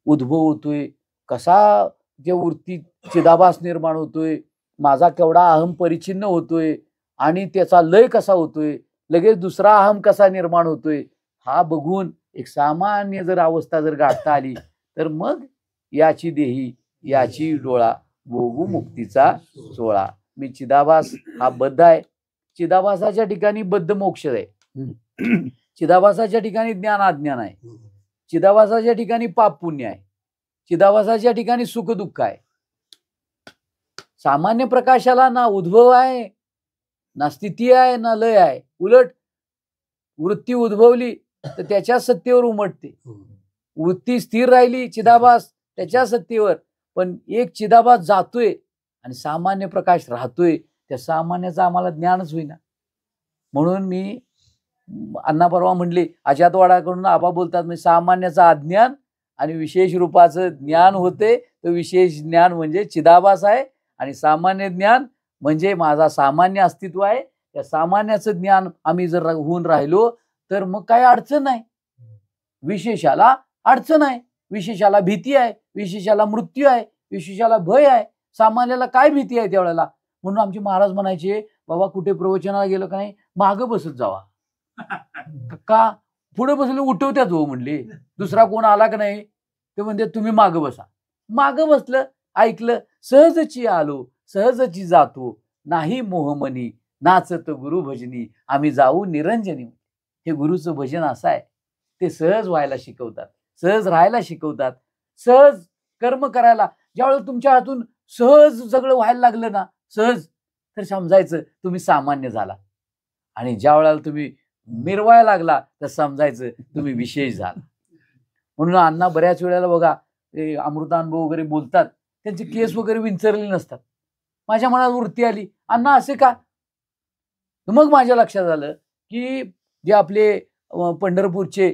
उद्भव होतोय, कसा त्या वृत्ती चिदाभास निर्माण होतोय, माझा केवढा अहम परिचिन्न होतोय आणि त्याचा लय कसा होतोय, लगेच दुसरा अहम कसा निर्माण होतोय, हा बघून एक सामान्य जर अवस्था जर गाठता आली तर मग याची देही याची डोळा भोगू मुक्तीचा सोळा. मी चिदाभास हा बद्ध आहे. चिदाभासाच्या ठिकाणी बद्ध मोक्ष आहे. चिदाभासाच्या ठिकाणी ज्ञान अज्ञान आहे. चिदाभासाच्या ठिकाणी पाप पुण्य आहे. चिदाभासाच्या ठिकाणी सुख दुःख आहे. सामान्य प्रकाशाला ना उद्भव आहे, ना स्थिती आहे, ना लय आहे. उलट वृत्ती उद्भवली तर त्याच्या सत्तेवर उमटते. वृत्ती स्थिर राहिली चिदाभास त्याच्या सत्तेवर. पण एक चिदाभास जातोय आणि सामान्य प्रकाश राहतोय, त्या सामान्याचं आम्हाला ज्ञानच होईना. म्हणून मी अण्णा परवा म्हणले, अजातवाडाकडून आबा बोलतात, म्हणजे सामान्याचं अज्ञान आणि विशेष रूपाचं ज्ञान होते. तर विशेष ज्ञान म्हणजे चिदाभास आहे आणि सामान्य ज्ञान म्हणजे माझा सामान्य अस्तित्व आहे. त्या सामान्याचं ज्ञान आम्ही जर होऊन राहिलो तर मग काही अडचण नाही. विशेषाला अडचण आहे, विशेषाला भीती आहे, विशेषाला मृत्यू आहे, विशेषाला भय आहे. सामान्याला काय भीती आहे त्यावेळेला? म्हणून आमचे महाराज म्हणायचे, बाबा कुठे प्रवचनाला गेलो का नाही मागं बसत जावा. का पुढे बसले उठवत्याच हो म्हणले, दुसरा कोण आला का नाही ते म्हणते तुम्ही मागं बसा. मागं बसलं, ऐकलं, सहजची आलो सहजची जातो, नाही मोहमनी नाचत गुरु भजनी, आम्ही जाऊ निरंजनी. हे गुरुचं भजन असं आहे. ते सहज व्हायला शिकवतात, सहज राहायला शिकवतात, सहज कर्म करायला. ज्यावेळेला तुमच्या हातून सहज सगळं व्हायला लागलं ना, सहज, तर समजायचं तुम्ही सामान्य झाला. आणि ज्या वेळेला तुम्ही मिरवायला लागला तर समजायचं तुम्ही विशेष झाला. म्हणून अण्णा बऱ्याच वेळेला बघा ते अमृतानुभव वगैरे बोलतात, त्यांचे केस वगैरे विंचरले नसतात. माझ्या मनात वृत्ती आली, अण्णा असे का? मग माझ्या लक्षात आलं की जे आपले पंढरपूरचे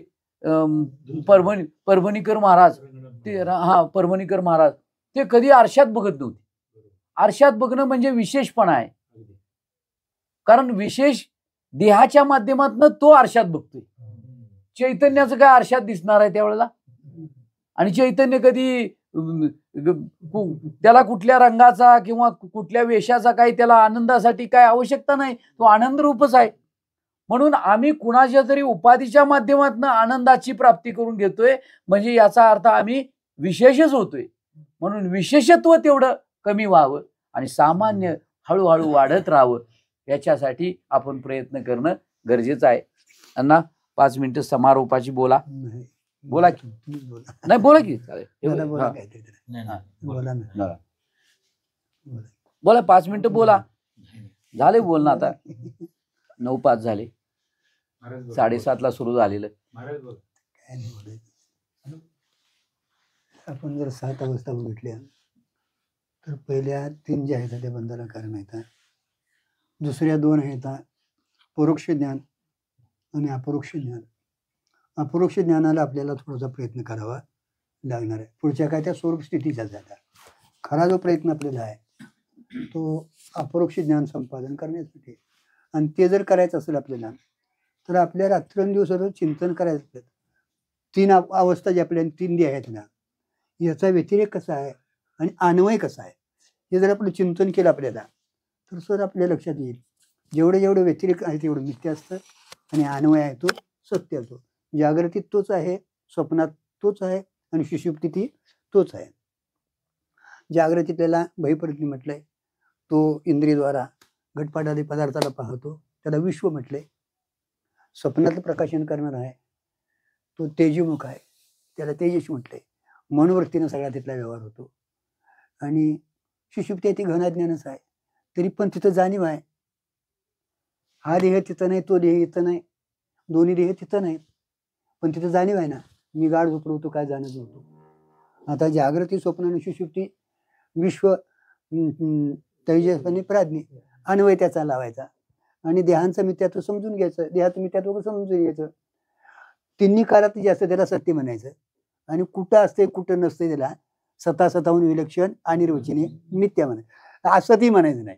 परभणीकर महाराज, ते परभणीकर महाराज, ते कधी आरशात बघत नव्हते. आरशात बघणं म्हणजे विशेषपणा आहे. कारण विशेष देहाच्या माध्यमातून तो आरशात बघतोय. चैतन्याचं काय आरशात दिसणार आहे त्यावेळेला? आणि चैतन्य कधी त्याला कुठल्या रंगाचा किंवा कुठल्या वेशाचा काही त्याला आनंदासाठी काय आवश्यकता नाही, तो आनंद रूपच आहे. म्हणून आम्ही कुणाच्या तरी उपाधीच्या माध्यमातून आनंदाची प्राप्ती करून घेतोय, म्हणजे याचा अर्थ आम्ही विशेषच होतोय. म्हणून विशेषत्व तेवढं कमी व्हावं आणि सामान्य हळूहळू वाढत राहावं, याच्यासाठी आपण प्रयत्न करणं गरजेचं आहे. अण्णा 5 मिनिटं समारोपाची बोला. बोला की. तुम्हीच बोला. नाही बोला की चालेल. दादा बोला हा, काहीतरी जरा. नाही, नाही. बोला ना. बोला. बोला. बोला 5 मिनिटं बोला. नाही. झाले बोलणं आता. 9:05 झाले. महाराज बोला. 7:30ला सुरू झालेलं. महाराज बोला. काय नाही बोलायचं. आपण जर 7 अवस्था बघितल्या तर पहिल्या 3 ज्या आहेत त्या बंधाला कारण आहेत. दुसऱ्या 2 आहेत परोक्ष ज्ञान आणि अपरोक्ष ज्ञान. अपरोक्ष ज्ञानाला आपल्याला थोडासा प्रयत्न करावा लागणार आहे. पुढच्या काय त्या स्वरूप स्थितीच्या जाता. खरा जो प्रयत्न आपल्याला आहे तो अपरोक्ष ज्ञान संपादन करण्यासाठी. आणि ते जर करायचं असेल आपल्याला तर आपल्या रात्रंदिवस चिंतन करायचं. 3 अवस्था जी आपल्या 3 डी आहेत ना, याचा व्यतिरेक कसा आहे आणि अन्वय कसा आहे हे जर आपलं चिंतन केलं आपल्याला तर सर आपल्या लक्षात येईल. जेवढे जेवढे व्यतिरेक आहे तेवढं मिथ्या असतं आणि अन्वय आहे तो सत्य असतो. जागृतीत तोच आहे, स्वप्नात तोच आहे आणि सुषुप्तीत तोच आहे. जागृतीतल्याला भयपरिज्ञ म्हटलंय, तो इंद्रियद्वारा घटपाटादी पदार्थाला पाहतो, त्याला विश्व म्हटलंय. स्वप्नातलं प्रकाशन करणार आहे तो तेजोमुख आहे, त्याला तेजस म्हटलंय. मनोवृत्तीनं सगळा तिथला व्यवहार होतो. आणि सुषुप्ती ती घनाज्ञानच आहे, तरी पण तिथं जाणीव आहे. हा देह तिथं नाही, तो देह इथं नाही, दोन्ही देह तिथं नाहीत, पण तिथं जाणीव आहे ना. मी गाढ झोपलो होतो काय जाणत नव्हतो. आता जागृती, स्वप्न आणि सुषुप्ती, विश्व, तेजस आणि प्राज्ञ, अन्वय त्याचा लावायचा आणि देहांचं मिथ्यात्व समजून घ्यायचं, देहाचं मिथ्यात्व समजून घ्यायचं. तिन्ही काळात जे असतं त्याला सत्य म्हणायचं आणि कुठं असते कुठं नसते त्याला स्वतःहून विलक्षण आणि रुचीने मिथ्या म्हणायचं. असतही म्हणायचं नाही,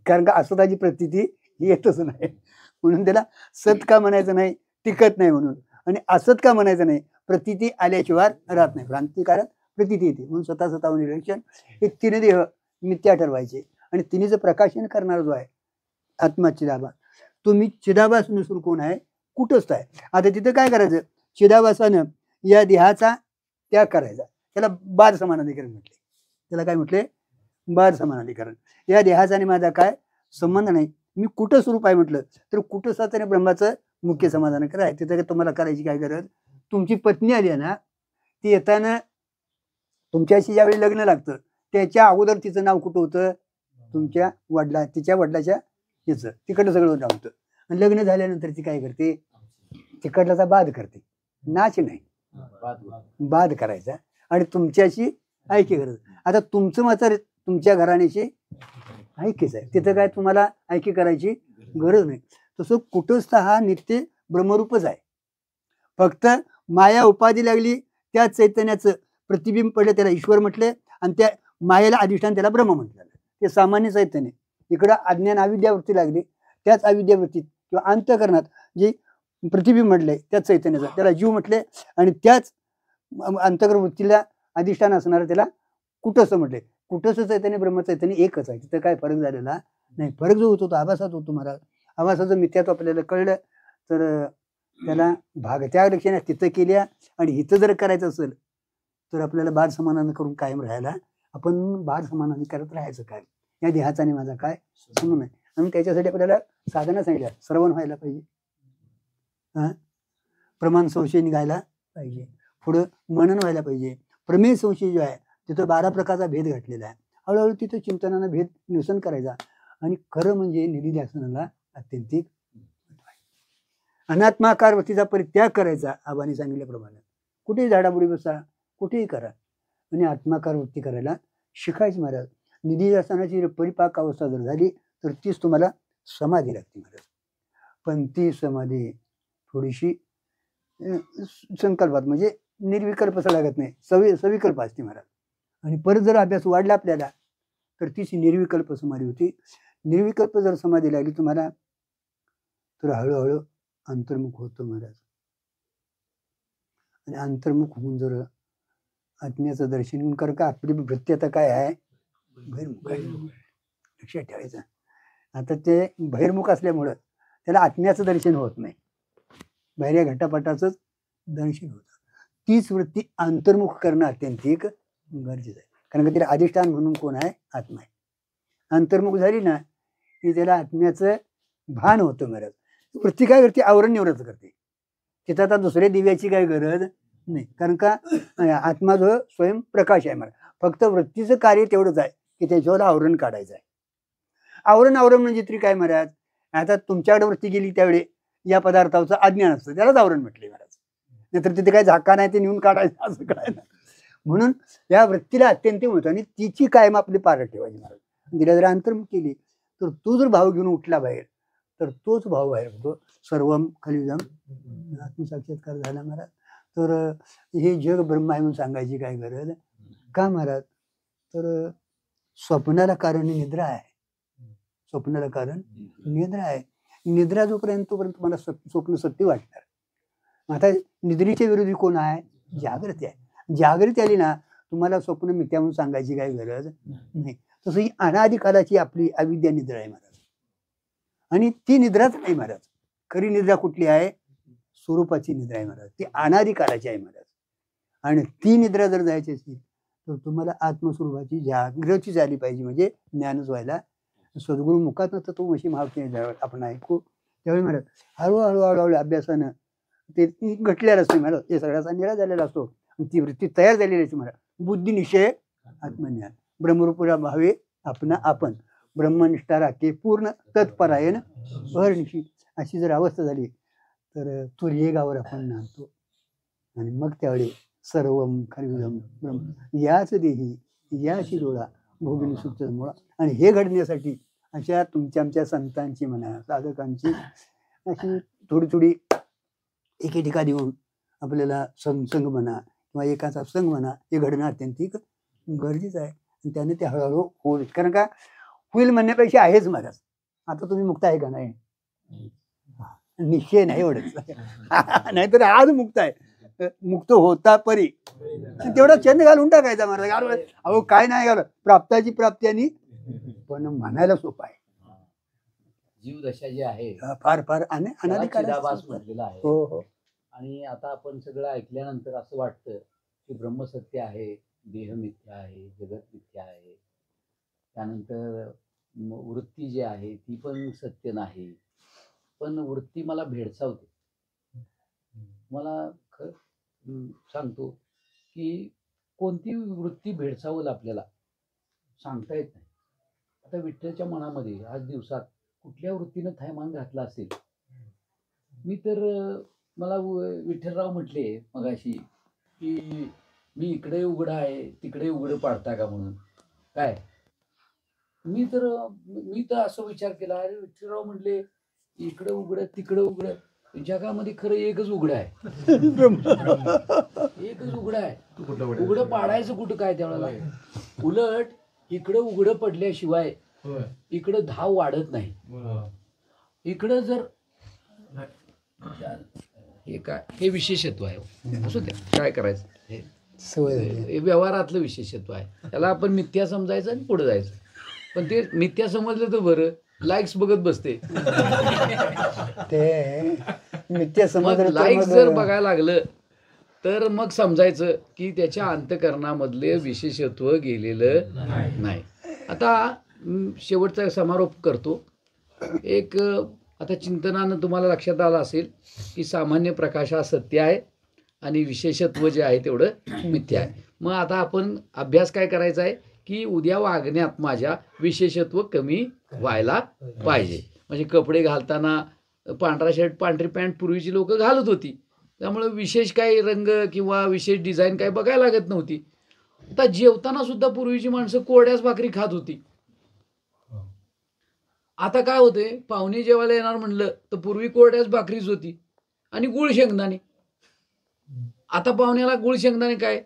कारण का असताची प्रतीती येतच नाही म्हणून त्याला सत का म्हणायचं नाही, टिकत नाही म्हणून. आणि असत का म्हणायचं नाही, प्रतीती आल्याशिवाय राहत नाही, भ्रांतिकारक प्रतीती येते म्हणून स्वतःहून विलक्षण. हे 3 देह मिथ्या ठरवायचे आणि तिन्हीचं प्रकाशन करणारा जो आहे आत्मा चिदाभास, तुम्ही चिदाभास नसून कोण आहे, कुठंच आहे. आता तिथं काय करायचं, चिदाभासानं या देहाचा त्याग करायचा, त्याला बाध समानाधिकरण म्हटले. त्याला काय म्हटले, बाध समानाधिकरण. या देहाचा आणि माझा काय संबंध नाही, मी कुठं स्वरूप आहे म्हटलं तर कुठं साताने ब्रह्माचं मुख्य समाधान कराय. तिथं तुम्हाला करायची काय गरज, तुमची पत्नी आली आहे ना, ती येताना तुमच्याशी ज्यावेळी लग्न लागतं त्याच्या अगोदर तिचं नाव कुठं होतं, तुमच्या तिच्या वडिलाच्या हिचं, तिकडलं सगळं नाव होतं. आणि लग्न झाल्यानंतर ती काय करते, तिकडल्याचा बाध करते, नाच नाही, बाध करायचा आणि तुमच्याशी ऐक्य करायचं. आता तुमचं म्हातार तुमच्या घराण्याशी ऐक्यच आहे, तिथं काय तुम्हाला ऐक्य करायची गरज नाही. तसं कुटस्थ हा नित्य ब्रह्मरूपच आहे. फक्त माया उपाधी लागली, त्या चैतन्याचं प्रतिबिंब पडलं त्याला ईश्वर म्हटले आणि त्या मायेला अधिष्ठान त्याला ब्रह्म म्हटलं. ते सामान्य चैतन्य. इकडं अज्ञान अविद्यावृत्ती लागली, त्याच अविद्यावृत्तीत किंवा अंतःकरणात जे प्रतिबिंब म्हटलंय त्याच चैतन्याचा त्याला जीव म्हटले आणि त्याच अंतःकरण वृत्तीला अधिष्ठान असणारं त्याला कुटस्थ म्हटले. कुटस्थ चैतन्य ब्रह्मचैतन्य एकच आहे, तिथं काय फरक झालेला नाही. फरक जो होतो तो आभासात होतो महाराज. आभासाचं मिथ्यात्व आपल्याला कळलं तर त्याला भागत्या लक्षणे तिथं केल्या आणि इथं जर करायचं असेल तर आपल्याला बाध समानानं करून कायम राहायला, आपण बाध समानाने करत राहायचं. काय या देहाचा आणि माझा काय समून आहे. आणि त्याच्यासाठी आपल्याला साधना सांगितल्या, श्रवण व्हायला पाहिजे, प्रमाण संशय निघायला पाहिजे, पुढं मनन व्हायला पाहिजे. प्रमेय संशय जो आहे तिथं 12 प्रकारचा भेद घातलेला आहे. हळूहळू तिथं चिंतनानं भेद निरसन करायचा आणि खरं म्हणजे निधिध्यासनाला अत्यंतिक अनात्माकार वृत्तीचा परित्याग करायचा. आबांनी सांगितल्याप्रमाणे कुठेही झाडाबुडी बसा, कुठेही करा आणि आत्माकार वृत्ती करायला शिकायचं महाराज. निधिध्यासनाची परिपाक अवस्था जर झाली तर तीच तुम्हाला समाधी लागते महाराज. पण ती समाधी थोडीशी संकल्पात म्हणजे निर्विकल्प लागत नाही, सविकल्प असते महाराज. आणि परत जर अभ्यास वाढला आपल्याला तर तीच निर्विकल्प समाधी होती. निर्विकल्प जर समाधी लागली तुम्हाला तर हळूहळू अंतर्मुख होतो महाराज. आणि अंतर्मुख होऊन जर आत्म्याचं दर्शन घेऊन, कारण का आपली वृत्ती आता काय आहे, बहिर्मुख आहे, लक्षात ठेवायचं. आता ते बहिर्मुख असल्यामुळं त्याला आत्म्याचं दर्शन होत नाही, बाहेर घटापटाचंच दर्शन होतं. तीच वृत्ती अंतर्मुख करणं अत्यंतिक गरजेचं आहे, कारण का तिला अधिष्ठान म्हणून कोण आहे, आत्मा आहे. अंतर्मुख झाली ना की त्याला आत्म्याचं भान होतं महाराज. वृत्ती काय करते, आवरण निवृत्त करते. तिथं आता दुसऱ्या दिव्याची काही गरज नाही, कारण का आत्मा जो स्वयंप्रकाश आहे मला. फक्त वृत्तीचं कार्य तेवढंच आहे की त्याच्यावर आवरण काढायचं आहे. आवरण म्हणजे तरी काय महाराज, आता तुमच्याकडे वृत्ती गेली त्यावेळी या पदार्थाचं अज्ञान असतं, त्यालाच आवरण म्हटले महाराज. नाहीतर तिथे काय झाका नाही ते नेऊन काढायचं असं काय नाही. म्हणून या वृत्तीला अत्यंत महत्व आणि तिची कायम आपली पार ठेवायची महाराज. तिला जर अंतर्मुख केली तर तो जर भाव घेऊन उठला बाहेर तर तोच भाव बाहेर होतो. सर्वम खलिदम आत्मसाक्षात्कार झाला महाराज. तर हे जग ब्रह्म आहे म्हणून सांगायची काय गरज का महाराज. तर स्वप्नाला कारण निद्रा आहे. स्वप्नाला कारण निद्रा आहे. निद्रा जोपर्यंत मला स्वप्न सत्य वाटणार. आता निद्रेच्या विरोधी कोण आहे, जागृती आहे. जागृती आली ना तुम्हाला स्वप्न मिथ्या म्हणून सांगायची काही गरज नाही. तसं ही अनादि कालाची आपली अविद्या निद्रा आहे महाराज. आणि ती निद्राच नाही महाराज. खरी निद्रा कुठली आहे, स्वरूपाची निद्रा आहे महाराज. ती अनादि कालाची आहे महाराज. आणि ती निद्रा जर जायची असेल तर तुम्हाला आत्मस्वरूपाची जागृती झाली पाहिजे, म्हणजे ज्ञानच व्हायला. सद्गुरु मुखात नसतं तो मशी मावती आपण ऐकू त्यावेळी महाराज हळूहळू अभ्यासानं ते घटलेलं असतं महाराज. हे सगळ्याचा निरा झालेला असतो. ती वृत्ती तयार झालेली असते महाराज. बुद्धिनिश्चय आत्मज्ञान ब्रह्मरूपुरा भावे आपणा आपण ब्रह्मनिष्ठा राखे पूर्ण तत्परायण अहर्निशी अशी जर अवस्था झाली तर तुर्येगावर आपण नांदतो. आणि मग त्यावेळी सर्वम खलिदम ब्रह्म याच देही याची डोळा भोगिनी सुप्त मुळा. आणि हे घडण्यासाठी अशा तुमच्या आमच्या संतांची म्हणा साधकांची अशी थोडी थोडी एके ठिकाणी येऊन आपल्याला संसंग म्हणा किंवा एकाचा संग म्हणा हे घडणं अत्यंतिक गरजेचं आहे. आणि त्याने ते हळूहळू होईल. कारण का होईल म्हणण्यापेक्षा आहेच महाराज. आता तुम्ही मुक्त आहे का नाही, निश्चय नाही एवढंच. नाहीतर आज मुक्त आहे. मुक्त होता परी तेवढा छंद घालून टाकायचा महाराज. अहो काय नाही घाल प्राप्ताची प्राप्ती आणि पण म्हणायला सोपं आहे. जीवदशा जी आहे फार फार अनादिकाल म्हटलेला आहे. हो हो. आणि आता आपण सगळं ऐकल्यानंतर असं वाटतं की ब्रह्म सत्य आहे, देह मिथ्या आहे, जगत मिथ्या आहे. त्यानंतर वृत्ती जी आहे ती पण सत्य नाही. पण वृत्ती मला भेडसावते. मला सांगतो की कोणती वृत्ती भेडसावल आपल्याला सांगता येत नाही. आता विठ्ठलच्या मनामध्ये आज दिवसात कुठल्या वृत्तीनं थैमान घातला असेल. मी तर मला विठ्ठलराव म्हटले मगाशी की मी इकडे उघडा आहे तिकडे उघडं पाडता का म्हणून. काय मी तर असं विचार केला, अरे विठ्ठलराव म्हटले इकडं उघडं तिकडं उघडं, जगामध्ये खरं एकच उघडं आहे. एकच उघडं आहे. उघडं पाडायचं कुठं काय त्यावेळेला. उलट इकडं उघडं पडल्याशिवाय इकडं धाव वाढत नाही. इकडं जर हे काय हे विशेषत्व आहे. असू द्या काय करायचं, हे व्यवहारातलं विशेषत्व आहे. त्याला आपण मिथ्या समजायचं आणि पुढे जायचं. पण ते मिथ्या समजलं तर बरं लाईक्स बघत बसते. ते मिथ्या समजलं लाईक्स जर बघायला लागलं तर मग समजायचं की त्याच्या अंतःकरणामधले विशेषत्व गेलेलं नाही. आता शेवटचा समारोप करतो. एक आता चिंतनानं तुम्हाला लक्षात आलं असेल की सामान्य प्रकाश हा सत्य आहे आणि विशेषत्व जे आहे तेवढं मिथ्या आहे. मग आता आपण अभ्यास काय करायचा आहे की उद्या वागण्यात माझ्या विशेषत्व कमी व्हायला पाहिजे. म्हणजे कपडे घालताना पांढरा शर्ट पांढरी पॅन्ट पूर्वीची लोक घालत होती, त्यामुळे विशेष काही रंग किंवा विशेष डिझाईन काही बघायला लागत नव्हती. आता जेवताना सुद्धा पूर्वीची माणसं कोरड्याच भाकरी खात होती. आता काय होते, पाहुणे जेवायला येणार म्हणलं तर पूर्वी कोरड्याच भाकरीच होती आणि गुळ शेंगदाणे. आता पाहुण्याला गुळ शेंगदाणे काय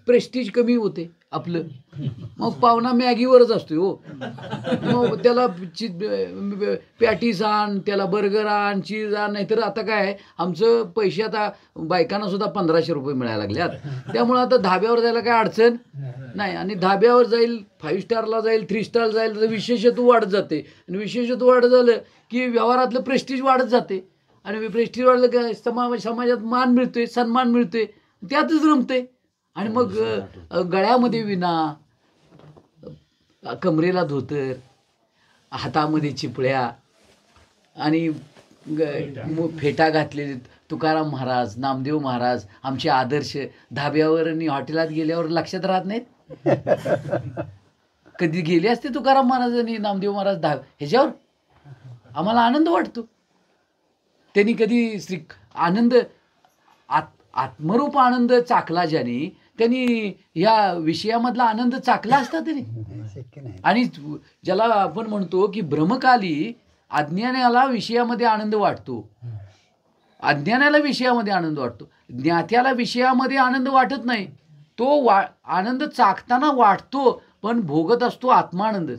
प्रेस्टीज कमी होते आपलं. मग पाहुणा मॅगीवरच असतोय हो. मग त्याला पॅटीस आण, त्याला बर्गर आण, चीज आण. नाहीतर आता काय आहे आमचं पैसे आता बायकांना सुद्धा 1500 रुपये मिळायला लागल्यात. त्यामुळं आता धाब्यावर जायला काय अडचण नाही. आणि धाब्यावर जाईल 5 स्टारला जाईल 3 स्टारला जाईल तर विशेषत्व वाढत जाते. आणि विशेषत्व वाढत झालं की व्यवहारातलं प्रेस्टीज वाढत जाते. आणि प्रेस्टीज वाढलं की समाजात मान मिळतोय, सन्मान मिळतोय, त्यातच रमते. आणि मग गळ्यामध्ये विना, कमरेला धोतर, हातामध्ये चिपळ्या आणि फेटा घातलेले तुकाराम महाराज, नामदेव महाराज, आमचे आदर्श धाब्यावर आणि हॉटेलात गेल्यावर लक्षात राहत नाहीत. कधी गेले असते तुकाराम महाराज आणि नामदेव महाराज ह्याच्यावर आम्हाला आनंद वाटतो. त्यांनी कधी आनंद आत्मरूप आनंद चाकला ज्याने, त्यांनी या विषयामधला आनंद चाकला असता त्यांनी. शक्य नाही. आणि ज्याला आपण म्हणतो की भ्रमकाली अज्ञानाला विषयामध्ये आनंद वाटतो, अज्ञानाला विषयामध्ये आनंद वाटतो, ज्ञात्याला विषयामध्ये आनंद वाटत नाही. तो आनंद चाकताना वाटतो, पण भोगत असतो आत्मानंद.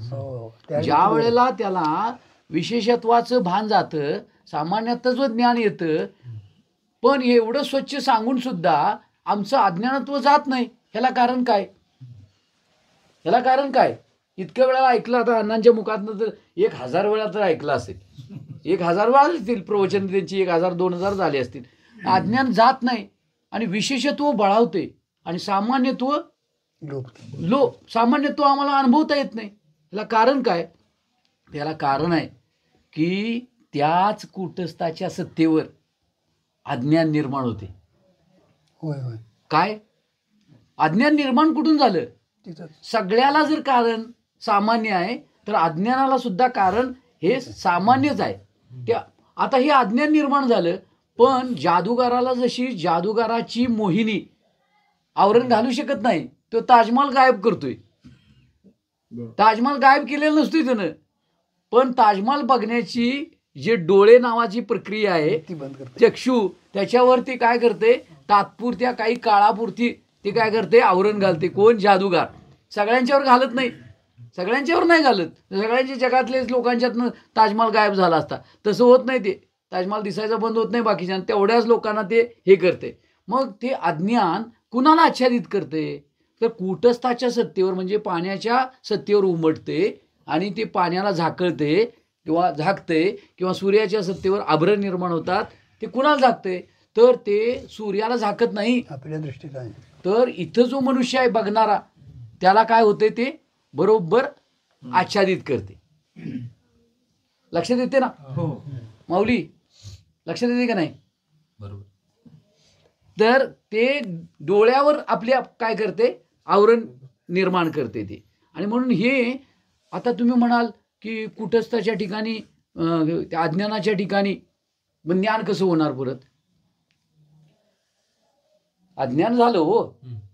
ज्या वेळेला त्याला विशेषत्वाचं भान जातं, सामान्यत्वाचं ज्ञान येतं, पण एवढं स्वच्छ सांगून सुद्धा आमचं अज्ञानत्व जात नाही. ह्याला कारण काय? ह्याला कारण काय? इतक्या वेळा ऐकलं, आता अण्णांच्या मुखातनं तर 1000 वेळा तर ऐकलं असेल, 1000 वेळा असतील प्रवचन त्यांची, 1000-2000 झाले असतील. अज्ञान जात नाही आणि विशेषत्व बळावते आणि सामान्यत्व सामान्यत्व आम्हाला अनुभवता येत नाही. ह्याला कारण काय? त्याला कारण आहे की त्याच कूटस्थाच्या सत्तेवर अज्ञान निर्माण होते. होय होय. काय अज्ञान निर्माण कुठून झालं? सगळ्याला जर कारण सामान्य आहे तर अज्ञानाला सुद्धा कारण हे सामान्यच आहे. आता हे अज्ञान निर्माण झालं, पण जादूगाराला जशी जादूगाराची मोहिनी आवरण घालू शकत नाही, तो ताजमहाल गायब करतोय. ताजमहाल गायब केलेला नसतोय त्यानं, पण ताजमहाल बघण्याची जे डोळे नावाची प्रक्रिया आहे, चक्षु, त्याच्यावर ते काय करते, तात्पुरत्या काही काळापुरती ते काय करते, आवरण घालते. कोण? जादूगार. सगळ्यांच्यावर घालत नाही, सगळ्यांच्यावर नाही घालत. सगळ्यांच्या जगातलेच लोकांच्यातनं ताजमहाल गायब झाला असता. तसं होत नाही. ते ताजमहाल दिसायचा बंद होत नाही बाकीच्या, तेवढ्याच लोकांना ते हे करते. मग ते अज्ञान कुणाला आच्छादित करते? तर कूटस्थाच्या सत्तेवर, म्हणजे पाण्याच्या सत्तेवर उमटते आणि ते पाण्याला झाकळते किंवा झाकते, किंवा सूर्याच्या सत्तेवर आभरण निर्माण होतात. ते कुणाला झाकते? तर ते सूर्याला झाकत नाही. आपल्या दृष्टीत आहे. तर इथं जो मनुष्य आहे बघणारा, त्याला काय होते, ते बरोबर आच्छादित करते. लक्षात येते ना माऊली? लक्षात येते का नाही? बरोबर. तर ते डोळ्यावर आपल्या काय करते, आवरण निर्माण करते ते. आणि म्हणून हे आता तुम्ही म्हणाल की कुटस्थाच्या ठिकाणी, त्या अज्ञानाच्या ठिकाणी ज्ञान कसं होणार? परत अज्ञान झालं हो,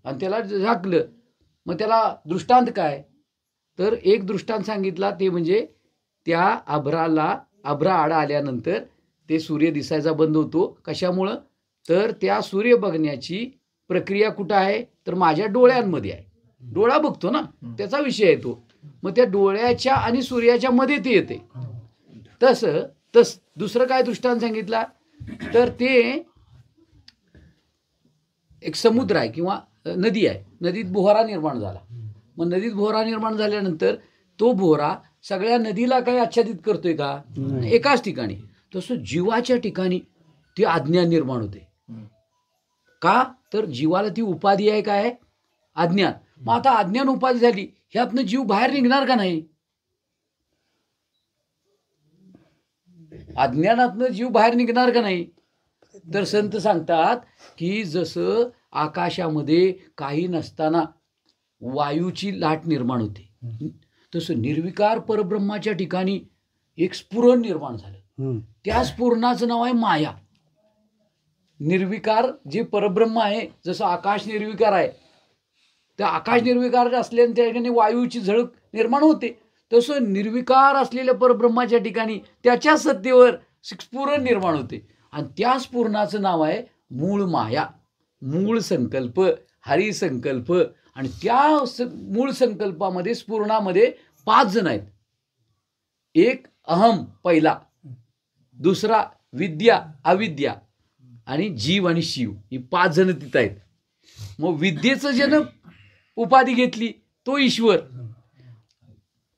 आणि त्याला झाकलं, मग त्याला दृष्टांत काय? तर एक दृष्टांत सांगितला, ते म्हणजे त्या आभरा आड आल्यानंतर ते सूर्य दिसायचा बंद होतो. कशामुळं? तर त्या सूर्य बघण्याची प्रक्रिया कुठं आहे? तर माझ्या डोळ्यांमध्ये आहे. डोळा बघतो ना, त्याचा विषय आहे तो. मग त्या डोळ्याच्या आणि सूर्याच्या मध्ये ते येते. तसं दुसरं काय दृष्टांत सांगितला? तर ते एक समुद्र आहे किंवा नदी आहे, नदीत बोहरा निर्माण झाला. मग नदीत बोहरा निर्माण झाल्यानंतर तो बोहरा सगळ्या नदीला काही आच्छादित करतोय का? एकाच ठिकाणी. तसं जीवाच्या ठिकाणी ते अज्ञान निर्माण होते. का? तर जीवाला ती उपाधी आहे, काय? अज्ञान. मग आता अज्ञान उपाधी झाली, ह्यातनं जीव बाहेर निघणार का नाही? अज्ञानातनं जीव बाहेर निघणार का नाही? तर संत सांगतात की जसं आकाशामध्ये काही नसताना वायूची लाट निर्माण होते, तसं निर्विकार परब्रह्माच्या ठिकाणी एक स्फुरण निर्माण झालं. त्या स्फुरणाचं नाव आहे माया. निर्विकार जे परब्रह्म आहे, जसं आकाश निर्विकार आहे, तर आकाश निर्विकार असल्याने त्या ठिकाणी वायूची झळक निर्माण होते. तसं निर्विकार असलेल्या परब्रह्माच्या ठिकाणी त्याच्या सत्तेवर स्फुरण निर्माण होते. आणि त्या स्फुरणाचं नाव आहे मूळ माया, मूळ संकल्प, हरिसंकल्प. आणि त्या मूळ संकल्पामध्ये, स्फुरणामध्ये 5 जण आहेत. एक अहम पहिला, दुसरा विद्या अविद्या, आणि जीव आणि शिव, ही 5 जण तिथं आहेत. मग विद्येचं ज्यानं उपाधी घेतली तो ईश्वर,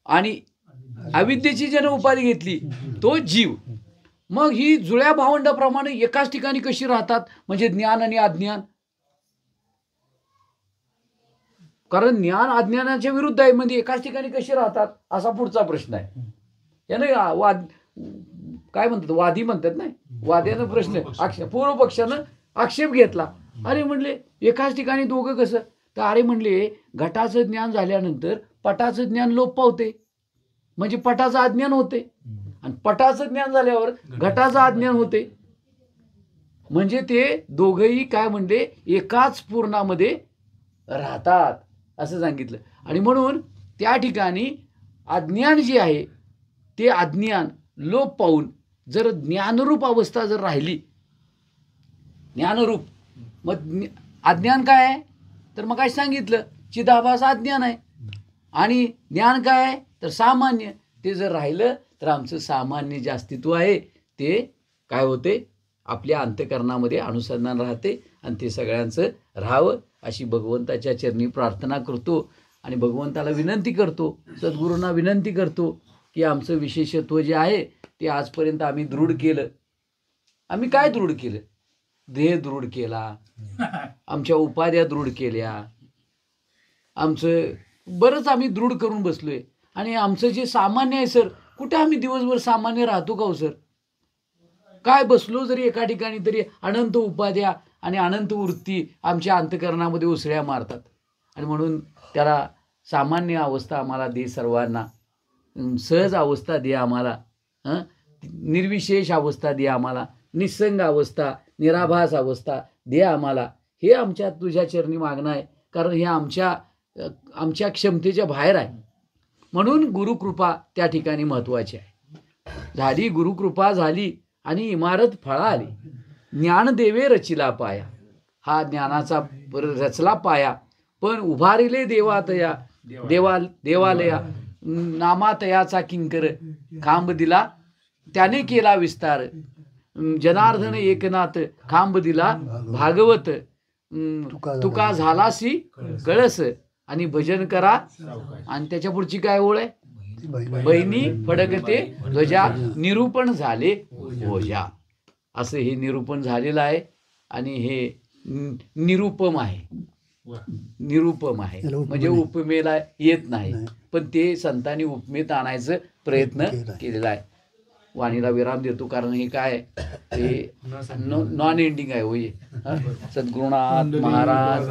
आणि अविद्येची ज्यानं उपाधी घेतली तो जीव. मग ही जुळ्या भावंडाप्रमाणे एकाच ठिकाणी कशी राहतात? म्हणजे ज्ञान आणि अज्ञान. कारण ज्ञान अज्ञानाच्या विरुद्ध आहे, म्हणजे एकाच ठिकाणी कशी राहतात, असा पुढचा प्रश्न आहे. यानं काय म्हणतात वादी म्हणतात नाही, वाद्यानं प्रश्न पूर्व पक्षानं आक्षेप घेतला. अरे म्हणले एकाच ठिकाणी दोघं कसं, तर अरे म्हणले घटाचं ज्ञान झाल्यानंतर पटाचं ज्ञान लोप पावते, म्हणजे पटाचं अज्ञान होते, आणि पटाचं ज्ञान झाल्यावर घटाचं अज्ञान होते. म्हणजे ते दोघंही काय म्हणले एकाच पूर्णामध्ये राहतात असं सांगितलं. आणि म्हणून त्या ठिकाणी अज्ञान जे आहे ते अज्ञान लोप पाहून जर ज्ञानरूप अवस्था जर राहिली, ज्ञानरूप, मग अज्ञान काय आहे तर मग काय सांगितलं चिदाभास अज्ञान आहे, आणि ज्ञान काय आहे तर सामान्य. ते जर राहिलं तर आमचं सामान्य जे अस्तित्व आहे ते काय होते आपल्या अंतःकरणामध्ये अनुसंधान राहते, आणि ते सगळ्यांचं राहावं अशी भगवंताच्या चरणी प्रार्थना करतो. आणि भगवंताला विनंती करतो, सद्गुरूंना विनंती करतो की आमचं विशेषत्व जे आहे ते आजपर्यंत आम्ही दृढ केलं. आम्ही काय दृढ केलं? देह दृढ केला, आमच्या उपाध्या दृढ केल्या, आमचं बरंच आम्ही दृढ करून बसलोय. आणि आमचं जे सामान्य आहे सर, कुठे आम्ही दिवसभर सामान्य राहतो का हो सर? काय बसलो जरी एका ठिकाणी तरी अनंत उपाध्या आणि अनंत वृत्ती आमच्या अंतःकरणामध्ये उसळ्या मारतात. आणि म्हणून त्याला सामान्य अवस्था आम्हाला दे सर्वांना, सहज अवस्था दे आम्हाला, निर्विशेष अवस्था दे आम्हाला, निस्संग अवस्था, निराभास अवस्था दे आम्हाला. हे आमच्या तुझ्या चरणी मागणं आहे, कारण हे आमच्या क्षमतेच्या बाहेर आहे. म्हणून गुरुकृपा त्या ठिकाणी महत्त्वाची आहे. झाली गुरुकृपा झाली आणि इमारत फळाली, ज्ञानदेवे रचिला पाया. हा ज्ञानाचा रचला पाया, पण उभारिले देवातया देवालया, नामातयाचा किंकर खांब दिला त्याने केला विस्तार. जनार्दन एकनाथ खांब दिला भागवत, तुका झालासी कळस, आणि भजन करा. आणि त्याच्या पुढची काय ओळ आहे? बहिणी फडकते ध्वजा, निरूपण झाले ओझा. असं हे निरूपण झालेलं आहे. आणि हे निरूपम आहे, निरूपम आहे म्हणजे उपमेला येत नाही, पण ते संतांनी उपमेत आणायचं प्रयत्न केलेला आहे. वाणीला विराम देतो, कारण हे काय हे नॉन एंडिंग आहे. होय सद्गुरुनाथ महाराज.